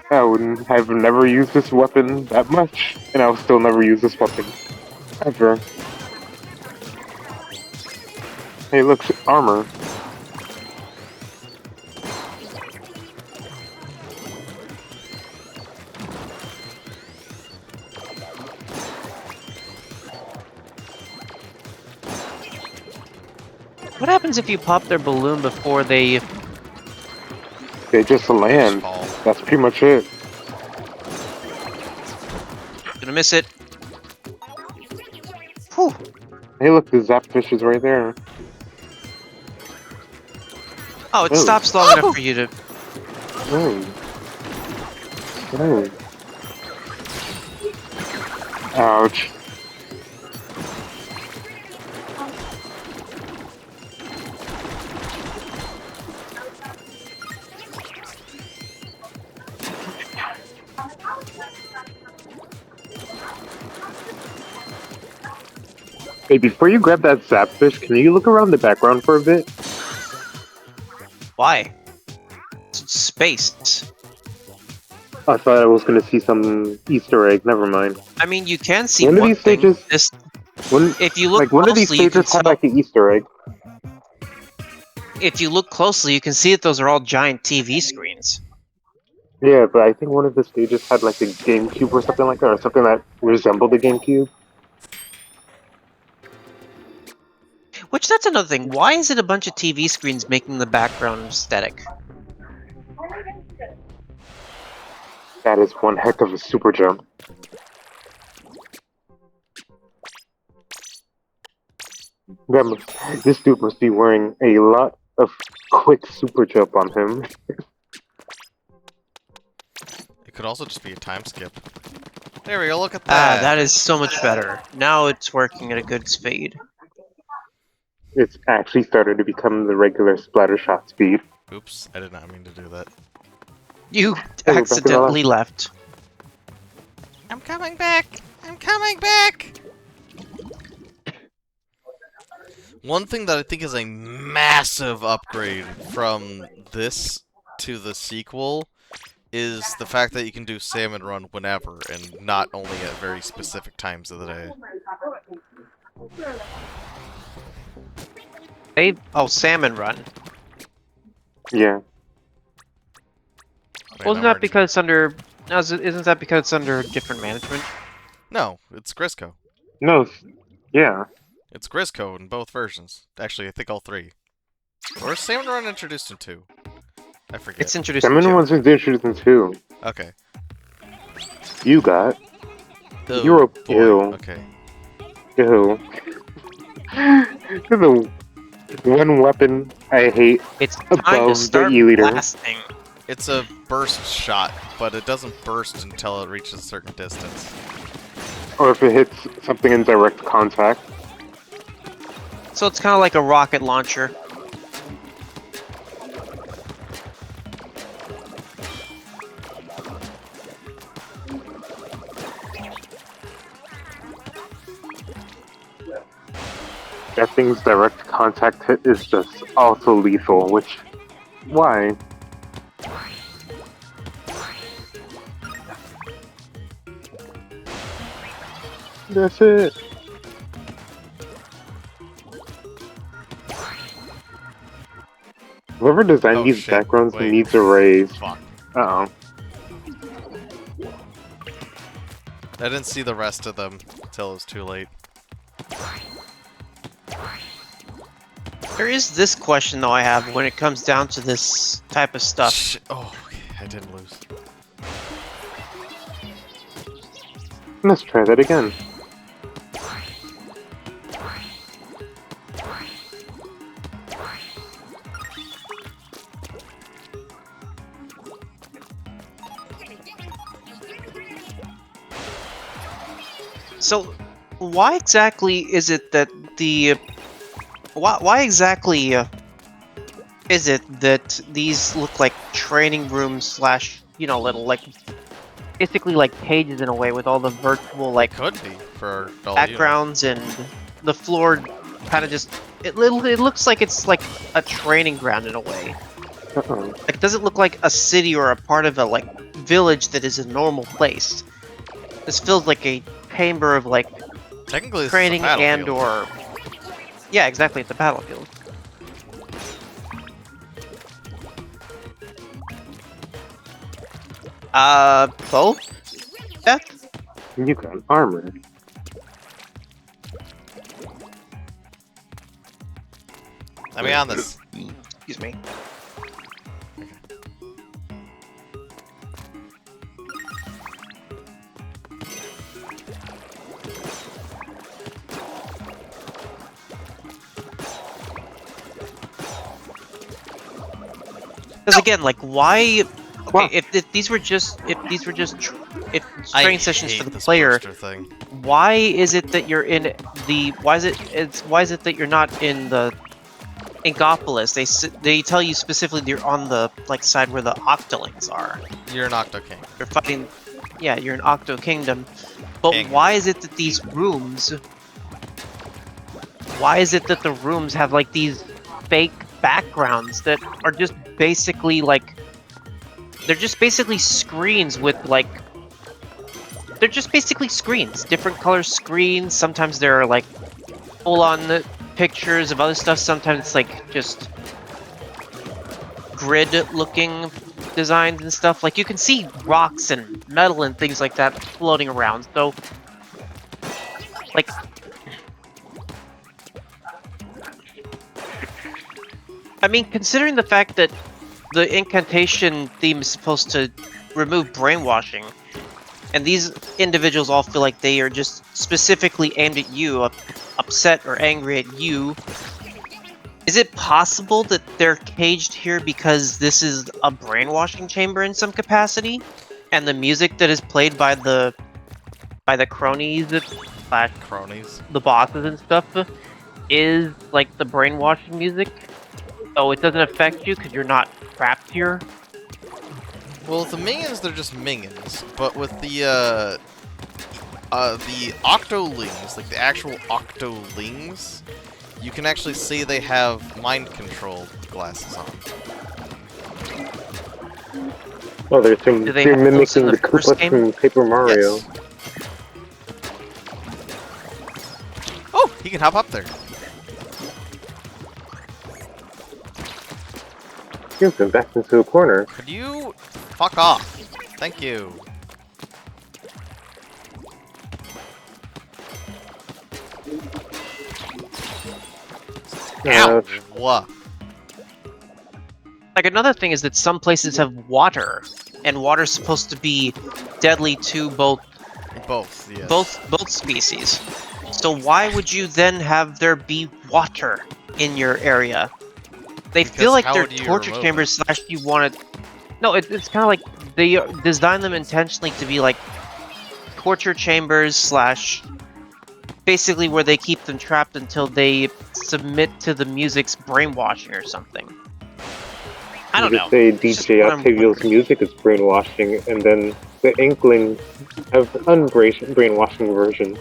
I've never used this weapon that much, and I'll still never use this weapon. Ever. Hey, look, armor. What happens if you pop their balloon before they... They just land. Fall. That's pretty much it. Gonna miss it. Whew. Hey, look, the Zapfish is right there. Oh, it Oh. stops long enough for you to... Oh. Oh. Ouch. Hey, before you grab that Zapfish, can you look around the background for a bit? Why? It's space. I thought I was gonna see some Easter egg, never mind. I mean, you can see One of one these thing. stages- This, One, if you look like, one of these closely, you can stages had tell... like an Easter egg. If you look closely, you can see that those are all giant TV screens. Yeah, but I think one of the stages had like a GameCube or something like that, or something that resembled a GameCube. Which, that's another thing. Why is it a bunch of TV screens making the background static? That is one heck of a super jump. This dude must be wearing a lot of quick super jump on him. It could also just be a time skip. There we go, look at Ah, that. that is so much better. Now it's working at a good speed. It's actually started to become the regular splatter shot speed. Oops, I did not mean to do that. You Hey, we're back in the accidentally left. I'm coming back! I'm coming back! One thing that I think is a massive upgrade from this to the sequel is the fact that you can do Salmon Run whenever, and not only at very specific times of the day. Oh, Salmon Run. Yeah. Wasn't that because it's under... No, isn't that because it's under different management? No, it's Grisco. No, yeah. It's Grisco in both versions. Actually, I think all three. Or is Salmon Run introduced in 2? I forget. It's introduced Salmon in 2. was introduced in 2. Okay. You got. Oh, You're boy. ew. Okay. Ew. You're the one weapon I hate It's time to above the start E-liter. blasting. It's a burst shot, but it doesn't burst until it reaches a certain distance. Or if it hits something in direct contact. So it's kind of like a rocket launcher. That thing's direct contact hit is just also lethal, which... Why? That's it. Whoever designed Oh, these shit. backgrounds Wait. needs a raise. Fuck. Uh-oh. I didn't see the rest of them until it was too late. There is this question though I have when it comes down to this type of stuff. Oh, okay. I didn't lose. Let's try that again. So, why exactly is it that the why exactly is it that these look like training rooms slash little like basically like cages in a way with all the virtual like Could be for all backgrounds and the floor kind of just it looks like it's like a training ground in a way. Uh-oh. Like, does it look like a city or a part of a like village that is a normal place? This feels like a chamber of like Technically, this training is a and battlefield. or yeah, exactly, it's a battlefield. Both? Death? You got armor. Let me on this. Excuse me. Because again, like, why? What? Okay, if these were just I training sessions for hate the this player, poster thing. why is it that you're in the? Why is it that you're not in the Inkopolis? They tell you specifically you're on the like side where the Octolings are. You're an Octo King. You're fighting. Yeah, you're in Octo Kingdom. But King. why is it that these rooms? Why is it that the rooms have like these fake backgrounds that are just basically like? They're just basically screens with like. They're just basically screens, different color screens. Sometimes they're like full-on pictures of other stuff. Sometimes it's like just grid-looking designs and stuff. Like you can see rocks and metal and things like that floating around. So, like, I mean, considering the fact that the incantation theme is supposed to remove brainwashing, and these individuals all feel like they are just specifically aimed at you, upset or angry at you. Is it possible that they're caged here because this is a brainwashing chamber in some capacity? And the music that is played by the cronies slash Cronies. the bosses and stuff is like the brainwashing music? So it doesn't affect you because you're not trapped here? Well, with the minions, they're just minions. But with the Octolings, like the actual Octolings, you can actually see they have mind control glasses on. Oh, they're Do they have those in mimicking the the first Koopas game? from Paper Mario. Yes. Oh, he can hop up there. You've been backed into a corner. Could you fuck off? Thank you. Ow! What? Like, another thing is that some places have water, and water's supposed to be deadly to both Both, yes. both species. So why would you then have there be water in your area? They Because feel like how they're would you torture remove chambers slash you want to... No, it's kind of like they design them intentionally to be like torture chambers slash basically where they keep them trapped until they submit to the music's brainwashing or something. I don't You know. just say It's just DJ what I'm Octavio's wondering. music is brainwashing, and then the Inklings have brainwashing version.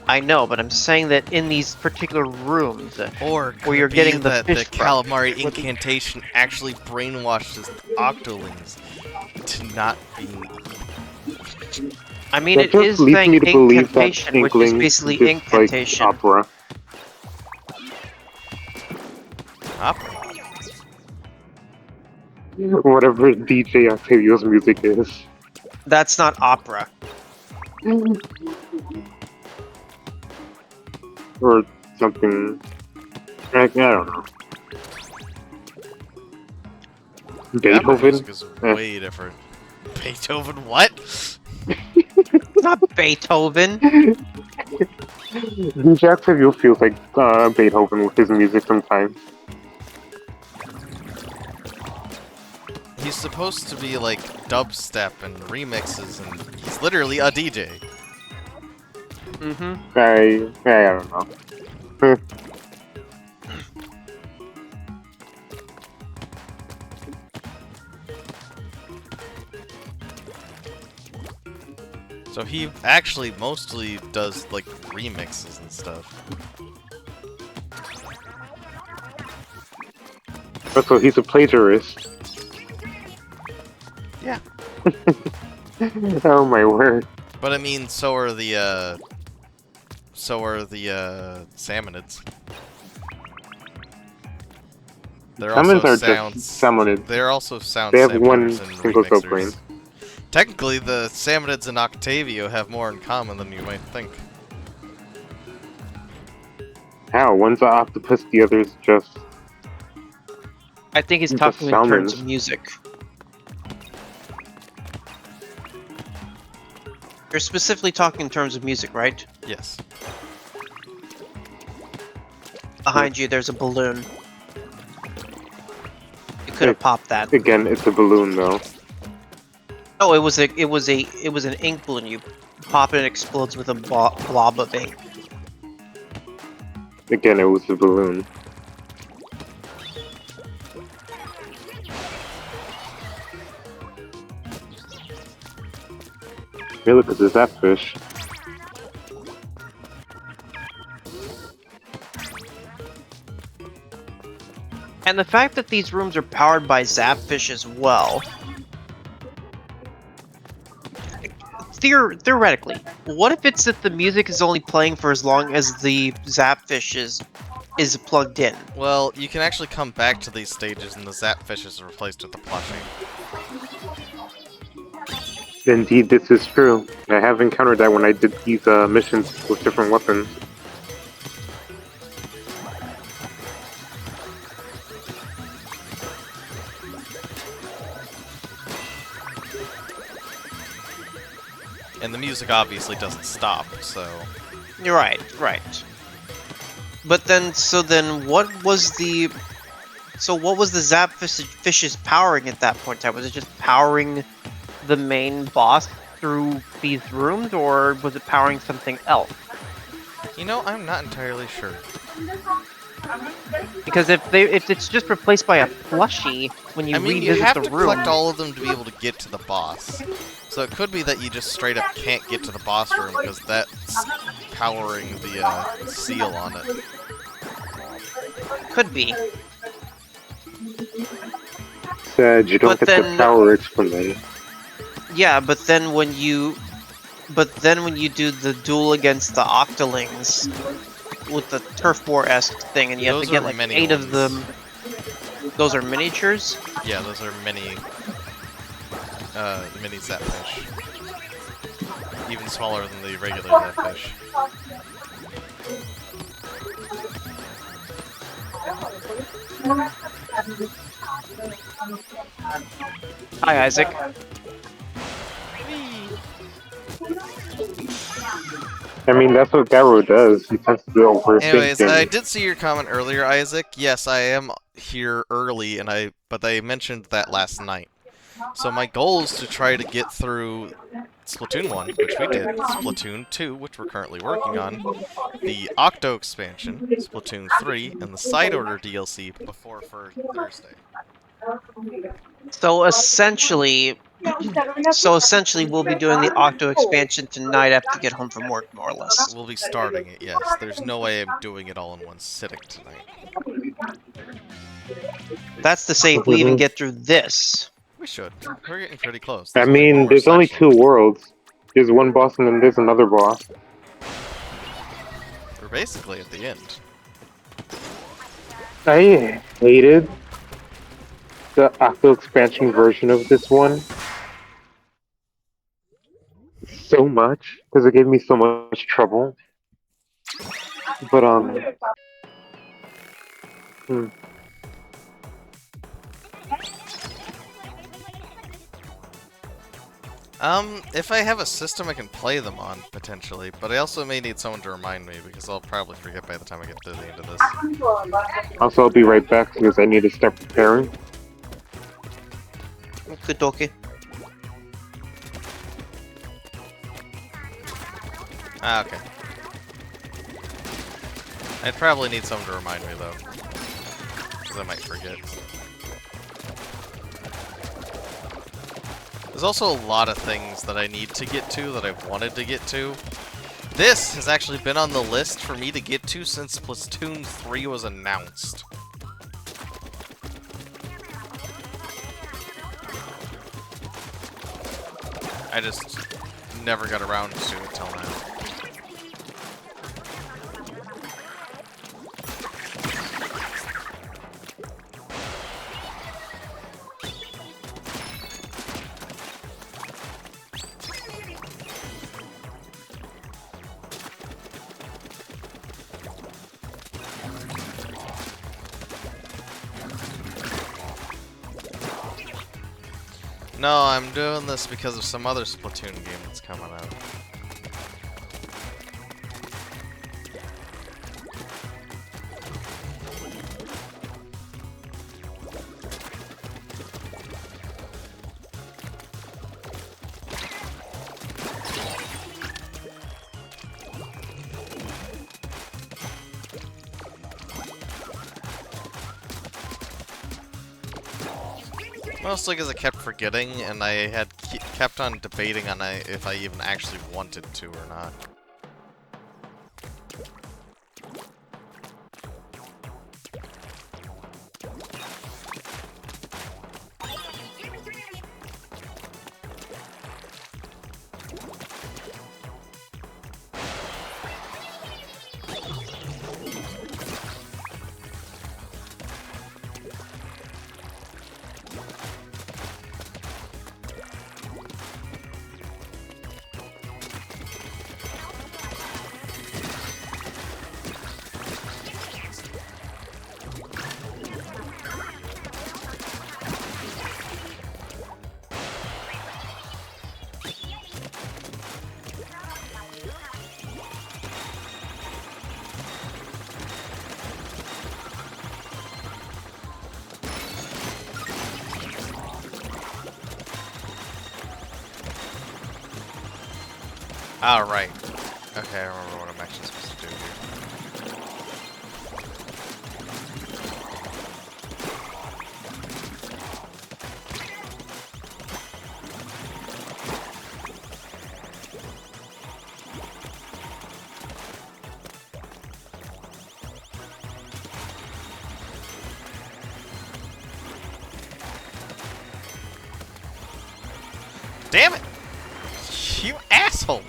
I know, but I'm saying that in these particular rooms, Or could where you're it be getting the that the fish from, calamari with the- incantation actually brainwashes Octolings to not being eaten? I mean, That it just is leads saying me to believe that incantation, which is Inklings basically dislike incantation. opera. Opera. Whatever DJ Octavio's music is. That's not opera. Or something. I don't know. Opera Beethoven? music is way different. Beethoven, what? Not Beethoven. DJ Octavio feels like Beethoven with his music sometimes. He's supposed to be like dubstep and remixes, and he's literally a DJ. Mm-hmm. I don't know. So he actually mostly does like remixes and stuff. So he's a plagiarist. Yeah. Oh my word. But I mean, so are the Salmonids. They're Salmons also are sounds. just salmonids. They're also sound They have one samplers and single cell remixers. brain. Technically, the Salmonids and Octavio have more in common than you might think. How? One's an octopus, the other's just... I think he's Just talking in terms salmons. of music. You're specifically talking in terms of music, right? Yes. Behind you, there's a balloon. You could have popped that. Again, it's a balloon though. Oh, it was an ink balloon. You pop it, and it explodes with a blob of ink. Again, it was a balloon. Hey, look, it's a zapfish. And the fact that these rooms are powered by Zapfish as well. Theoretically, what if it's that the music is only playing for as long as the Zapfish is plugged in? Well, you can actually come back to these stages and the Zapfish is replaced with the plushie. Indeed, this is true. I have encountered that when I did these missions with different weapons. And the music obviously doesn't stop, so... You're right. But then, what was the Zapfish's powering at that point in time? Was it just powering the main boss through these rooms, or was it powering something else? You know, I'm not entirely sure. Because if it's just replaced by a plushie when you I mean, you revisit have the to room, collect all of them to be able to get to the boss. So it could be that you just straight up can't get to the boss room because that's powering the seal on it. could be. Sad, you don't But get then- the power explanation. Yeah, but then when you do the duel against the Octolings with the turf war-esque thing, and you have Those to get are like mini 8 of ones. them. Those are miniatures. Yeah, those are mini Zapfish. Even smaller than the regular Zapfish. Hi, Isaac. I mean, that's what Garo does. He tends to do overthink Anyways, I things. did see your comment earlier, Isaac. Yes, I am here early, but I mentioned that last night. So my goal is to try to get through Splatoon 1, which we did, Splatoon 2, which we're currently working on, the Octo expansion, Splatoon 3, and the Side Order DLC before for Thursday. So essentially, we'll be doing the Octo expansion tonight after you get home from work, more or less. We'll be starting it, yes. There's no way I'm doing it all in one sitting tonight. That's to say, if we even get through this. We should. We're getting pretty close. I There's only one mean, more there's only 2 section. worlds. There's one boss and then there's another boss. We're basically at the end. I hated the Octo expansion version of this one so much because it gave me so much trouble. But If I have a system I can play them on, potentially, but I also may need someone to remind me, because I'll probably forget by the time I get to the end of this. also, I'll be right back because I need to start preparing. Good okay. Ah, okay. I'd probably need someone to remind me, though. Because I might forget. There's also a lot of things that I need to get to that I've wanted to get to. This has actually been on the list for me to get to since Splatoon 3 was announced. I just never got around to it till now. No, I'm doing this because of some other Splatoon game that's coming out. Mostly because I kept forgetting, and I had kept on debating on if I even actually wanted to or not. Alright. Okay, I remember what I'm actually supposed to do here. Damn it! You asshole!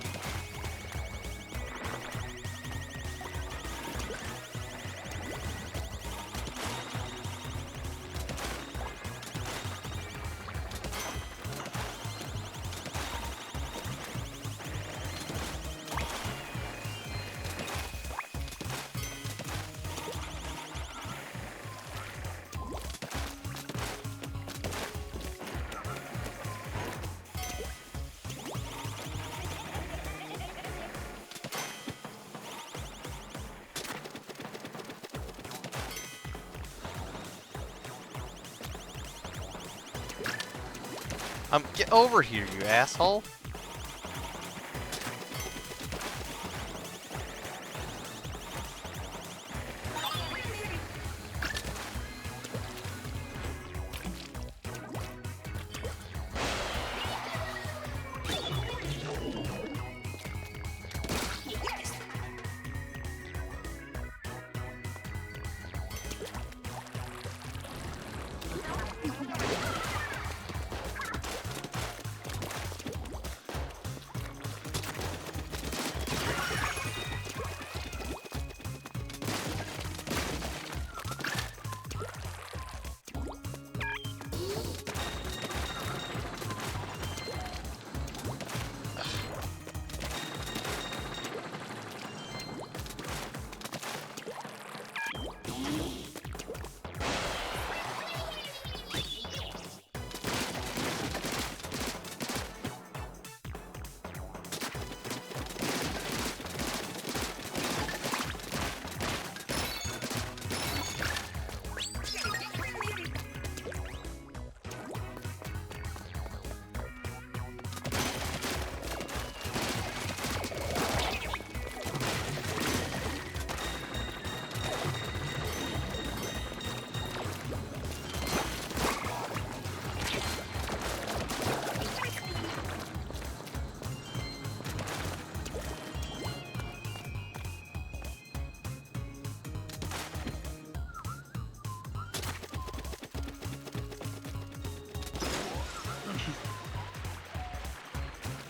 Get over here, you asshole.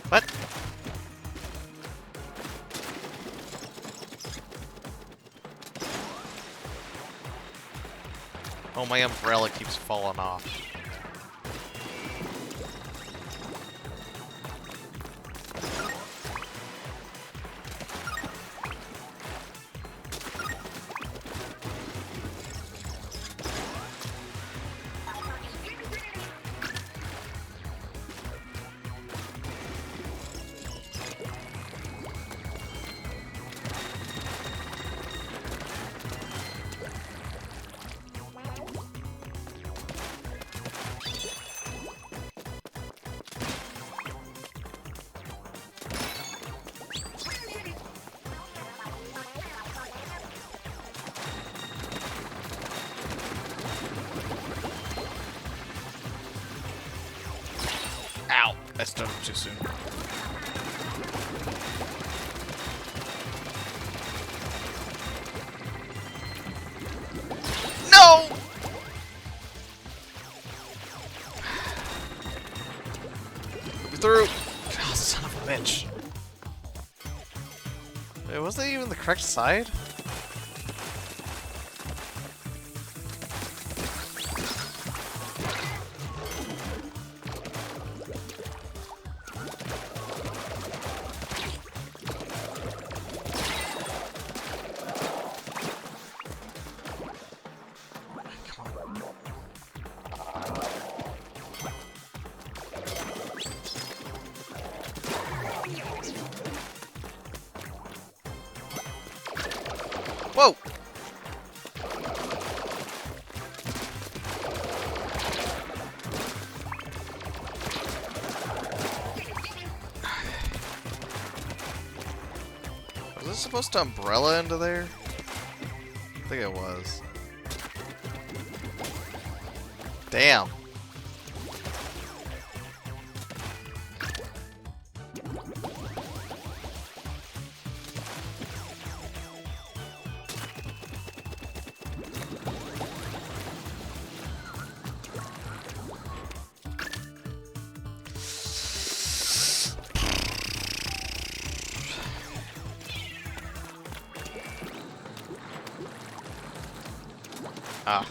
What? Oh, my umbrella keeps falling off. Ow! I started too soon. No! You're through! Oh, son of a bitch. Wait, was that even the correct side? Whoa! Was this supposed to umbrella into there? I think it was. Damn. Ah.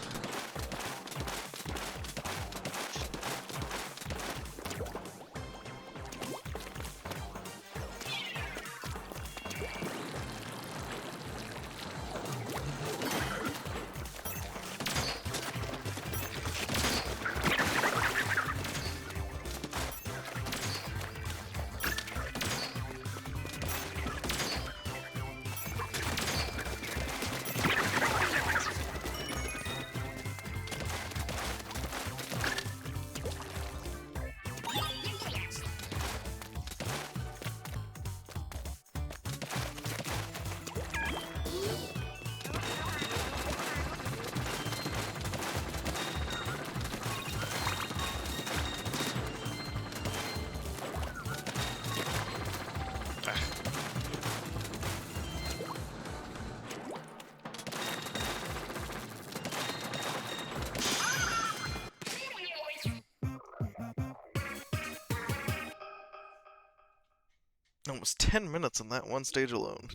Almost 10 minutes in that one stage alone.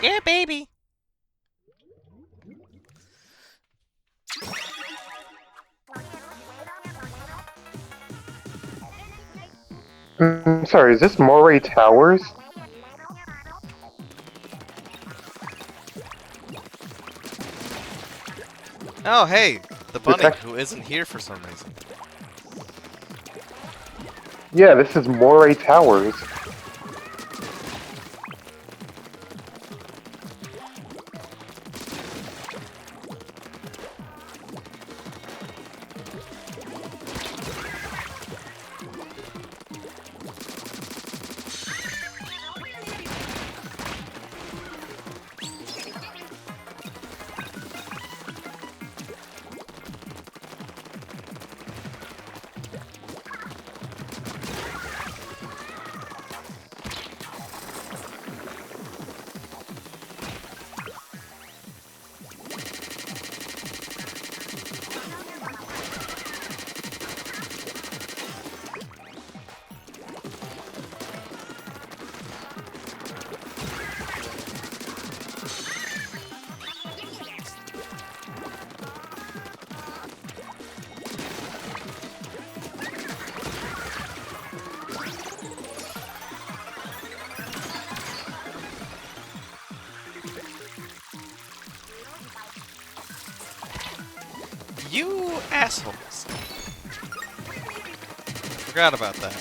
Yeah, baby! Sorry, is this Moray Towers? Oh, hey! The bunny, Detect- who isn't here for some reason. Yeah, this is Moray Towers. You assholes! Forgot about that.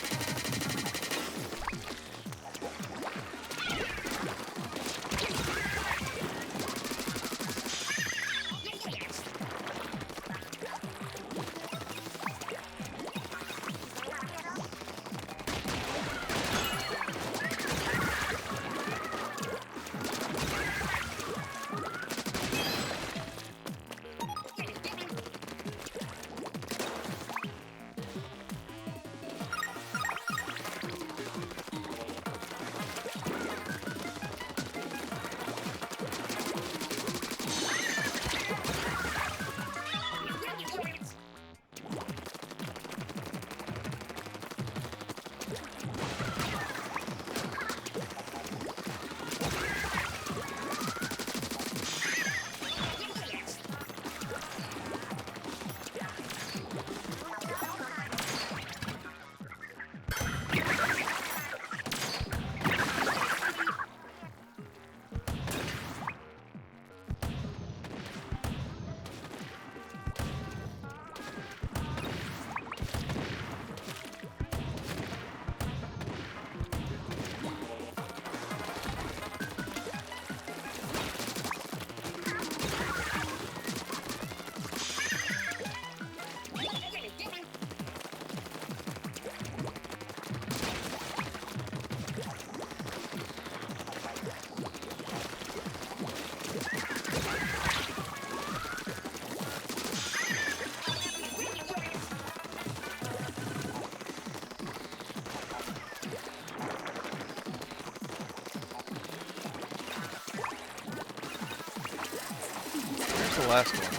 Where's the last one?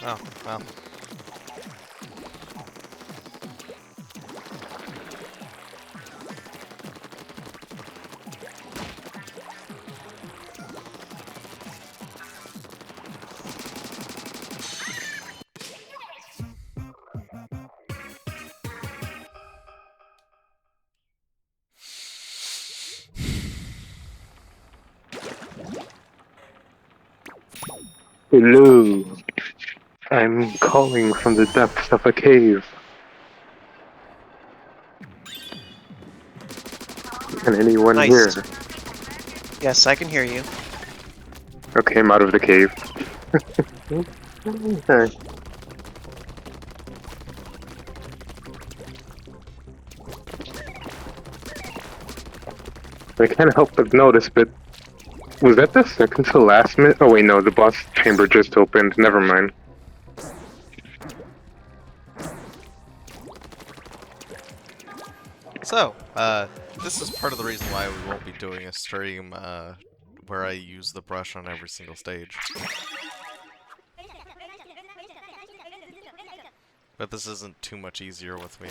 Oh, well. Hello. I'm calling from the depths of a cave. Can anyone Nice. hear? Yes, I can hear you. Okay, I'm out of the cave. Alright. I can't help but notice, but was that the second to last minute? Oh wait, no, the boss chamber just opened. Never mind. So, this is part of the reason why we won't be doing a stream, where I use the brush on every single stage. But this isn't too much easier with me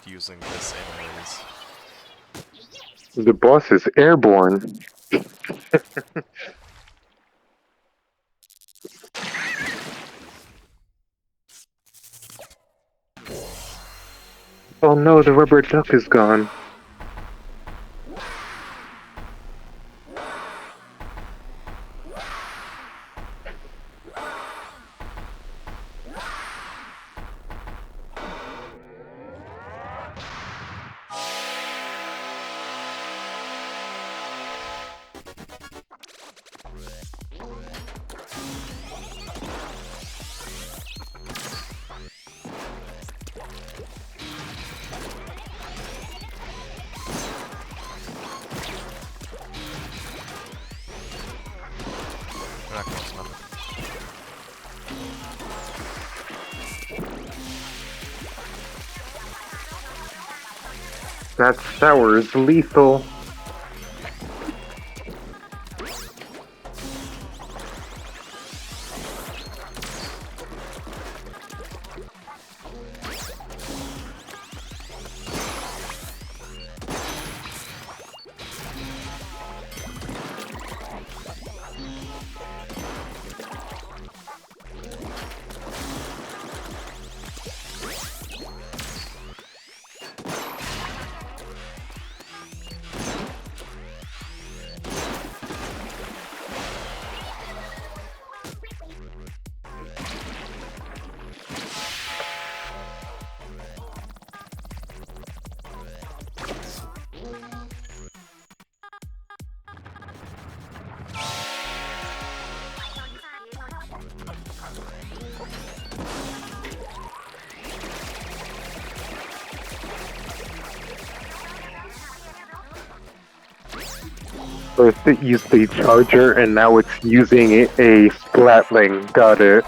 using this anyways. The boss is airborne. Oh no, the rubber duck is gone. We're not close enough. That sour is lethal. First it used a charger and now it's using a splatling. Got it.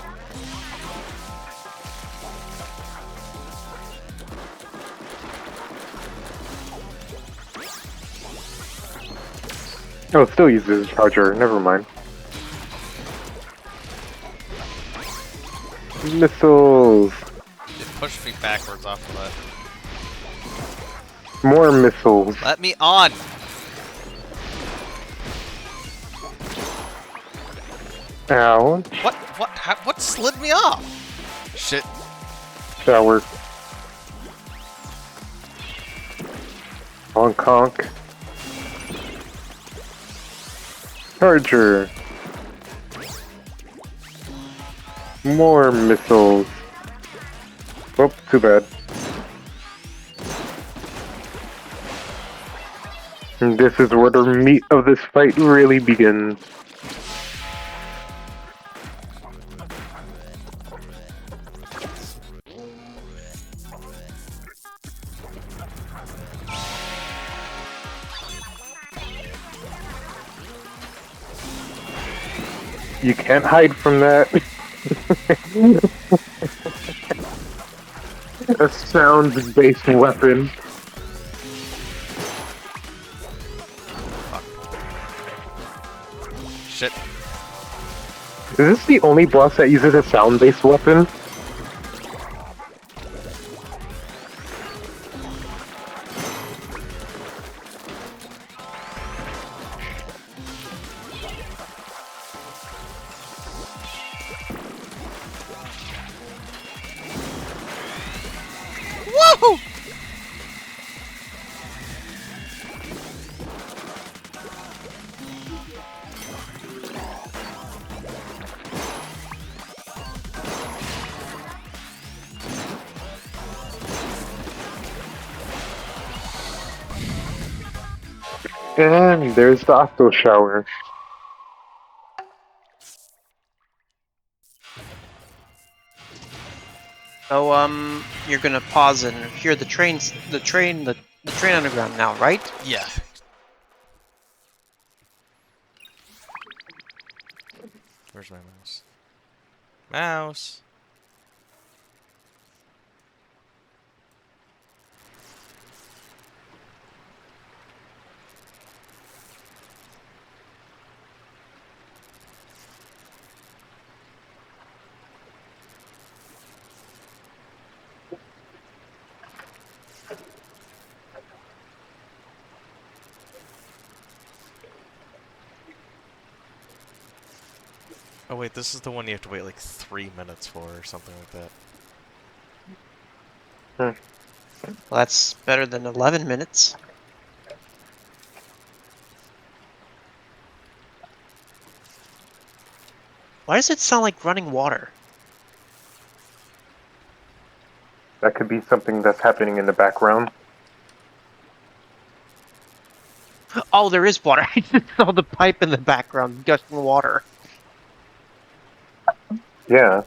Oh, it still uses a charger. Never mind. Missiles. It pushed me backwards off of that. More missiles. Let me on! Ow. What slid me off? Shit. Shower. Honk honk. Charger. More missiles. Oh, too bad. And this is where the meat of this fight really begins. You can't hide from that. A sound-based weapon. Shit. Is this the only boss that uses a sound-based weapon? Woohoo! And there's the octo shower. So you're gonna pause and hear the train underground now, right? Yeah. Where's my mouse? Mouse. Oh wait, this is the one you have to wait like 3 minutes for or something like that. Well, that's better than 11 minutes. Why does it sound like running water? That could be something that's happening in the background. Oh, there is water. I just saw the pipe in the background gushing water. Yeah.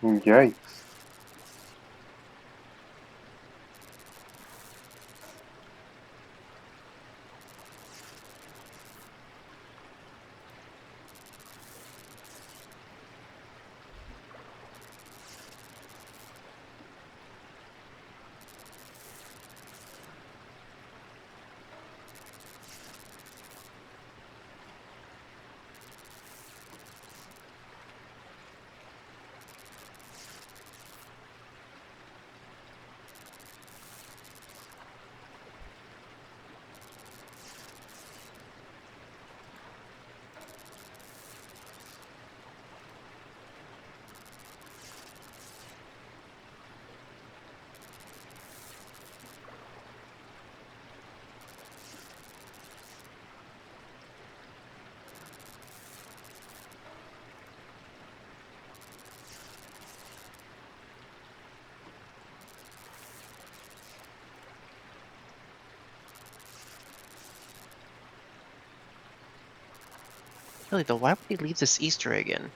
Yikes. Really though, why would he leave this Easter egg in?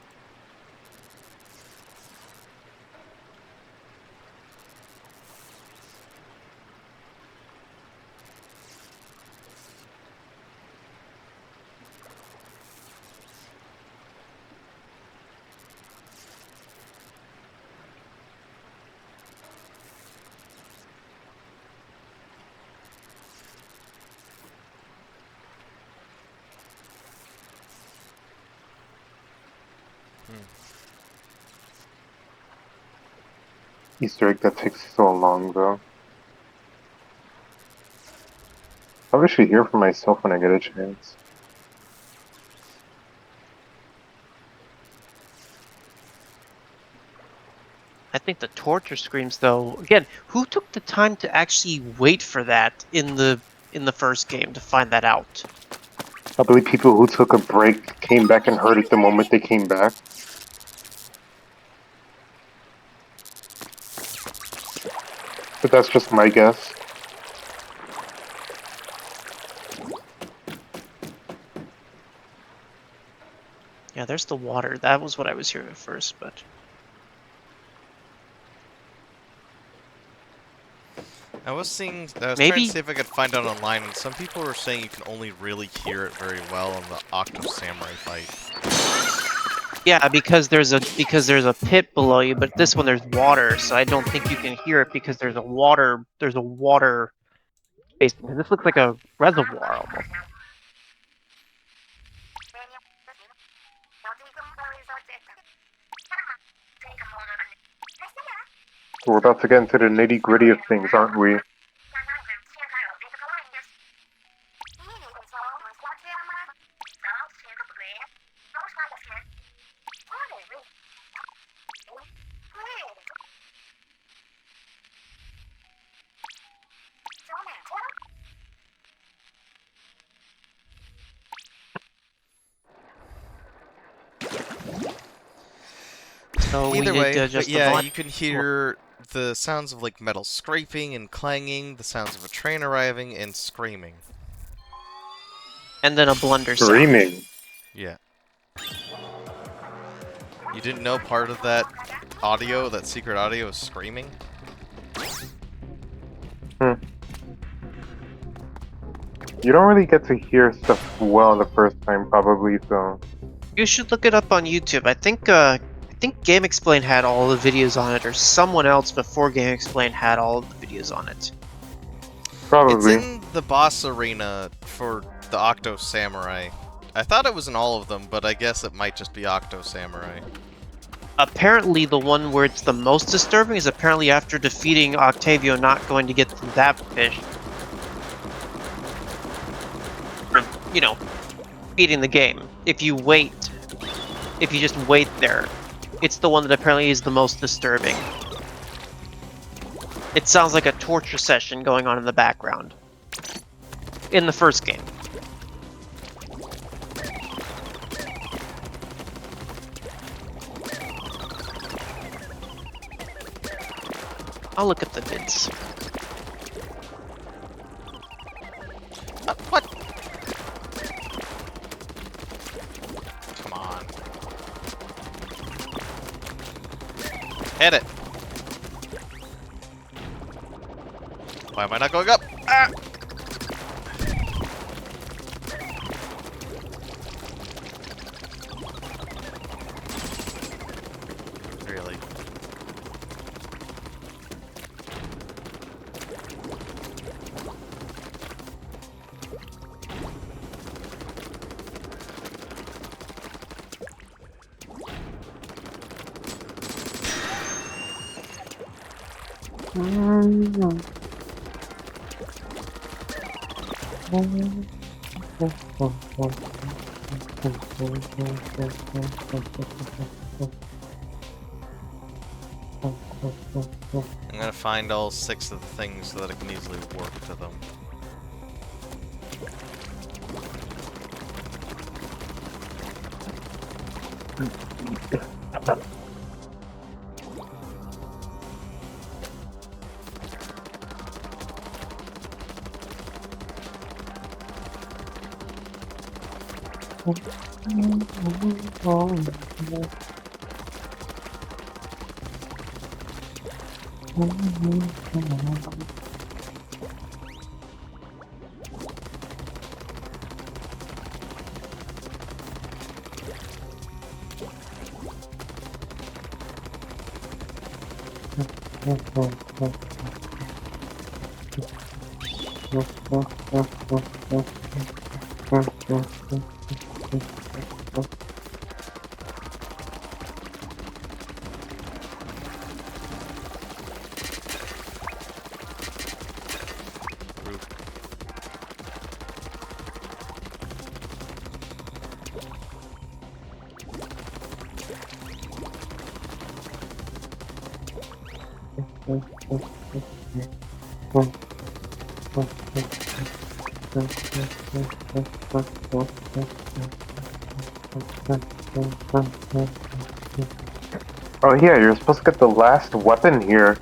Easter egg that takes so long, though. I should hear for myself when I get a chance. I think the torture screams though, again, who took the time to actually wait for that in the first game to find that out? I believe people who took a break came back and heard it the moment they came back. But that's just my guess. Yeah, there's the water. That was what I was hearing at first, but I was trying to maybe see if I could find out online, and some people were saying you can only really hear it very well in the Octo Samurai fight. yeah, because there's a pit below you, but this one there's water, so I don't think you can hear it because there's a water space. This looks like a reservoir almost. We're about to get into the nitty gritty of things, aren't we? So we Either did way, but just the yeah, mod. you can hear the sounds of like metal scraping and clanging, the sounds of a train arriving, and screaming. And then a blunder sound. Screaming. Yeah. You didn't know part of that audio, that secret audio, is screaming? Hmm. You don't really get to hear stuff well the first time, probably, so... You should look it up on YouTube. I think Game Explain had all the videos on it, or someone else before Game Explain had all of the videos on it. It's Probably. in the boss arena for the Octo Samurai. I thought it was in all of them, but I guess it might just be Octo Samurai. Apparently, the one where it's the most disturbing is apparently after defeating Octavio, not going to get to that fish. Or, you know, beating the game. If you just wait there, it's the one that apparently is the most disturbing. It sounds like a torture session going on in the background. In the first game. I'll look at the vids. What? Come on. Hit it. Why am I not going up? Ah! Really? I'm gonna find all 6 of the things so that I can easily warp to them. Oh yeah, you're supposed to get the last weapon here.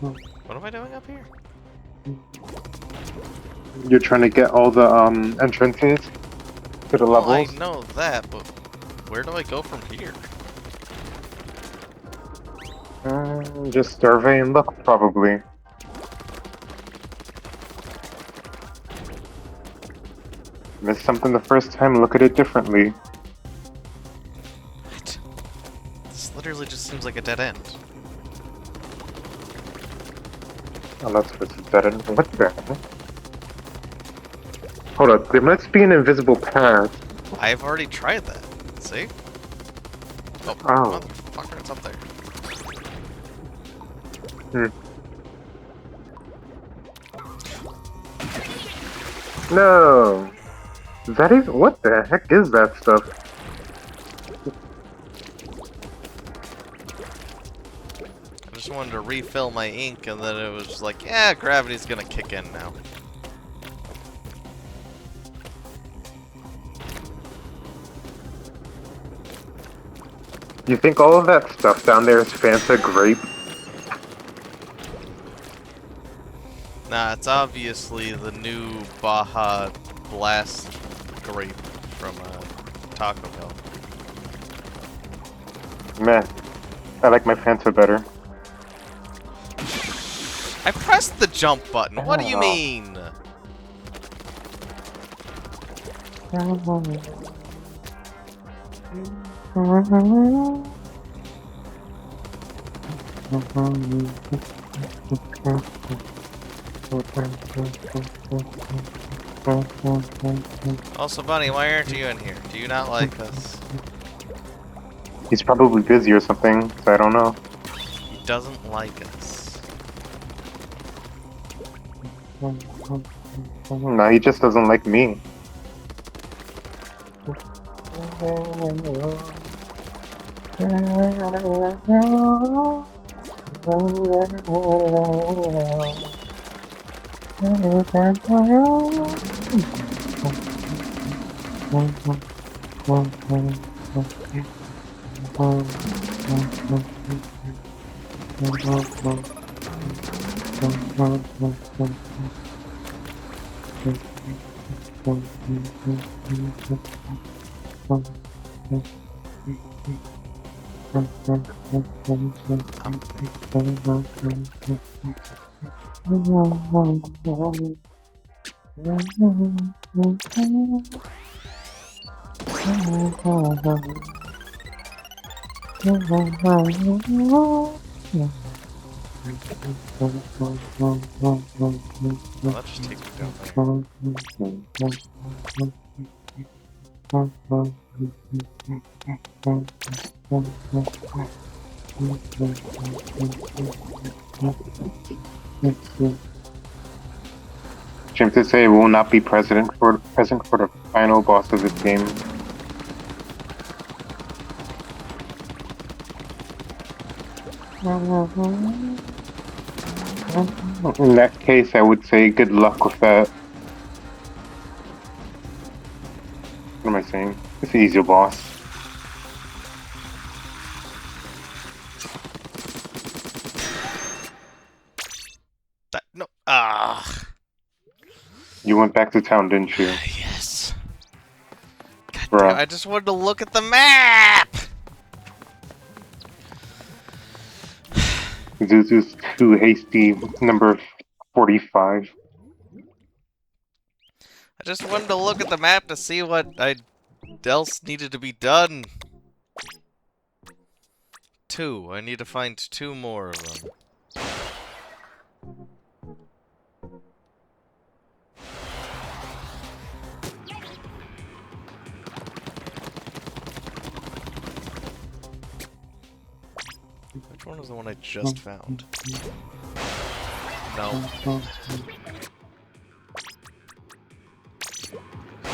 What? What am I doing up here? You're trying to get all the entrances to the Well, I levels. know that, but where do I go from here? Just survey and look, probably. Miss something the first time, look at it differently. What? This literally just seems like a dead end. Unless it's dead end. What the heck? Hold up, there must be an invisible path. I've already tried that. See? Oh, Oh. motherfucker, it's up there. No! That is. What the heck is that stuff? I just wanted to refill my ink, and then it was just like, yeah, gravity's gonna kick in now. You think all of that stuff down there is Fanta grape? Nah, it's obviously the new Baja Blast grape from Taco Bell. Meh. I like my Fanta better. I pressed the jump button. What do you Oh. mean? Also, Bunny, why aren't you in here? Do you not like us? He's probably busy or something, so I don't know. He doesn't like us. No, he just doesn't like me. Well, that just takes me down there. Jim to say will not be present for the final boss of this game. In that case, I would say good luck with that. What am I saying? It's an easier boss. That no. Ah. You went back to town, didn't you? Yes. God damn, Bruh. I just wanted to look at the map. Zuzu's too hasty, number 45. I just wanted to look at the map to see what else needed to be done. 2. I need to find 2 more of them. Which one was the one I just found? No.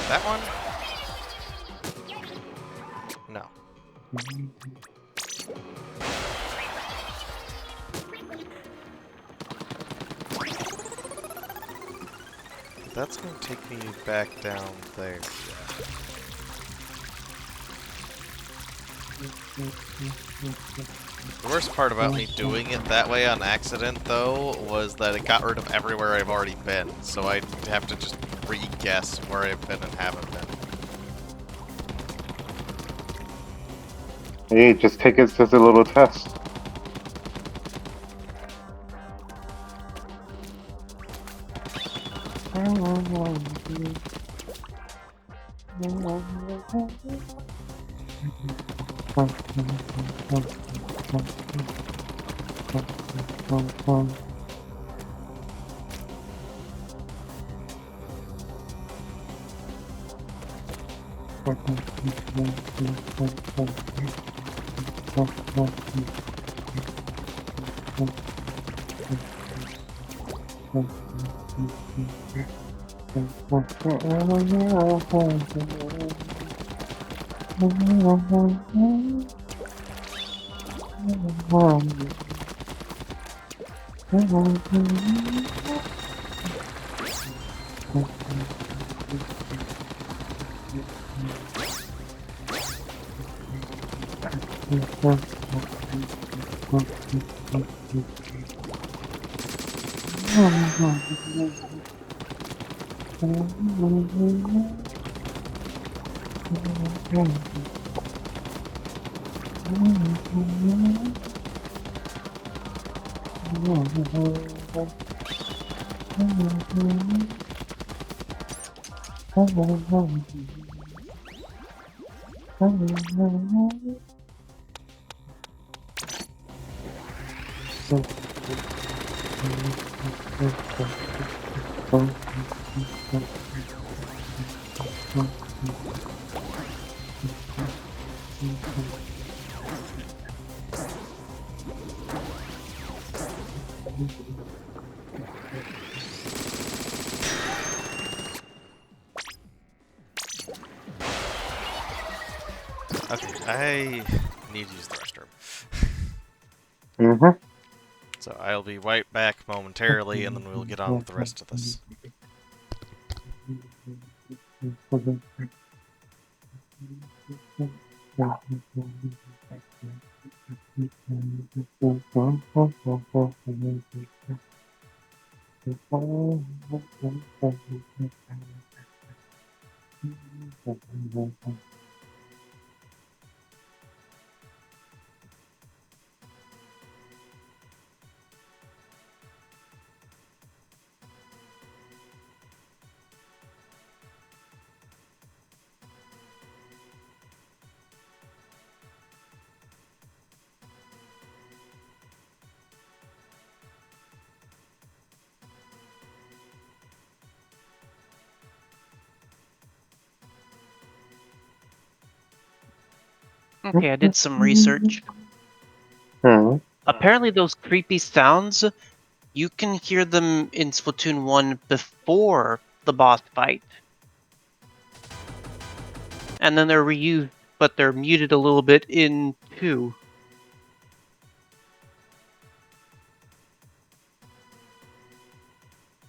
That one? No. That's gonna take me back down there. The worst part about me doing it that way on accident, though, was that it got rid of everywhere I've already been, so I'd have to just re-guess where I've been and haven't been. Hey, just take it as a little test. Okay, I need to use the restroom. Mm-hmm. So I'll be right back momentarily, and then we'll get on with the rest of this. Okay, I did some research. Hmm. Apparently those creepy sounds, you can hear them in Splatoon 1 before the boss fight. And then they're reused, but they're muted a little bit in 2.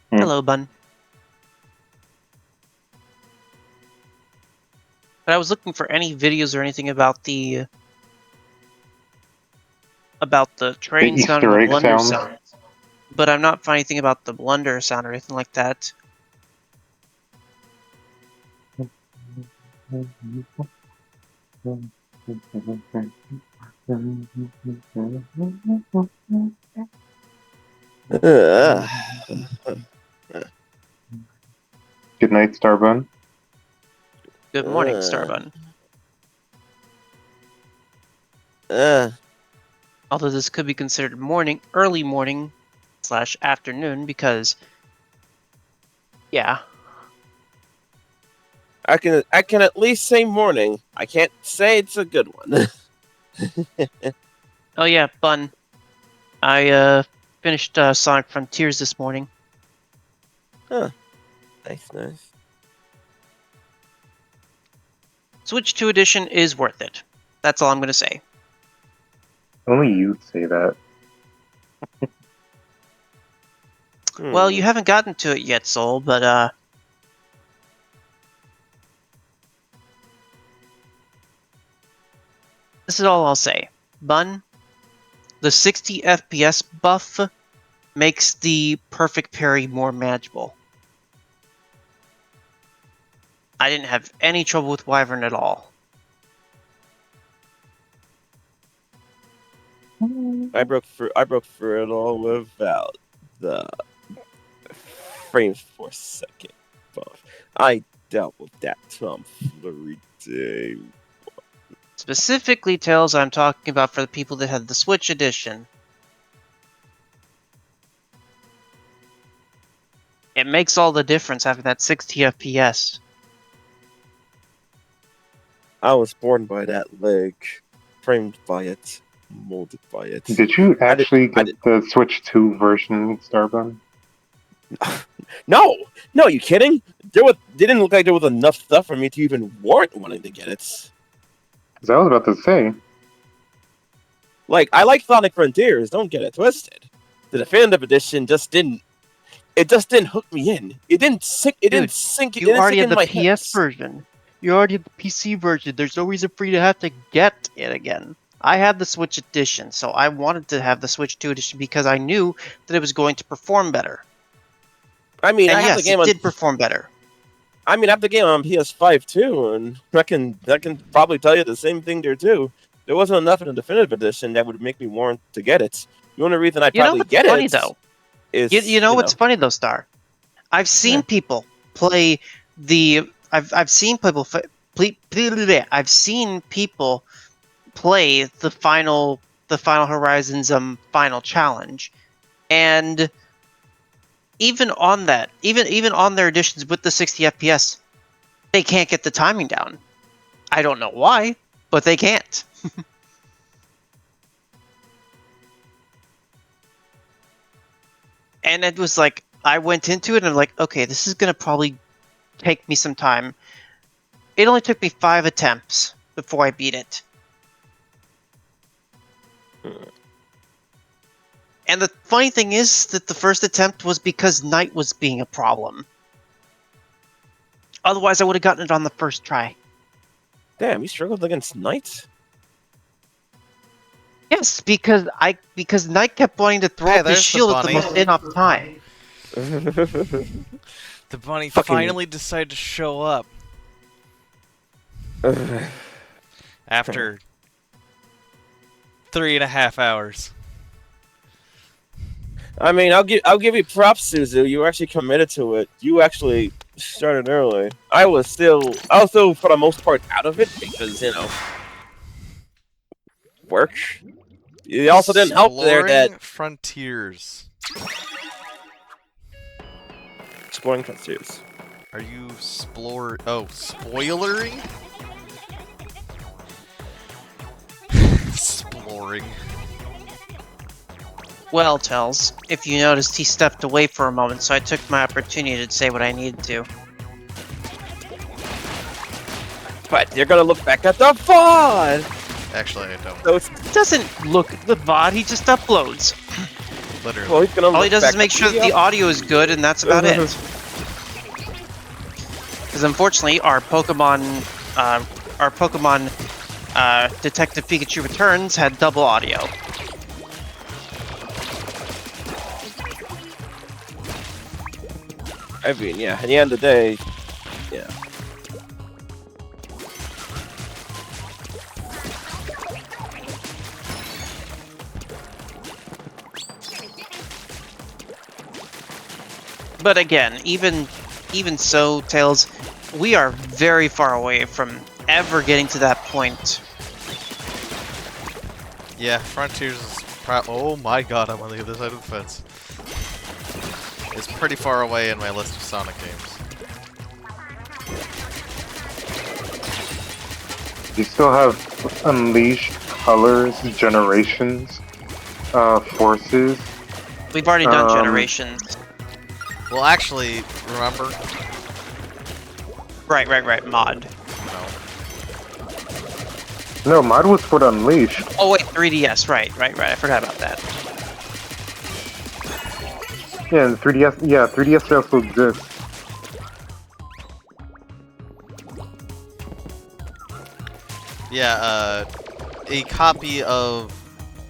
Hmm. Hello, Bun. But I was looking for any videos or anything about the The train sound and the Easter egg blunder sounds. sound. But I'm not finding anything about the blunder sound or anything like that. Uh, Good night, Starbun. Good morning, Starbun. uh, Although this could be considered early morning / afternoon because, yeah. I can at least say morning. I can't say it's a good one. Oh yeah, Bun. I finished Sonic Frontiers this morning. Huh. Nice. Switch 2 Edition is worth it. That's all I'm gonna say. Only you say that. Well, you Hmm. haven't gotten to it yet, Soul, but this is all I'll say. Bun, The 60 FPS buff makes the perfect parry more manageable. I didn't have any trouble with Wyvern at all. I broke through it all without the frames per second buff. I dealt with that tomfoolery day. Specifically, Tails, I'm talking about for the people that had the Switch edition. It makes all the difference having that 60 FPS. I was born by that leg, framed by it, molded by it. Did you actually I get the Switch 2 version, Starbun? No, you kidding? They didn't look like there was enough stuff for me to even warrant wanting to get it. Because I was about to say, Like, I like Sonic Frontiers, don't get it twisted. The Definitive Edition just didn't hook me in. It didn't sink. It didn't Dude, sink. It You didn't already sink have in the my PS hips. version. You already have the PC version. There's no reason for you to have to get it again. I had the Switch edition, so I wanted to have the Switch 2 edition because I knew that it was going to perform better. I mean, And I have yes, the game it on. did perform better. I mean, I have the game on PS5 too, and I can probably tell you the same thing there too. There wasn't enough in the Definitive Edition that would make me warrant to get it. The only reason I You know probably what's get funny it though? is You know what's funny though, Star? I've seen people play the. I've seen people. I've seen people play the final Horizons final challenge, and even on that, even on their editions with the 60 FPS, they can't get the timing down. I don't know why, but they can't. And it was like I went into it and I'm like, okay, this is gonna probably take me some time. It only took me 5 attempts before I beat it. And the funny thing is that the first attempt was because night was being a problem. Otherwise, I would have gotten it on the first try. Damn, you struggled against Knight? Yes, because Knight kept wanting to throw Hey, up his there's the shield at the bunny. most in-off time. The bunny Fucking- finally decided to show up after 3.5 hours. I mean, I'll give you props, Szuzu. You were actually committed to it. You actually started early. I was still for the most part out of it because work. It also didn't help there that Exploring Frontiers. exploring frontiers. Are you spoilery? Exploring. Well, Tells, if you noticed, he stepped away for a moment, so I took my opportunity to say what I needed to. But you're gonna look back at the VOD. Actually, I don't. So it's It doesn't look at the VOD, he just uploads. Literally. well, he's gonna. All he look does back is make at sure that the audio is good, and that's about it. Because unfortunately, our Pokemon Detective Pikachu Returns had double audio. I mean, yeah. At the end of the day, yeah. But again, even so, Tails, we are very far away from ever getting to that point. Yeah, Frontiers is oh my god, I'm on the other side of the fence. It's pretty far away in my list of Sonic games. you still have Unleashed, Colors, Generations, Forces. We've already done Um, Generations. Well, actually, remember? Right, mod. No. No, Mod was for the Unleashed. Oh wait, 3DS, right. I forgot about that. Yeah, and 3DS. Yeah, 3DS also exists. Yeah, a copy of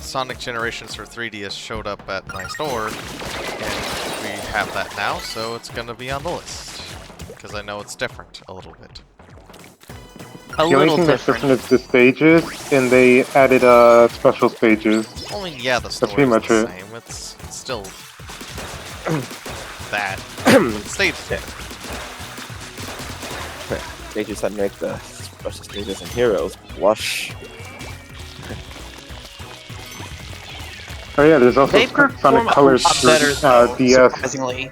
Sonic Generations for 3DS showed up at my store, and we have that now, so it's gonna be on the list. Because I know it's different a little bit. A The only little thing that's different. different is the stages, and they added special stages. I mean, yeah, the story pretty is much the it. same. It's still that. The stage is different. They just had to make the special stages and heroes blush. Oh yeah, there's also They perform Sonic a Colors lot for better, though, DS. surprisingly.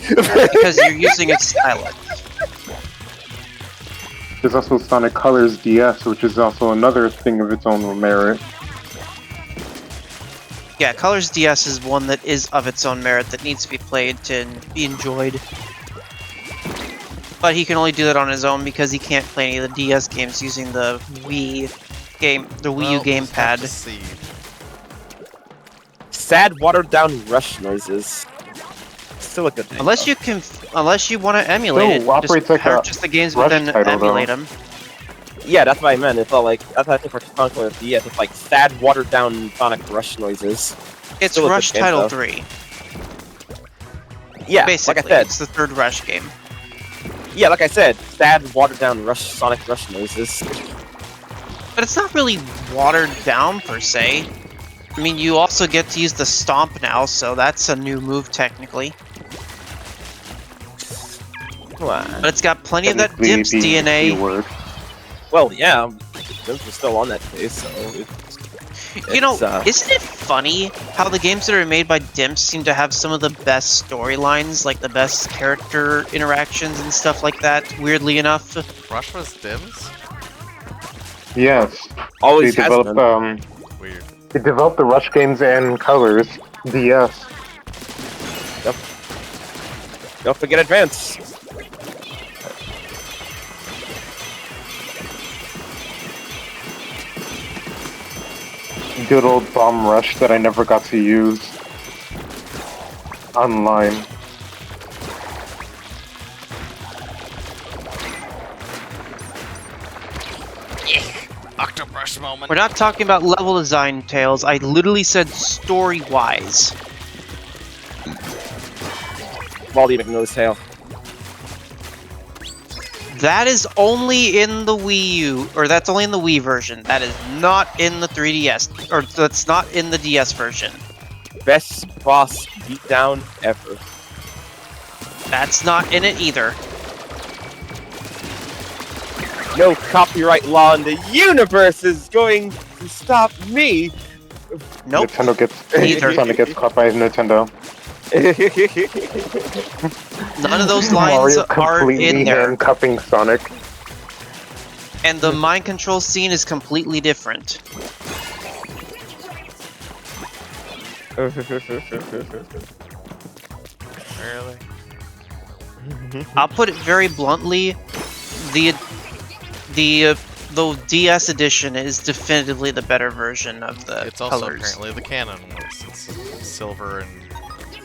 Because you're using a stylus. There's also Sonic Colors DS, which is also another thing of its own merit. Yeah, Colors DS is one that is of its own merit that needs to be played to be enjoyed. But he can only do that on his own because he can't play any of the DS games using the Wii game, the Wii U Well, we'll have gamepad. to see. Sad, watered-down rush noises. Still a good thing. Unless you can, unless you want to emulate Still it, operates like a purchase the games but Rush then title, though. emulate them. Yeah, that's what I meant. It's all like that's what I think for Sonic Colors DS. It's like sad, watered-down Sonic rush noises. It's Still a good Rush game, Title though. 3. Yeah, Basically, like I said. it's the third Rush game. Yeah, like I said, sad, watered-down rush Sonic rush noises. But it's not really watered down per se. I mean, you also get to use the Stomp now, so that's a new move technically. But it's got plenty of that Technically, Dimps the DNA. word. Well, yeah, those were still on that phase, so You know, it's, isn't it funny how the games that are made by Dimps seem to have some of the best storylines, like the best character interactions and stuff like that, weirdly enough? Rush was Dims? Yes, they always has developed been. Weird. they developed the Rush games and Colors DS. Don't forget Advance. Good old Bomb Rush that I never got to use online. Octobrush moment. We're not talking about level design, Tails. I literally said story-wise. Baldy McNosetail. That is only in the Wii U, or that's only in the Wii version. That is not in the 3DS, or that's not in the DS version. Best boss beatdown ever. That's not in it either. No copyright law in the universe is going to stop me. Nope. Nintendo gets Neither. Sonic gets caught by Nintendo. None of those lines Mario are completely in there. handcuffing Sonic. And the mind control scene is completely different. Really? I'll put it very bluntly, the DS edition is definitively the better version of the It's also colors. apparently the canon one, since Silver and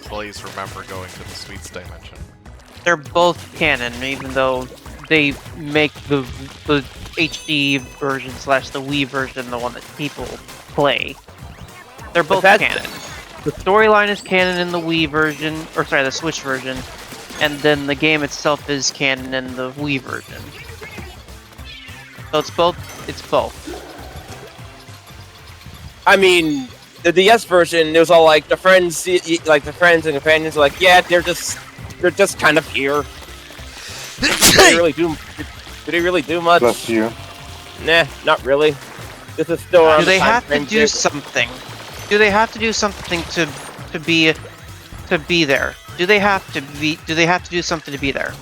Blaze remember going to the Sweets dimension. They're both canon, even though they make the HD version slash the Wii version the one that people play. They're both that's- canon. The storyline is canon in the Wii version, or sorry, the Switch version, and then the game itself is canon in the Wii version. So it's both. It's both. I mean, the DS version, it was all like the friends, like the friends and companions, are like, yeah, they're just kind of here. Did they really do? Did they really do much? Bless you. Nah, not really. This is still around Do the they time have to frame do there- something? Do they have to do something to be there? Do they have to do something to be there?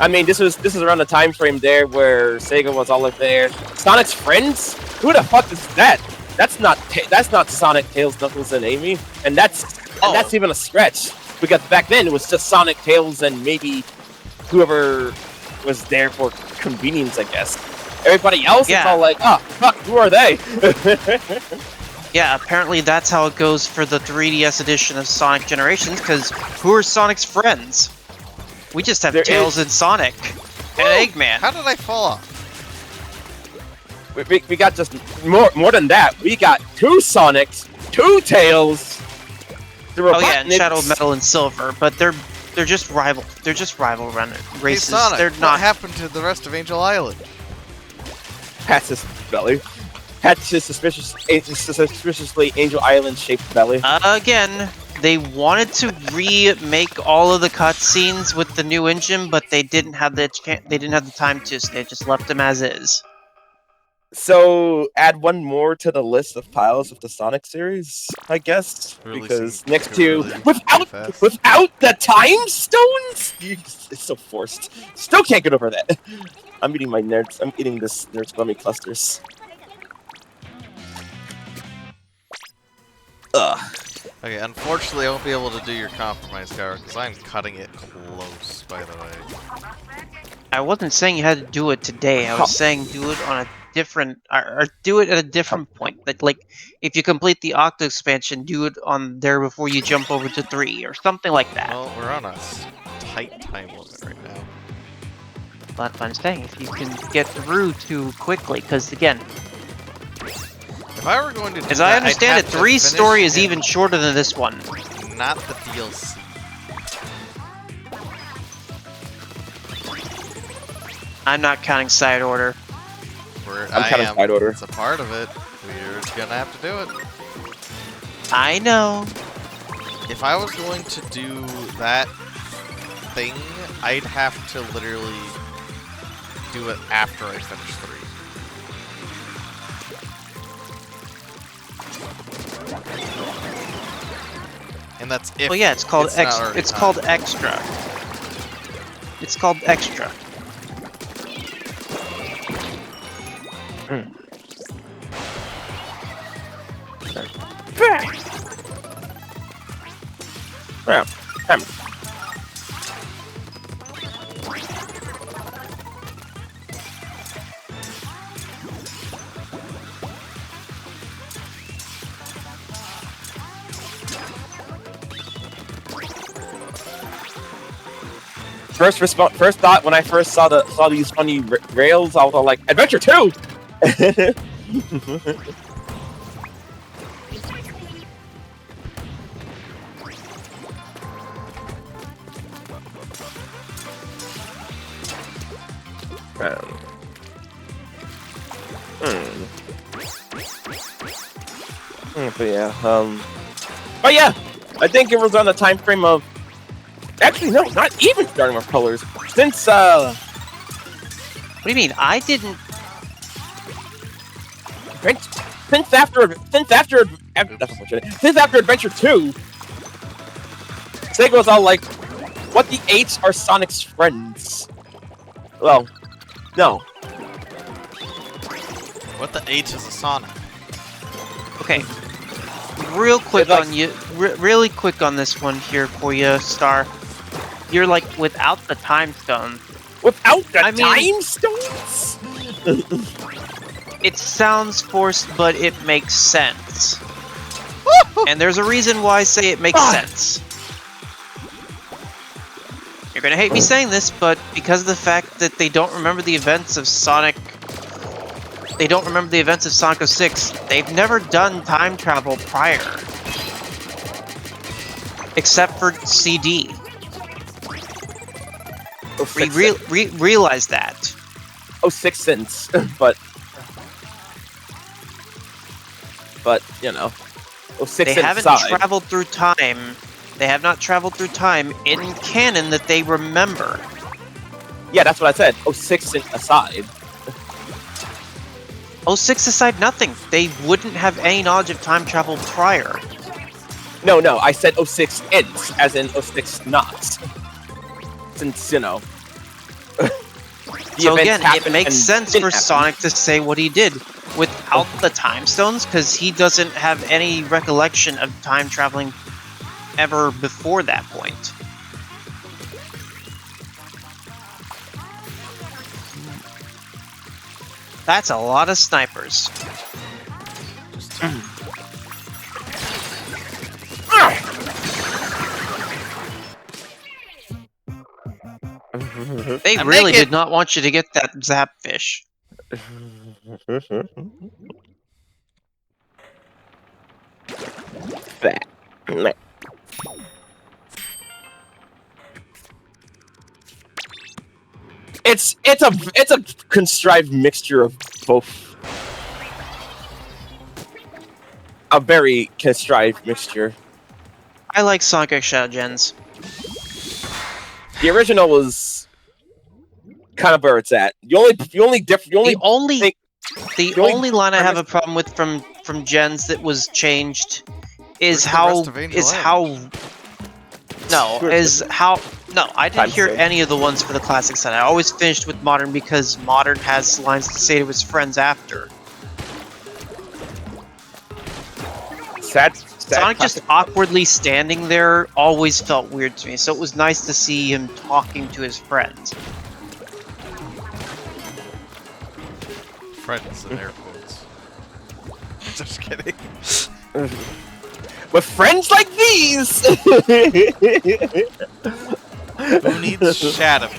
I mean, this is around the time frame there where Sega was all up there. Sonic's friends? Who the fuck is that? That's not Sonic, Tails, Knuckles, and Amy, and that's even a stretch because back then it was just Sonic, Tails, and maybe whoever was there for convenience, I guess. Everybody else is Yeah. all like, oh fuck, who are they? Yeah, apparently that's how it goes for the 3DS edition of Sonic Generations, because who are Sonic's friends? We just have There Tails and Sonic. And Eggman. How did I fall off? we got just more than that. We got 2 Sonics, 2 Tails. The Oh yeah, and Robotniks- Shadow, Metal, and Silver, but they're just rival. They're just rival races. Hey Sonic, they're what not. happened to the rest of Angel Island? Pats his belly. Pats his suspiciously Angel Island shaped belly. Again, they wanted to remake all of the cutscenes with the new engine, but they didn't have the time to, so they just left them as is. So add one more to the list of piles of the Sonic series, I guess, Really because seems next to to really go fast. without the time stones, it's so forced. Still can't get over that. I'm eating my nerds. I'm eating this nerds gummy clusters. Ugh. Okay, unfortunately, I won't be able to do your compromise, Gar, because I'm cutting it close, by the way. I wasn't saying you had to do it today. I was saying do it on a different, or do it at a different point. Like if you complete the Octo expansion, do it on there before you jump over to 3 or something like that. Well, we're on a tight time limit right now. But I'm saying if you can get through too quickly, because again, If I were going to do as that, I understand I'd it, have to 3's finish story is it, even shorter than this one. not the DLC. I'm not counting side order. I'm counting am. side order. It's a part of it. We're gonna have to do it. I know. If I was going to do that thing, I'd have to literally do it after I finish 3. And that's if. Well, yeah, it's called not already it's done. called extra. It's called extra. Yeah. First thought when I first saw these funny rails, I was all like, Adventure 2! But yeah, I think it was on the time frame of. Actually, no, not even starting with colors. Since What do you mean? I didn't. since after Adventure 2, Sega was all like, "What the 8s are Sonic's friends?" Well, no. What the H is a Sonic? Okay. Real quick It's like- on you. Really quick on this one here for you, Star. You're like without the time stone. Without the I mean- time stones? It sounds forced, but it makes sense. And there's a reason why I say it makes sense. You're gonna hate me saying this, but because of the fact that they don't remember the events of Sonic... They don't remember the events of Sonic 06, they've never done time travel prior. Except for CD. We realize that. 06 cents, but you know, 06 They cents haven't aside. traveled through time. They have not traveled through time in canon that they remember. Yeah, that's what I said. 06 cents aside. 06 aside, nothing. They wouldn't have any knowledge of time travel prior. No, I said 06 ends, as in 06 knots. Since, you know. the So events again, it happened makes and sense didn't for happen. Sonic to say what he did without the time stones, because he doesn't have any recollection of time traveling ever before that point. That's a lot of snipers. They I really make it- did not want you to get that zap fish. That. It's a contrived mixture of both. A very contrived mixture. I like Sonic X Shadow Gens. The original was kind of where it's at. The only thing- The the only only line I have a premise- problem with from Gens that was changed Where's is the how rest of Angel is Island? how no is how no I didn't Time hear save. any of the ones for the classic set. I always finished with Modern because Modern has lines to say to his friends after. Sad Sonic classic- just awkwardly standing there always felt weird to me, so it was nice to see him talking to his friends. Friends in air quotes. Just kidding. with friends like these. Who needs shadows?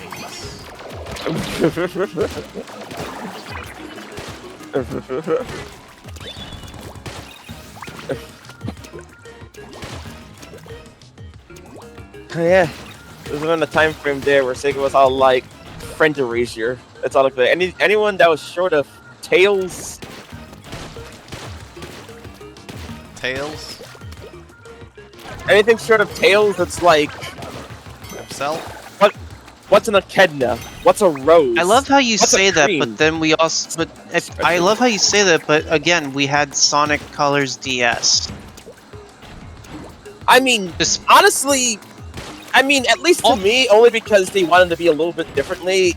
Yeah, there's been a time frame there where Sega was all like friend erasure. That's all. Anyone that was short of Tails, Tails? anything short of Tails, that's like Himself? what's an echidna? What's a rose? I love how you What's a say that, cream? but then we also I love how you say that, but again, we had Sonic Colors DS. I mean, Just honestly, at least to me, only because they wanted to be a little bit differently.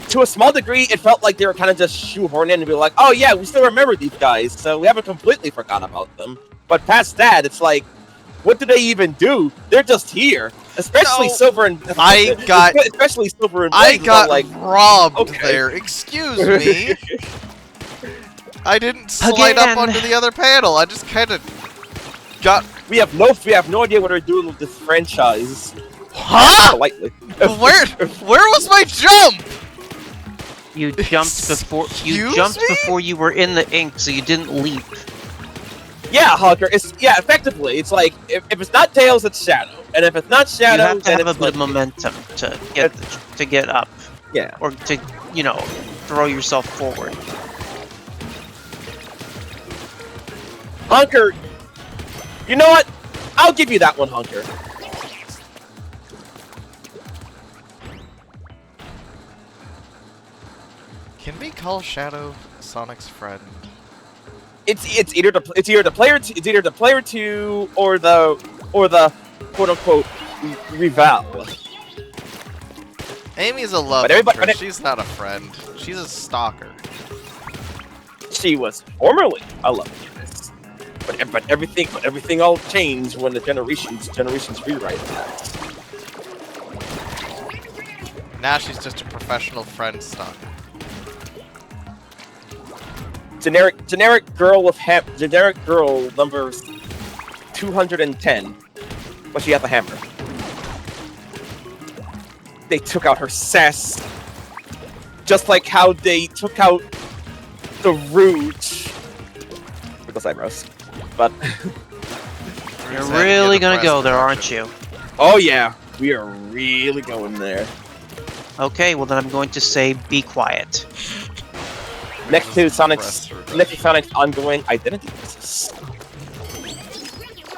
To a small degree, it felt like they were kind of just shoehorned in and be like, "Oh yeah, we still remember these guys, so we haven't completely forgot about them." But past that, it's like, what do they even do? They're just here, especially No, Silver and especially Silver and I Blaze, got like, robbed okay. there. Excuse me. I didn't slide up Again. onto the other panel. I just kind of got. we have no idea what they're doing with this franchise. Huh? Politely. Where was my jump? you jumped before Excuse me? before you were in the ink, so you didn't leap. Yeah, Hawker. Effectively, it's like if it's not Tails, it's Shadow, and if it's not You Shadow, have to then have a it's bit like, of momentum to get up, yeah. or to throw yourself forward. Hunker, you know what? I'll give you that one, Hunker. Can we call Shadow Sonic's friend? It's either the player two or the quote unquote rival. Amy's a love But everybody- interest. She's not a friend. She's a stalker. She was formerly a love interest, but everything all changed when the generations rewrite that. Now she's just a professional friend stalker. Generic girl with generic girl number 210, but she had the hammer. They took out her sass, just like how they took out the Rouge with those eyebrows. But You're really gonna go there, aren't you? oh yeah, we are really going there. Okay, well then I'm going to say be quiet. Next to Sonic's ongoing identity crisis.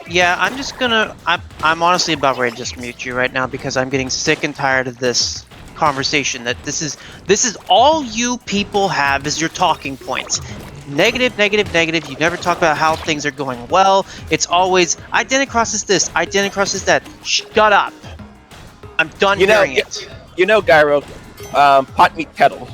Yeah, I'm just gonna. I'm honestly about ready to just mute you right now because I'm getting sick and tired of this conversation. That this is all you people have is your talking points. Negative, negative, negative. You never talk about how things are going well. It's always Identicross is this, Identicross is that. Shut up. I'm done hearing it. You know, Gyro, pot meat kettle.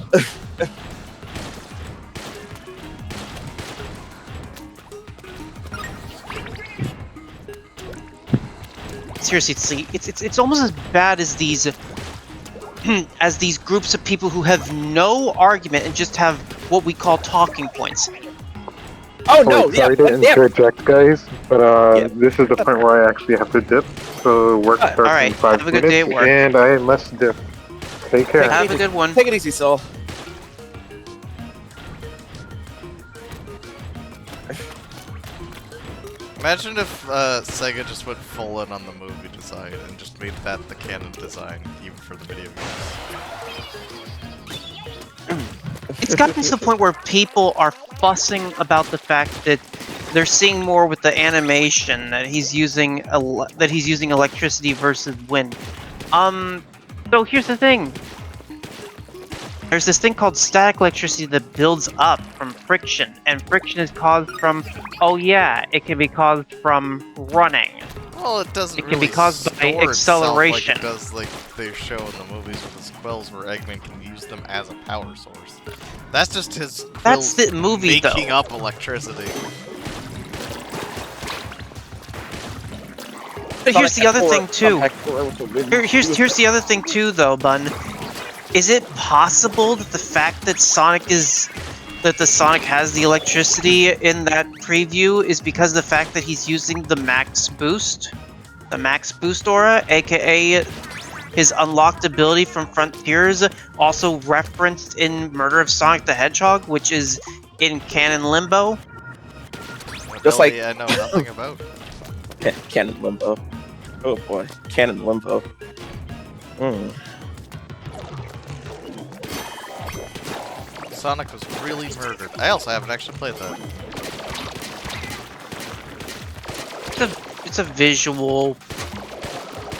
Seriously, it's almost as bad as these as these groups of people who have no argument and just have what we call talking points. Oh no, yeah, sorry to interject, guys, but Yeah. this is the point where I actually have to dip. So work starts alright, in 5 have a good day minutes, at work. and I must dip. Take care. Have a good one. Take it easy, Soul. Imagine if Sega just went full in on the movie design and just made that the canon design, even for the video games. It's gotten to the point where people are fussing about the fact that they're seeing more with the animation that he's using electricity versus wind. So here's the thing. There's this thing called static electricity that builds up from friction, and friction is caused from, oh yeah, it can be caused from running. Well, it doesn't It can really be caused by store itself acceleration. like it does, like they show in the movies with his quills, where Eggman can use them as a power source. That's just his That's quills the movie, making though. up electricity. But here's the other thing too. Here's the other thing too, though, Bun. Is it possible that the fact that Sonic has the electricity in that preview is because of the fact that he's using the max boost aura, aka his unlocked ability from Frontiers, also referenced in Murder of Sonic the Hedgehog, which is in canon limbo? Just like- I know nothing about. Canon limbo. Oh boy, canon limbo. Sonic was really murdered. I also haven't actually played that. It's a visual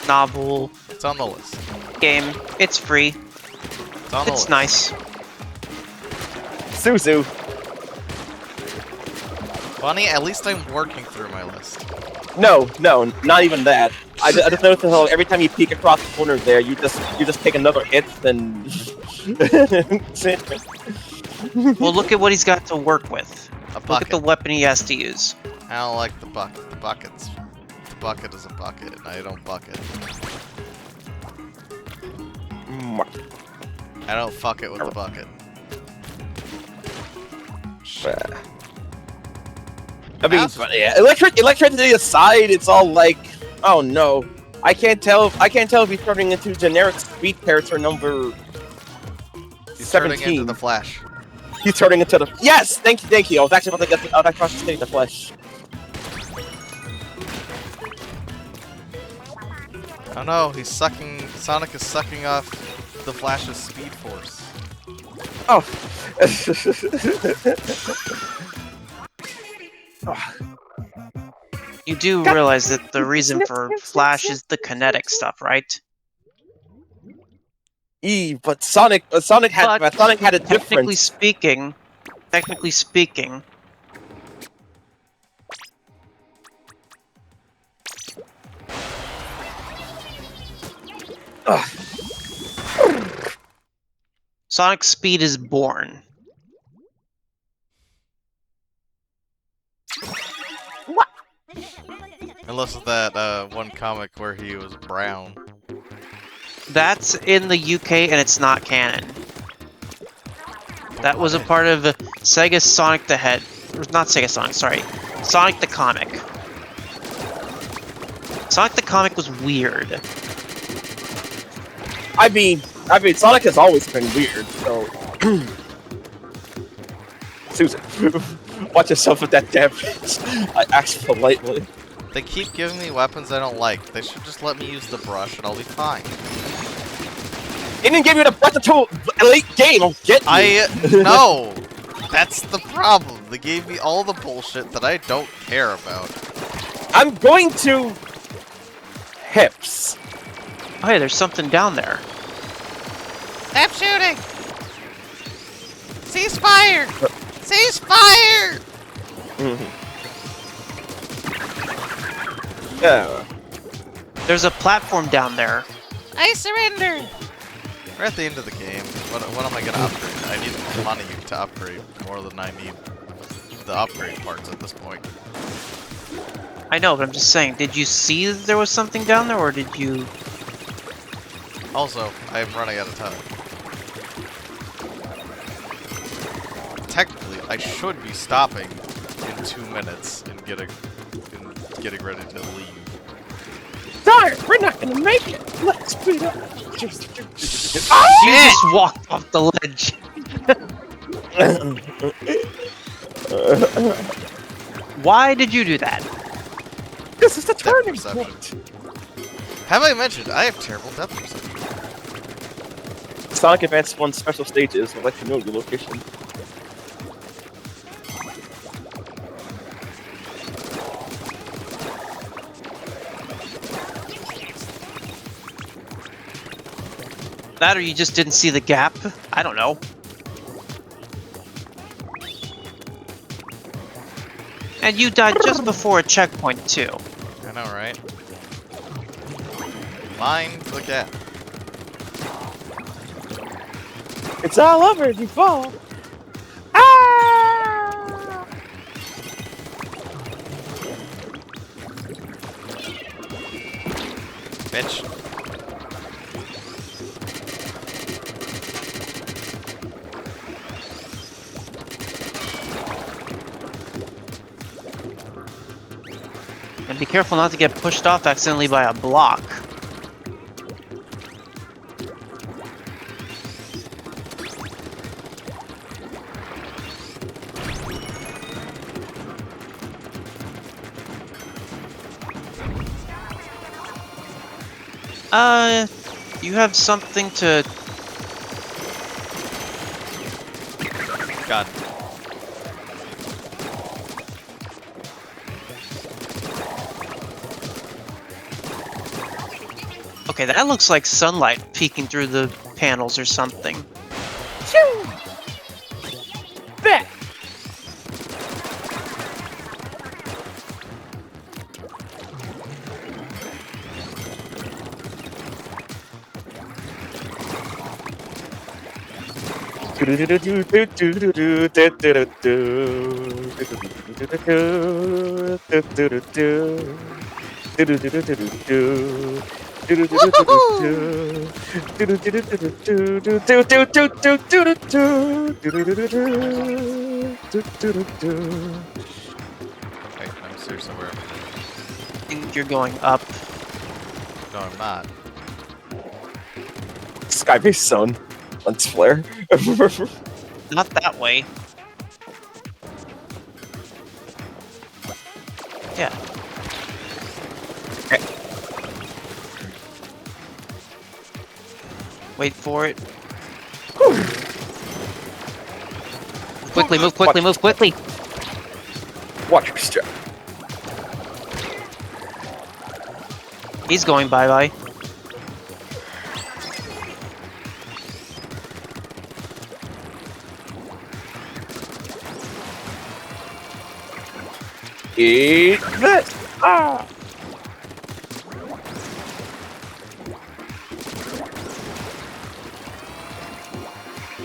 novel It's on the list. game. It's free. It's on the It's list. nice. Szuzu. Funny, at least I'm working through my list. No, not even that. I just noticed how every time you peek across the corner there, you just take another hit, then. Well, look at what he's got to work with. A Look at bucket. the weapon he has to use. I don't like the bucket. The bucket's... The bucket is a bucket, and I don't bucket. I don't fuck it with the bucket. I mean, but yeah, electricity aside, it's all like, oh no, I can't tell if he's turning into generic speed character number He's 17. turning into the Flash. He's turning into the yes, thank you. I was actually about to get across the state the flesh. Oh no, he's sucking. Sonic is sucking off the Flash's speed force. Oh. You do realize that the reason for Flash is the kinetic stuff, right? But Sonic had a Technically difference. speaking, Ugh. Sonic's speed is born. Unless it's that one comic where he was brown. That's in the UK and it's not canon. That was a part of Sega's Sonic the Head. Not Sega Sonic, sorry. Sonic the Comic. Sonic the Comic was weird. I mean, Sonic has always been weird, so. Susan, watch yourself with that damn face. I asked politely. They keep giving me weapons I don't like. They should just let me use the brush and I'll be fine. They didn't give you the breath until a late game. I'll get you. No! That's the problem. They gave me all the bullshit that I don't care about. I'm going to hips. Oh, hey, there's something down there. Stop shooting! Cease fire! Cease fire! Yeah. There's a platform down there. I surrender! We're at the end of the game. What am I gonna upgrade? I need money to upgrade more than I need the upgrade parts at this point. I know, but I'm just saying, did you see that there was something down there, or did you... Also, I am running out of time. Technically, I should be stopping in 2 minutes and getting ready to leave. Sorry, we're not gonna make it. Let's speed up. You just walked off the ledge. Why did you do that? This is the Depth turning perception. point. Have I mentioned I have terrible depth perception? Sonic Advance 1 special stages will let you know your location. That or you just didn't see the gap? I don't know. And you died just before a checkpoint, too. I know, right? Mind the gap. It's all over if you fall. Ah! Bitch. And be careful not to get pushed off accidentally by a block. You have something to... God. Okay, that looks like sunlight peeking through the panels or something. Back. Wait, I'm seriously where am I think you're going up. I? No, I'm not. Sky-based zone. Lens flare. Not that way. Yeah. Wait for it. Quickly, move quickly, move quickly! Watch your step. He's going bye-bye. Eat this! Ah!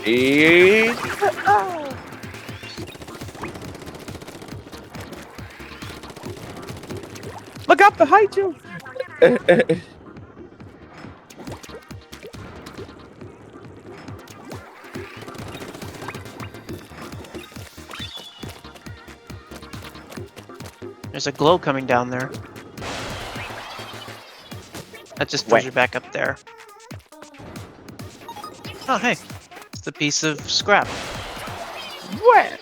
Eat this! Ah! Look up behind you! There's a glow coming down there. That just pulls you back up there. Oh, hey. It's a piece of scrap. Where?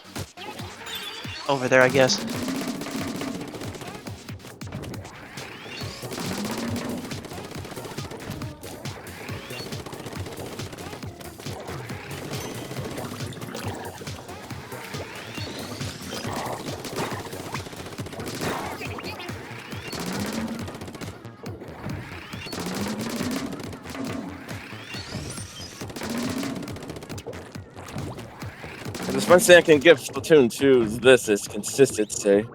Over there, I guess. There's one thing I can give Splatoon 2 is this is consistency.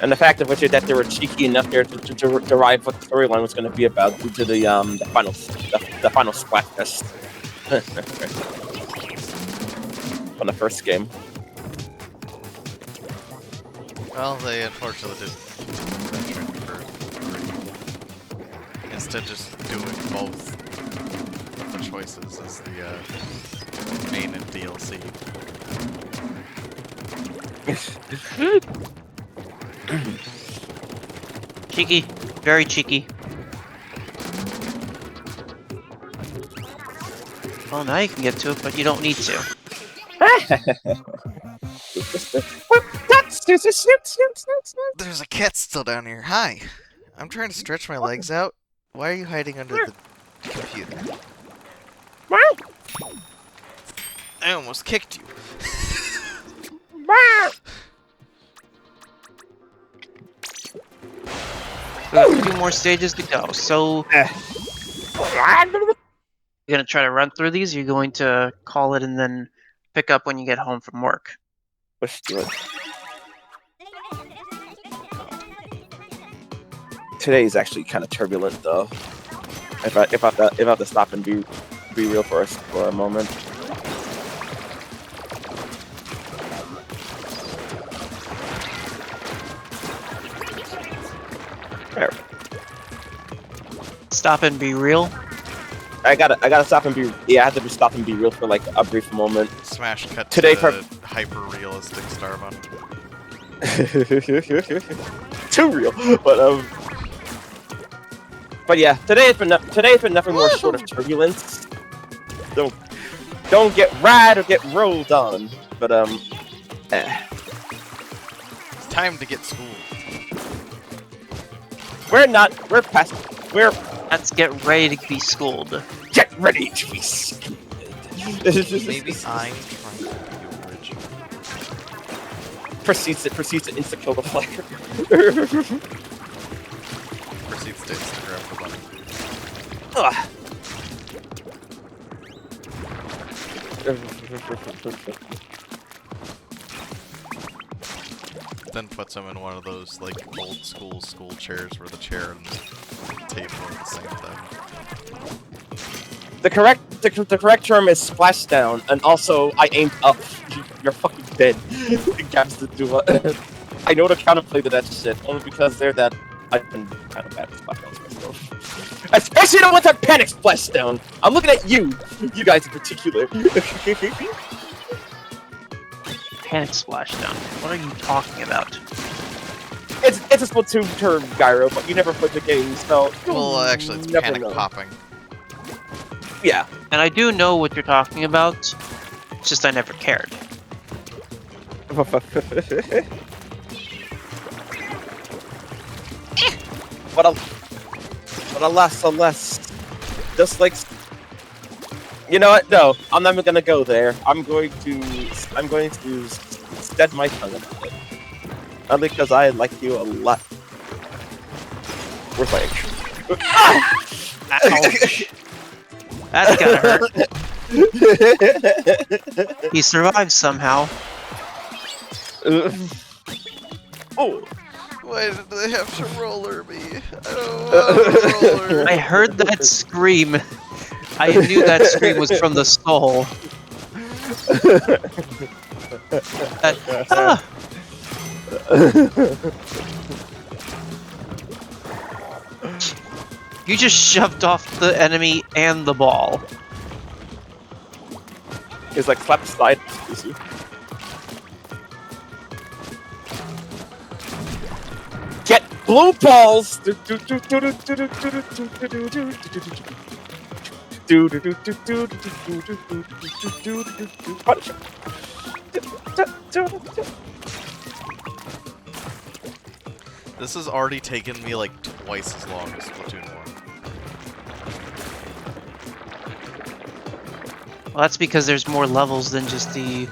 And the fact of which is that they were cheeky enough there to derive what the storyline was going to be about due to the final Splatfest from the first game. Well, they unfortunately didn't venture into for instead just doing both of the choices as the main and DLC. Cheeky. Very cheeky. Well, now you can get to it, but you don't need to. That's There's a cat still down here. Hi. I'm trying to stretch my legs out. Why are you hiding under the computer? I almost kicked you. We got 2 more stages to go. So you're gonna try to run through these. You're going to call it and then pick up when you get home from work. Let's do it. Today is actually kind of turbulent, though. If I have to stop and be real for a moment. There. Stop and be real. I gotta stop and be. Yeah, I have to stop and be real for like a brief moment. Smash cut Today to hyper-realistic Starman. Too real, but yeah, today has been nothing more short of turbulence. Don't get ride or get rolled on, but It's time to get schooled. Let's get ready to be schooled. Get ready to be schooled. Maybe I'm trying to be original. Proceeds to insta kill the flyer. Proceeds to Instagram the bunny. Then puts him in one of those like old school chairs where the chair and the table are the same thing. The correct term is splashdown, and also I aimed up. You're fucking dead. I know to counterplay to that shit only because they're that. I've been kind of bad at splashdowns myself. Especially don't want that panic splashdown. I'm looking at you guys in particular. Panic splashdown. What are you talking about? It's a Splatoon term, Gyro, but you never played the game, so Well, actually, it's never panic know. popping. Yeah. And I do know what you're talking about. It's just I never cared. But alas, just like, you know what? No, I'm not even gonna go there. I'm going to stead my tongue about it. Only because I like you a lot. Where's my action? Ouch. That's gotta hurt. He survived somehow. Oh. Why did they have to roller me? I don't want to roller. I heard that scream. I knew that scream was from the soul. Ah. You just shoved off the enemy and the ball. It's like slap slide. Get blue balls. This has already taken me like twice as long as Splatoon 1. Well, that's because there's more levels than just the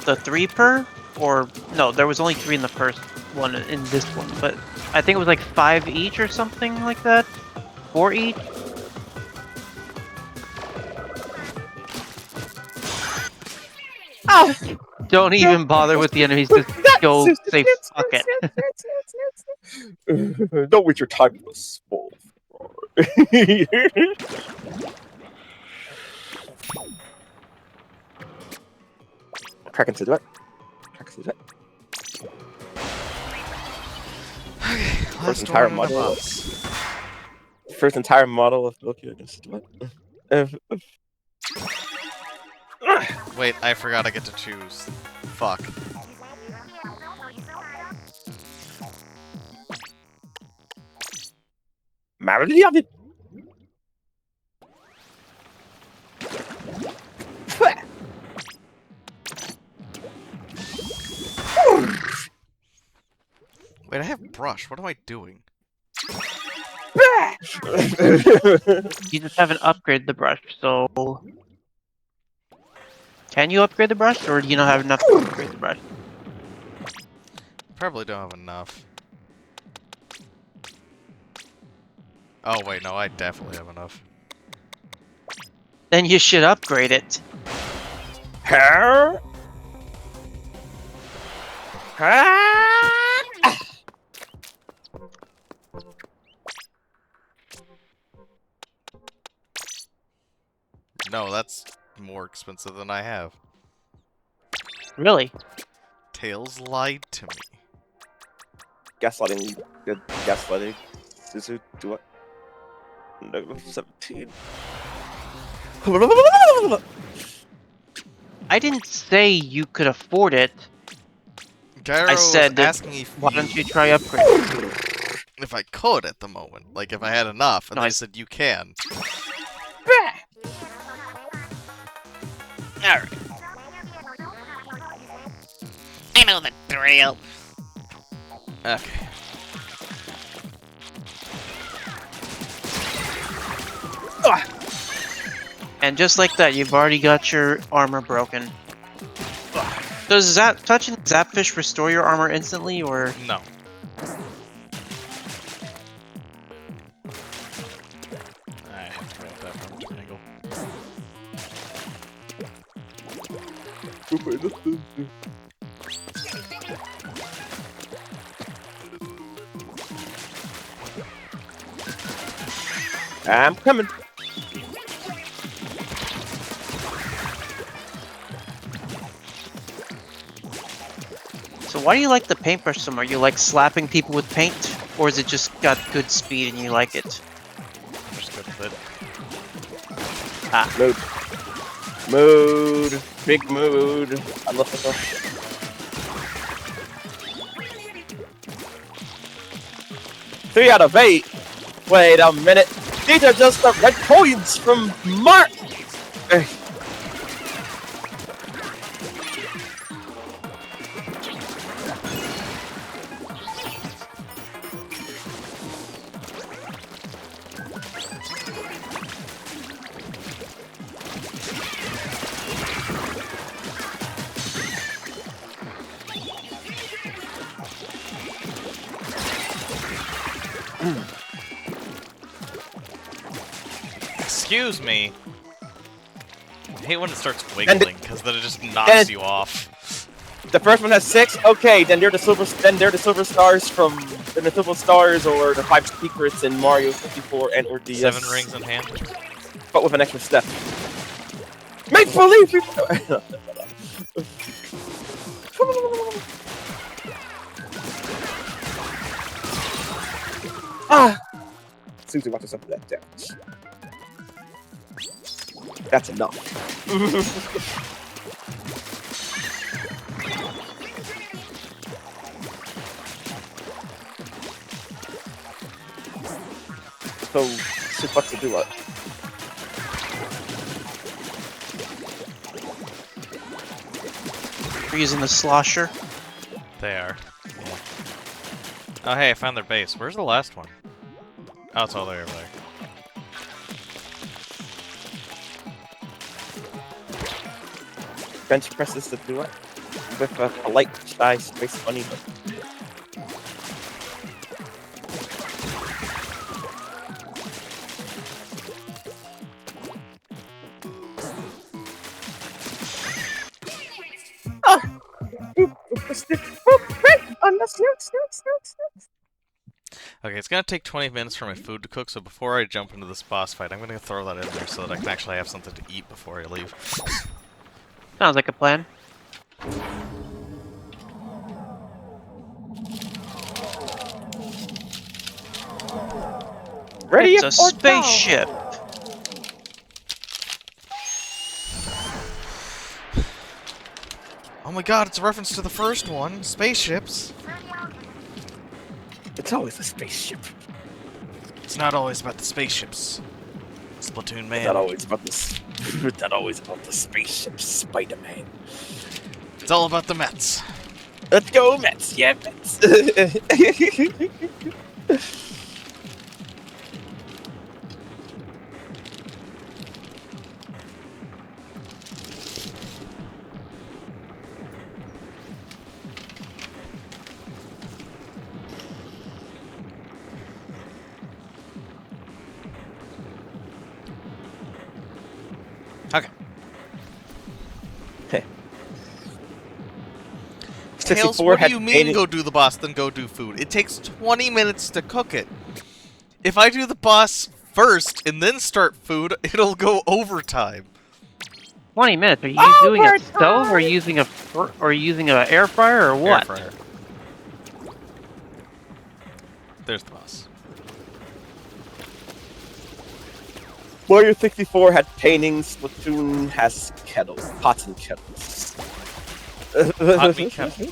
3 per? Or, no, there was only 3 in the first one in this one, but I think it was like 5 each or something like that? 4 each? Ah! Don't even bother with the enemies, just go say fuck it. Don't waste your time with us. Crack into that. Crack into that. Okay, First last entire one in the model. box. First entire model of Loki against what? Wait, I forgot I get to choose. Fuck. Married. Wait, I have brush. What am I doing? You just haven't upgraded the brush, so... Can you upgrade the brush, or do you not have enough to upgrade the brush? Probably don't have enough. Oh, wait, no, I definitely have enough. Then you should upgrade it. Huh? Huh? No, that's more expensive than I have. Really? Tails lied to me. Gaslighting. Good gaslighting. Szuzu, do what? Level 17. I didn't say you could afford it. Gyro I said was that- asking Why don't you try upgrading? if I could at the moment. Like, if I had enough. And No, I I- said, you can. Alright. I know the drill. Okay. And just like that, you've already got your armor broken. Does that touching Zapfish restore your armor instantly, or...? No. I have to go with that from a different angle. I'm coming. So why do you like the paintbrush so much? You like slapping people with paint? Or is it just got good speed and you like it? Just go with it. Mood. Mood. Big mood. I love the brush. Three out of 8. Wait a minute. These are just the red coins from Mark. Excuse me. I hate when it starts wiggling, because then it just knocks and- you off. The first one has 6. Okay, then they're the silver. Then they're the silver stars from the silver stars or the 5 secrets in Mario 54 and or DS. 7 rings in hand. But with an extra step. Make believe. Ah. Szuzu, watch yourself for that damage. That's enough. So, $6 to do what? You're using the slosher? They are. Yeah. Oh, hey, I found their base. Where's the last one? Oh, it's all the way over there. Bench presses to do it with a light shy space bunny. Okay, it's gonna take 20 minutes for my food to cook, so before I jump into this boss fight, I'm gonna throw that in there so that I can actually have something to eat before I leave. Sounds like a plan. Ready It's a or die. spaceship! Oh my god, it's a reference to the first one, spaceships. It's always a spaceship. It's not always about the spaceships. Splatoon man. Not always about this. Not always about the spaceship, Spider-Man. It's all about the Mets. Let's go, Mets! Yeah, Mets! Okay. Tails, 64 what do had you mean painted- go do the boss, then go do food? It takes 20 minutes to cook it. If I do the boss first and then start food, it'll go overtime. 20 minutes. Are you doing a stove or using a air fryer or what? Air fryer. There's the boss. Mario 64 had paintings, Splatoon has kettles, pots and kettles. Hot meat kettle.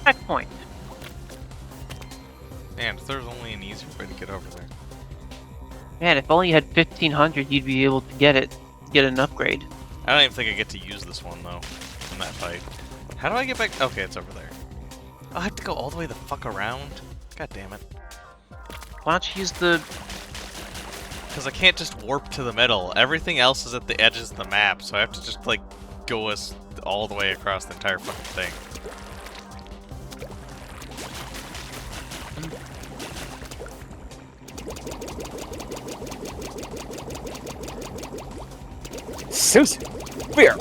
Checkpoint. Man, if there's only an easier way to get over there. Man, if only you had 1500, you'd be able to get an upgrade. I don't even think I get to use this one, though, in that fight. How do I get back? Okay, it's over there. I have to go all the way the fuck around? God damn it. Why don't you use the... Because I can't just warp to the middle. Everything else is at the edges of the map, so I have to just, like, go us all the way across the entire fucking thing. Susan, we're...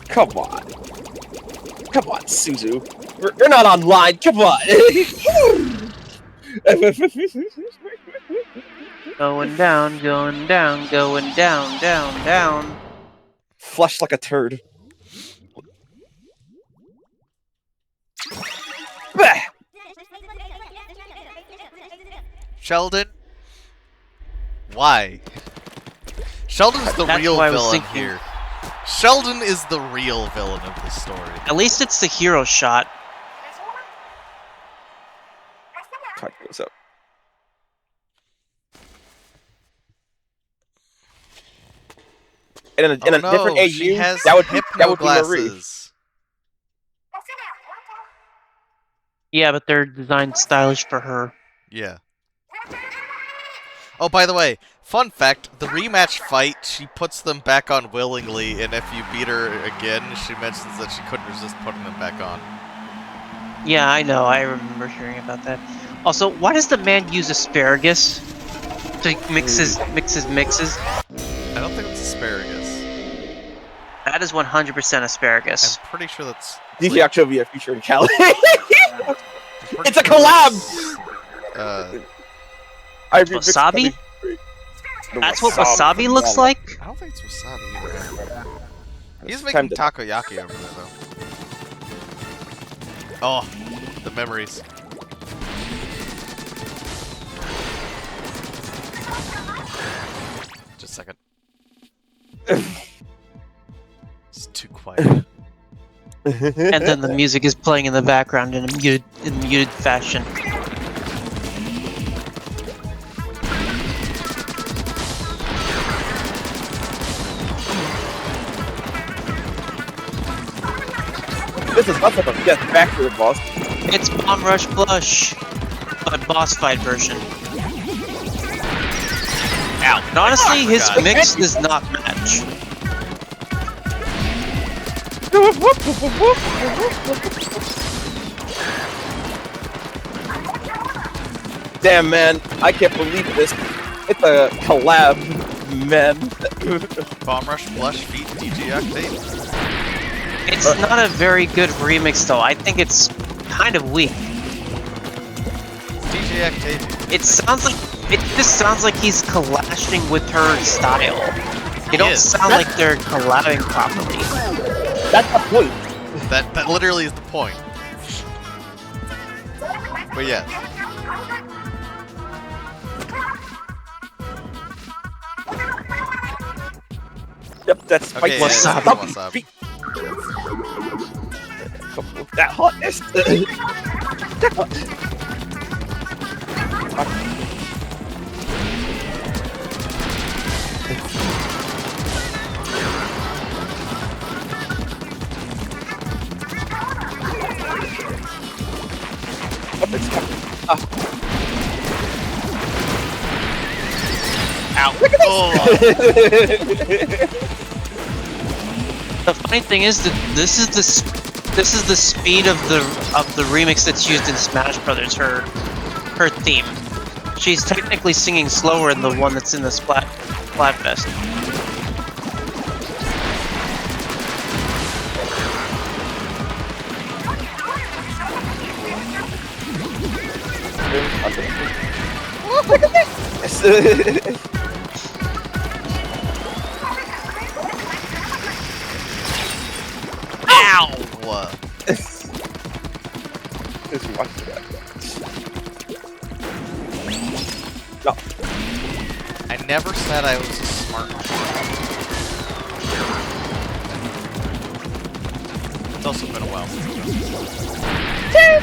come on. Come on, Szuzu. We're not online, come on! Going down, going down, going down, down, down. Flushed like a turd. Bah! Sheldon? Why? Sheldon's the That's real why I was villain thinking- here. Sheldon is the real villain of this story. At least it's the hero shot. Card goes up. And in a Oh different no, AU, she has that would hypno be Marie. glasses. Yeah, but they're designed stylish for her. Yeah. Oh, by the way, fun fact, the rematch fight, she puts them back on willingly, and if you beat her again, she mentions that she couldn't resist putting them back on. Yeah, I know. I remember hearing about that. Also, why does the man use asparagus to mix his mixes? I don't think it's asparagus. That is 100% asparagus. I'm pretty sure that's... DJ actually will be a feature in Cali. I'm pretty It's a sure collab! that's, I Wasabi? That's what wasabi looks like? I don't think it's wasabi either. He's Time making to- takoyaki over there, though. Oh, the memories. Just a second. It's too quiet. And then the music is playing in the background in a muted fashion. This is nothing but Death Factory, boss. It's Bomb Rush Blush, but boss fight version. Ow. And honestly, I his forgot. mix does not match. Damn, man, I can't believe this. It's a collab, man. Bomb Rush Blush feat DJ Octave. It's not a very good remix, though. I think it's kind of weak. DJ Octave. It sounds like it just sounds like he's clashing with her style. They don't is. sound like they're collabing properly. That's the point. That literally is the point. But yeah. Yep, that's Okay, right. yeah, Wasabi. wasabi. That hotness. Ow. Oh. The funny thing is that this is the speed of the remix that's used in Smash Brothers. Her theme. She's technically singing slower than the one that's in the Splatfest. Ow! Just watch that. I never said I was a smart child. It's also been a while since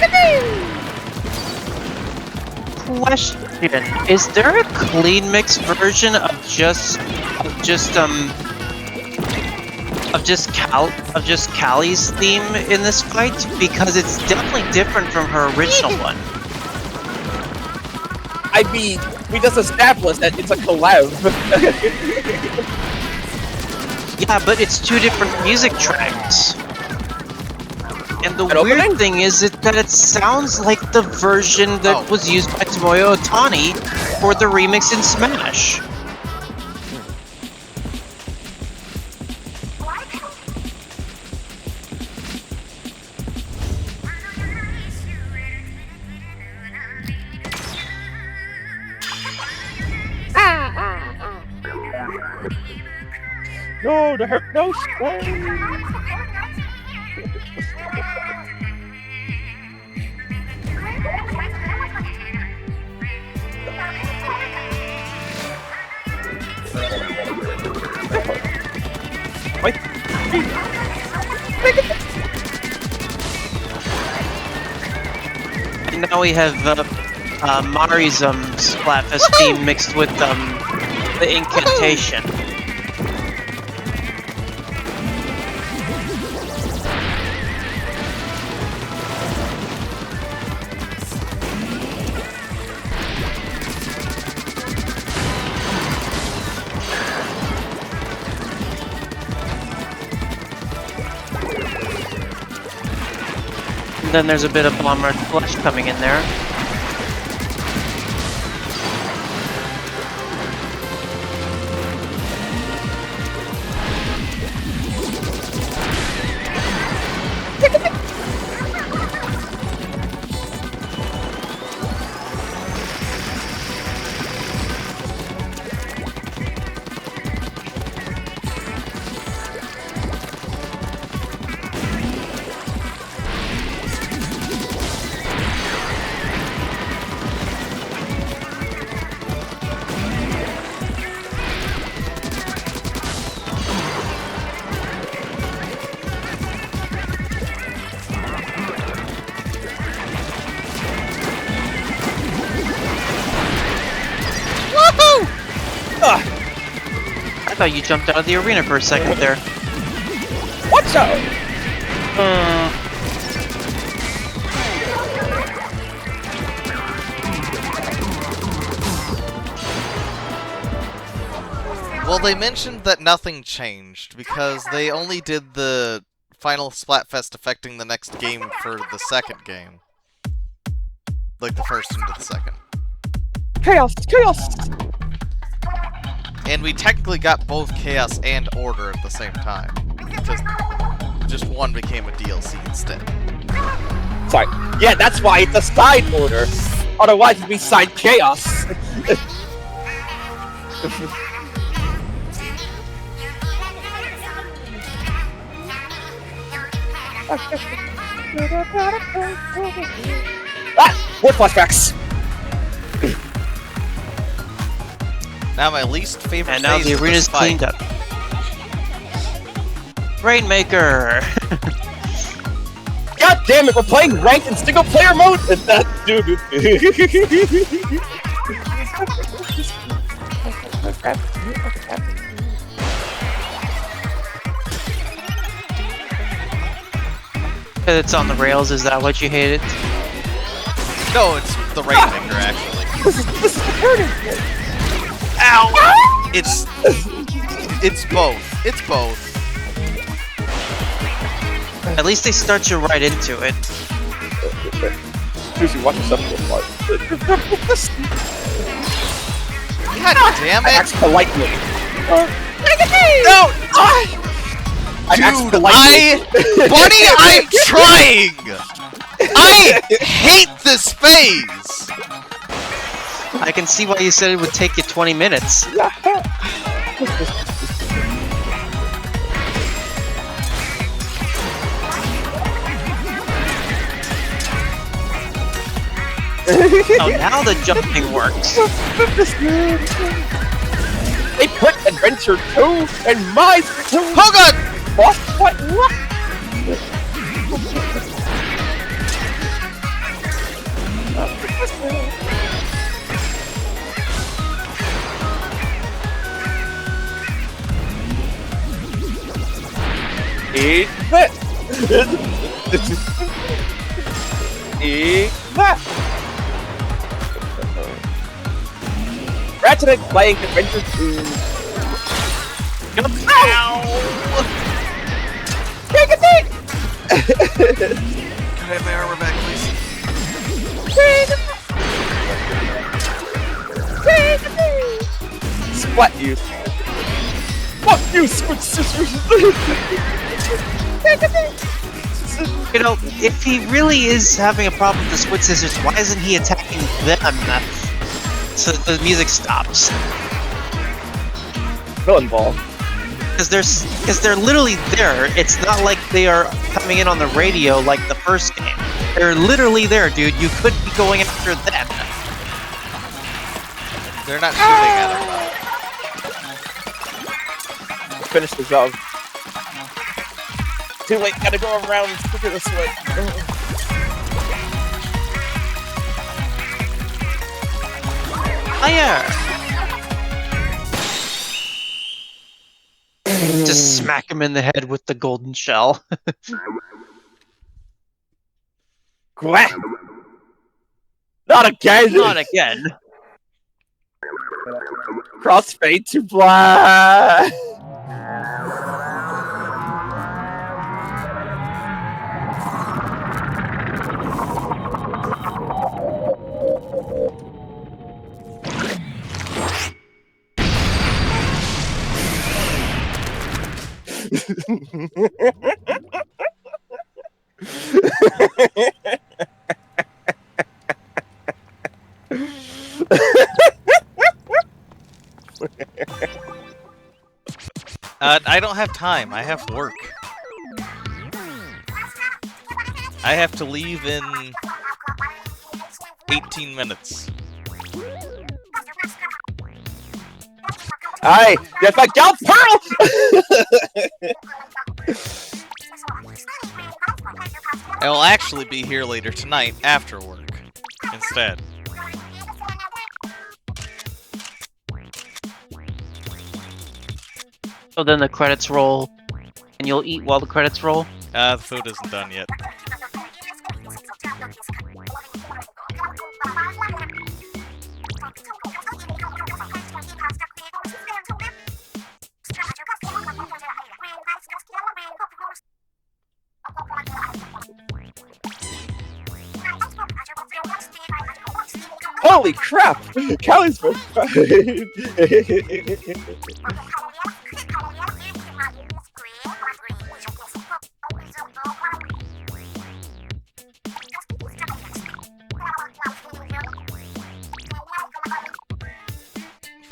I've Question: is there a clean mix version of just Callie's theme in this fight? Because it's definitely different from her original one. I mean, we just established that it's a collab. Yeah, but it's two different music tracks. And the weird thing is that it sounds like the version that was used by Tomoyo Otani for the remix in Smash. No, the hurt no spray. Wait. And now we have Mari's Splatfest theme mixed with the incantation. And then there's a bit of Bomber Flush coming in there. I thought you jumped out of the arena for a second there. What's up? Well, they mentioned that nothing changed because they only did the final Splatfest affecting the next game for the second game. Like the first into the second. Chaos! Chaos! And we technically got both Chaos and Order at the same time. Because just one became a DLC instead. Sorry. Yeah, that's why it's a side order. Otherwise, it'd be side Chaos. More flashbacks! Now my least favorite And now phase the of arena's this fight. cleaned up. Rainmaker! God damn it, we're playing ranked in single player mode? And that dude. crap. Oh, crap. It's on the rails, is that what you hated? No, it's the right finger, actually. This is hurting. Ow! It's both. It's both. At least they start you right into it. Sushi, watch yourself go far. God damn I it! asked politely. No! I asked Dude, politely. Buddy, I'm trying! I hate this phase! I can see why you said it would take you 20 minutes. Oh, now the jumping works. They put Adventure 2 in my Splatoon. Oh god! What? Eat that! Eat that! Ratchet and Clank Adventure 2. Ow! Take a thing! Can I have my armor back, please? Splat you. Fuck you, Switch Sisters! You know, if he really is having a problem with the Split Scissors, why isn't he attacking them so the music stops? Villain ball. Because they're literally there. It's not like they are coming in on the radio like the first game. They're literally there, dude. You could be going after them. They're not shooting at him, though. Finish the job. Too late, gotta go around quicker this way. Fire! Just smack him in the head with the golden shell. Quack! Not again! Not again. Crossfade to black! I don't have time. I have work. I have to leave in 18 minutes. Aye, get back down, Pearl! I'll actually be here later tonight after work instead. So then the credits roll, and you'll eat while the credits roll? The food isn't done yet. Holy crap! Callie's for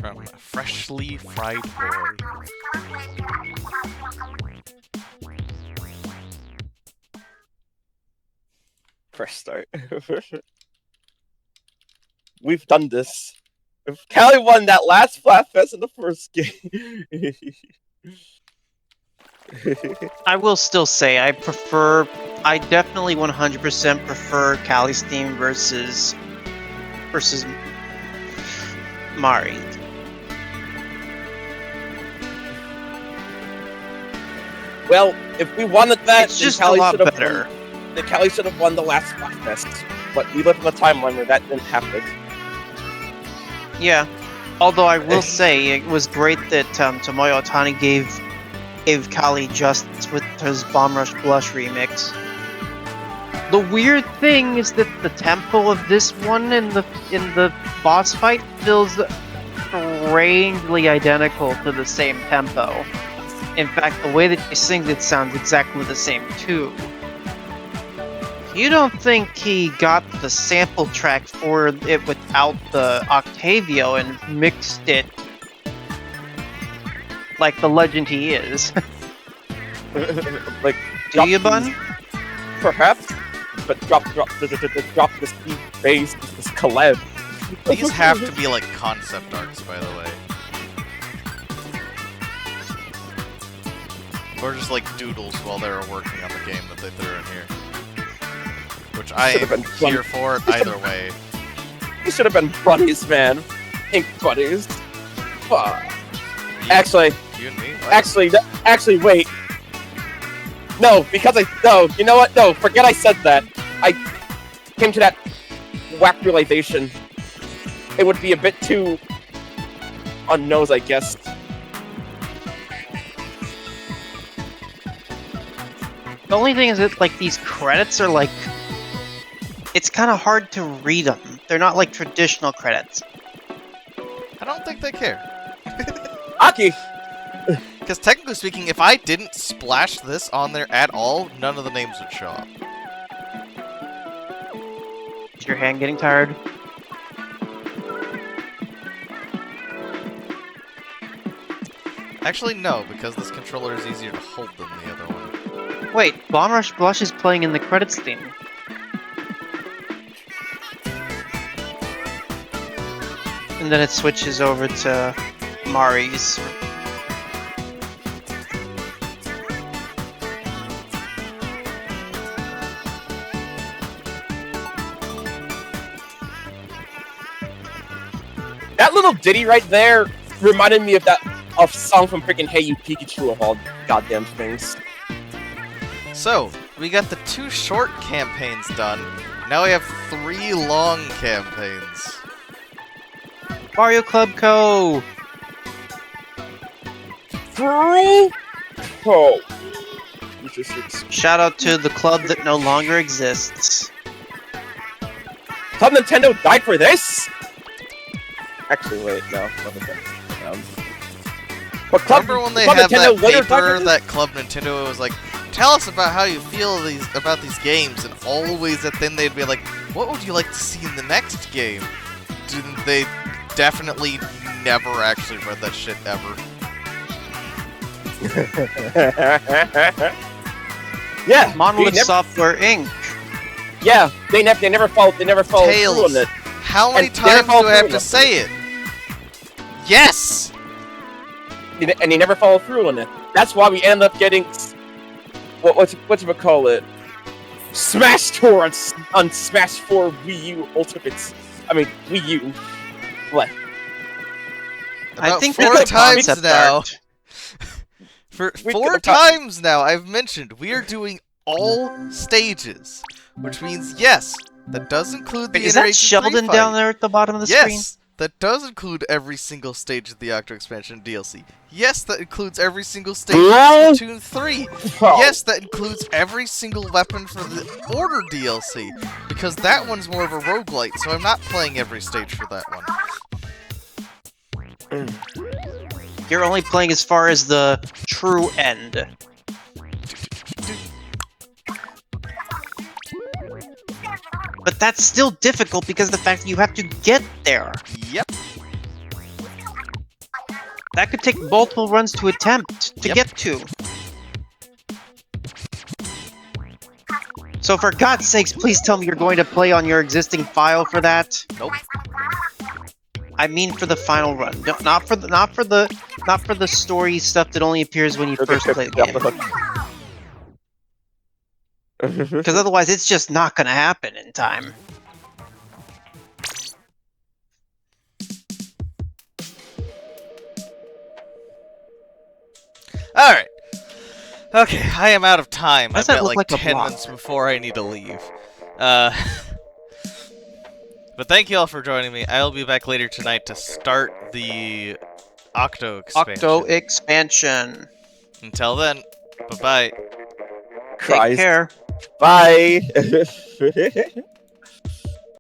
From a freshly fried boy. Press start. We've done this. If Callie won that last Splatfest in the first game. I will still say I definitely 100% prefer Cali's theme versus Mari. Well, if we wanted that, It's then just a Callie lot should have better. won. Then Callie should have won the last Splatfest. But we live in a timeline where that didn't happen. Yeah. Although I will say it was great that Tomoyo Otani gave Kali justice with his Bomb Rush Blush remix. The weird thing is that the tempo of this one in the boss fight feels strangely identical to the same tempo. In fact, the way that he sings it sounds exactly the same too. You don't think he got the sample track for it without the Octavio and mixed it like the legend he is? Like, Do you, these- Bun? Perhaps, but drop this deep bass, this collab. These have to be like concept arts, by the way. Or just like doodles while they were working on the game that they threw in here. Which I Should've am been fun. here for either way. These should have been buddies, man. Ink buddies. Fuck. You, Actually, you and me? What? actually, wait. No, because no, you know what? No, forget I said that. I came to that whack realization. It would be a bit too on nose, I guess. The only thing is that like these credits are like, it's kind of hard to read them. They're not like traditional credits. I don't think they care. Aki! Because technically speaking, if I didn't splash this on there at all, none of the names would show up. Is your hand getting tired? Actually, no, because this controller is easier to hold than the other one. Wait, Bomb Rush Blush is playing in the credits theme. And then it switches over to Mari's. That little ditty right there reminded me of that song from freaking Hey You Pikachu of all goddamn things. So, we got the 2 short campaigns done. Now we have 3 long campaigns. Mario Club Co. Bro! Oh. Shout out to the club that no longer exists. Club Nintendo died for this? Actually, wait, no. Club Nintendo. But Club, Remember when they Club had Nintendo that later died paper for this? that Club Nintendo was like, tell us about how you feel about these games, and always at the end they'd be like, what would you like to see in the next game? They definitely never actually read that shit ever. Yeah, Monolith they never, Software Inc. yeah, they never followed through Tails, on it. how many And they never times do followed I have through to on say it? Yes! And they never followed through on it. That's why we end up getting what's it call it? Smash Tour on Smash 4 Wii U Ultimates. I mean Wii U. What? I About think 4 that's a times concept now. art. For We 4 could've got- times now, I've mentioned we are doing all stages, which means yes, that does include the Wait, is that Iteration 3 Sheldon fight. down there at the bottom of the screen? Yes, that does include every single stage of the Octo Expansion DLC. Yes, that includes every single stage of Splatoon 3. Oh. Yes, that includes every single weapon for the Order DLC, because that one's more of a roguelite, so I'm not playing every stage for that one. You're only playing as far as the true end. But that's still difficult because of the fact that you have to get there. Yep. That could take multiple runs to attempt to Yep. get to. So for God's sakes, please tell me you're going to play on your existing file for that. Nope. I mean for the final run, not for the story stuff that only appears when you first play the game. Because otherwise, it's just not going to happen in time. Alright. Okay, I am out of time. Why I've does that got look like like a 10 block? minutes before I need to leave. Uh, but thank you all for joining me. I'll be back later tonight to start the Octo expansion. Octo expansion. Until then, bye-bye. Take Christ. care. Bye.